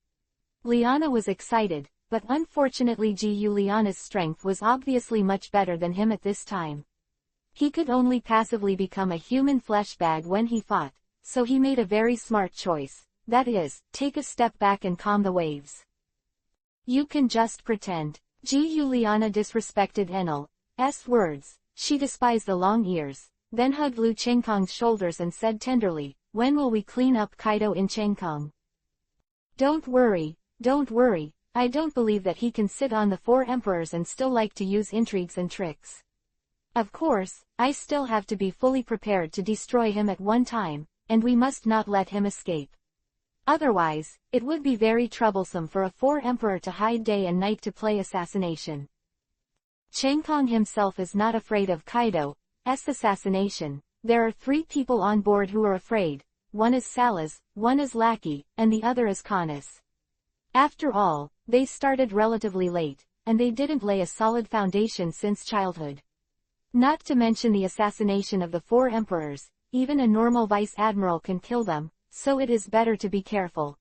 Liana was excited, but unfortunately Juliana's strength was obviously much better than him at this time. He could only passively become a human flesh bag when he fought, so he made a very smart choice, that is, take a step back and calm the waves. You can just pretend. Juliana disrespected Enel's words. She despised the long ears, then hugged Lu Chengkong's shoulders and said tenderly, "When will we clean up Kaido in Chengkong? Don't worry, I don't believe that he can sit on the four emperors and still like to use intrigues and tricks. Of course, I still have to be fully prepared to destroy him at one time, and we must not let him escape. Otherwise, it would be very troublesome for a four-emperor to hide day and night to play assassination." Chengkong himself is not afraid of Kaido's assassination. There are 3 people on board who are afraid. One is Salas, one is Lackey, and the other is Canis. After all, they started relatively late, and they didn't lay a solid foundation since childhood. Not to mention the assassination of the 4 emperors, even a normal vice admiral can kill them, so it is better to be careful.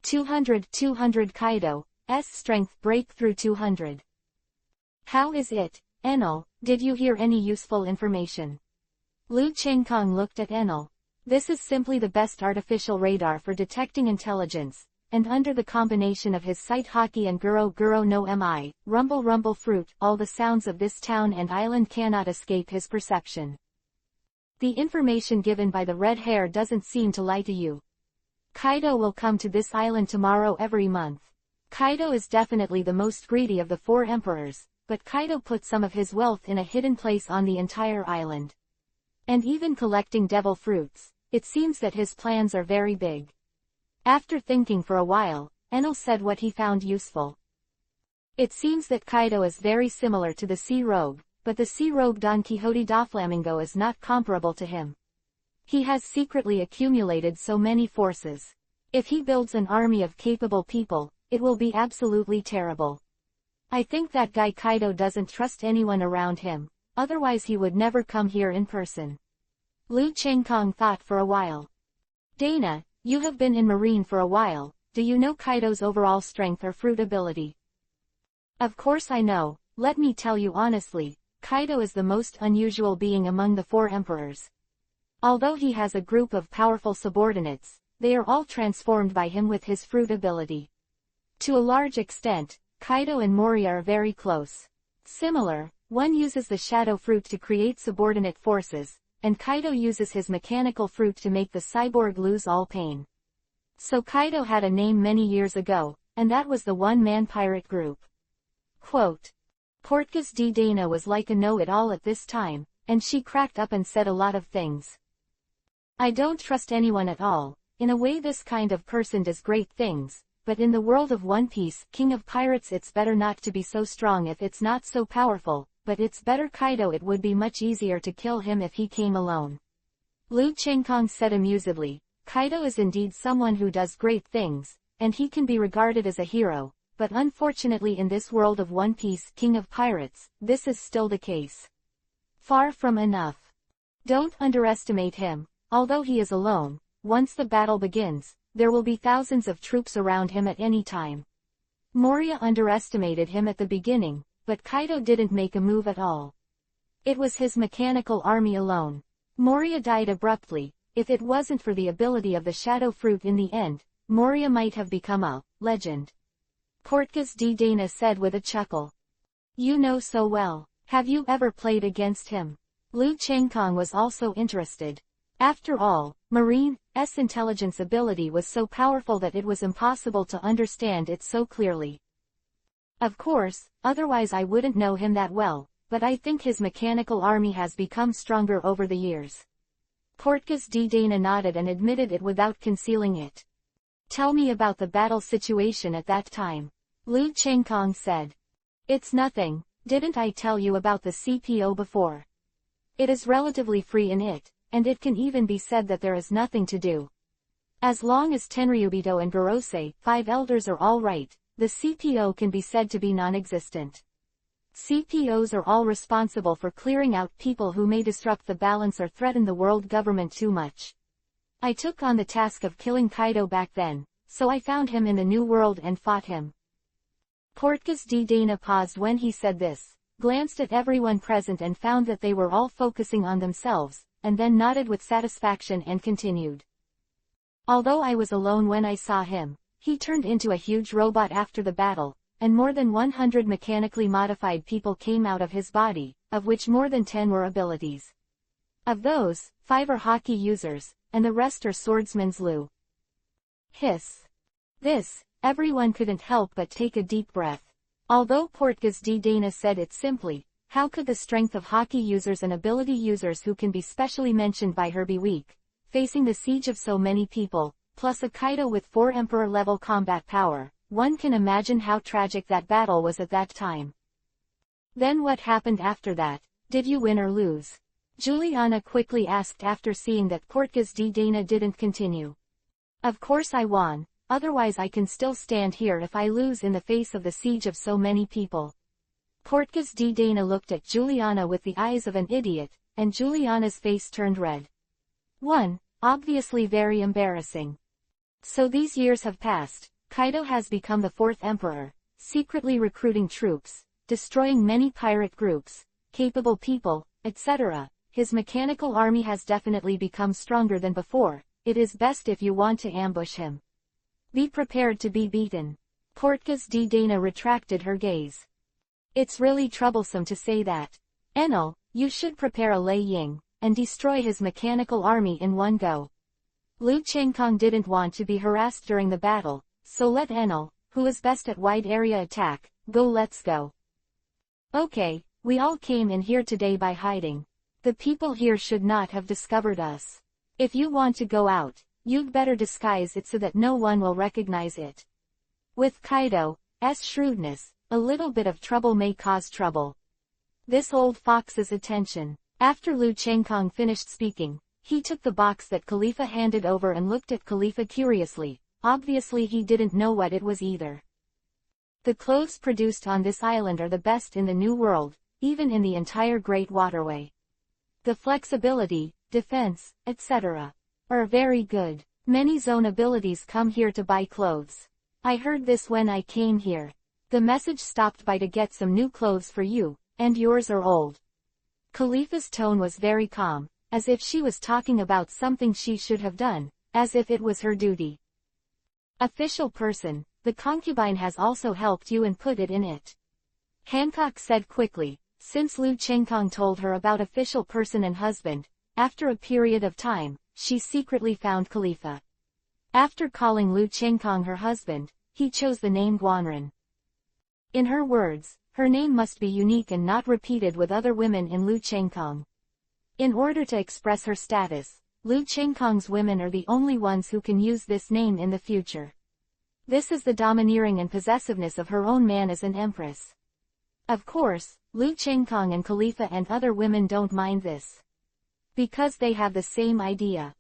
200 Kaido's strength breakthrough 200. How is it, Enel? Did you hear any useful information? Lu Chengkong looked at Enel. This is simply the best artificial radar for detecting intelligence, and under the combination of his sight hockey and Guro no Mi, rumble fruit, all the sounds of this town and island cannot escape his perception. The information given by the red hair doesn't seem to lie to you. Kaido will come to this island tomorrow every month. Kaido is definitely the most greedy of the 4 emperors, but Kaido put some of his wealth in a hidden place on the entire island. And even collecting devil fruits, it seems that his plans are very big. After thinking for a while, Enel said what he found useful. It seems that Kaido is very similar to the sea rogue, but the sea rogue Don Quixote da Flamingo is not comparable to him. He has secretly accumulated so many forces. If he builds an army of capable people, it will be absolutely terrible. I think that guy Kaido doesn't trust anyone around him, otherwise he would never come here in person. Lu Chengkong thought for a while. Dana, you have been in Marine for a while, do you know Kaido's overall strength or fruit ability? Of course I know. Let me tell you honestly, Kaido is the most unusual being among the 4 emperors. Although he has a group of powerful subordinates, they are all transformed by him with his fruit ability. To a large extent, Kaido and Moria are very close. Similar, one uses the shadow fruit to create subordinate forces, and Kaido uses his mechanical fruit to make the cyborg lose all pain. So Kaido had a name many years ago, and that was the one-man pirate group. Quote. Portgas D. Dana was like a know-it-all at this time, and she cracked up and said a lot of things. I don't trust anyone at all. In a way this kind of person does great things, but in the world of One Piece, King of Pirates, it's better not to be so strong if it's not so powerful, but it's better Kaido. It would be much easier to kill him if he came alone. Lu Chengkong said amusedly, Kaido is indeed someone who does great things, and he can be regarded as a hero, but unfortunately in this world of One Piece, King of Pirates, this is still the case. Far from enough. Don't underestimate him. Although he is alone, once the battle begins, there will be thousands of troops around him at any time. Moria underestimated him at the beginning, but Kaido didn't make a move at all. It was his mechanical army alone. Moria died abruptly. If it wasn't for the ability of the shadow fruit in the end, Moria might have become a legend. Portgas D. Dana said with a chuckle. You know so well. Have you ever played against him? Lu Chengkong was also interested. After all, Marine's intelligence ability was so powerful that it was impossible to understand it so clearly. Of course, otherwise I wouldn't know him that well, but I think his mechanical army has become stronger over the years. Portgas D. Dana nodded and admitted it without concealing it. Tell me about the battle situation at that time. Lu Chengkong said. It's nothing. Didn't I tell you about the CPO before? It is relatively free in it, and it can even be said that there is nothing to do. As long as Tenryubito and Gorosei, 5 elders, are all right, the CPO can be said to be non-existent. CPOs are all responsible for clearing out people who may disrupt the balance or threaten the world government too much. I took on the task of killing Kaido back then, so I found him in the New World and fought him. Portgas D. Dana paused when he said this, glanced at everyone present and found that they were all focusing on themselves, and then nodded with satisfaction and continued. Although I was alone when I saw him, he turned into a huge robot after the battle, and more than 100 mechanically modified people came out of his body, of which more than 10 were abilities. Of those, 5 are hockey users, and the rest are swordsmen's Lu. Hiss. This, everyone couldn't help but take a deep breath. Although Portgas D. Dana said it simply, how could the strength of hockey users and ability users who can be specially mentioned by her be weak, facing the siege of so many people, plus a Kaido with 4 Emperor-level combat power? One can imagine how tragic that battle was at that time. Then what happened after that? Did you win or lose? Juliana quickly asked after seeing that Portgas D. Dana didn't continue. Of course I won, otherwise I can still stand here if I lose in the face of the siege of so many people. Portgas D. Dana looked at Juliana with the eyes of an idiot, and Juliana's face turned red. 1. Obviously very embarrassing. So these years have passed. Kaido has become the 4th emperor, secretly recruiting troops, destroying many pirate groups, capable people, etc. His mechanical army has definitely become stronger than before. It is best if you want to ambush him. Be prepared to be beaten. Portgas D. Dana retracted her gaze. It's really troublesome to say that. Enel, you should prepare a Lei Ying, and destroy his mechanical army in one go. Lu Chengkong didn't want to be harassed during the battle, so let Enel, who is best at wide area attack, go. Let's go. Okay, we all came in here today by hiding. The people here should not have discovered us. If you want to go out, you'd better disguise it so that no one will recognize it. With Kaido's shrewdness, a little bit of trouble may cause trouble. This old fox's attention. After Lu Chengkong finished speaking, he took the box that Khalifa handed over and looked at Khalifa curiously. Obviously he didn't know what it was either. The clothes produced on this island are the best in the New World, even in the entire Great Waterway. The flexibility, defense, etc. are very good. Many zone abilities come here to buy clothes. I heard this when I came here. The message stopped by to get some new clothes for you, and yours are old. Khalifa's tone was very calm, as if she was talking about something she should have done, as if it was her duty. Official person, the concubine has also helped you and put it in it. Hancock said quickly, since Lu Chengkong told her about official person and husband. After a period of time, she secretly found Khalifa. After calling Lu Chengkong her husband, he chose the name Guanren. In her words, her name must be unique and not repeated with other women in Lu Chengkong. In order to express her status, Lu Chengkong's women are the only ones who can use this name in the future. This is the domineering and possessiveness of her own man as an empress. Of course, Lu Chengkong and Khalifa and other women don't mind this. Because they have the same idea.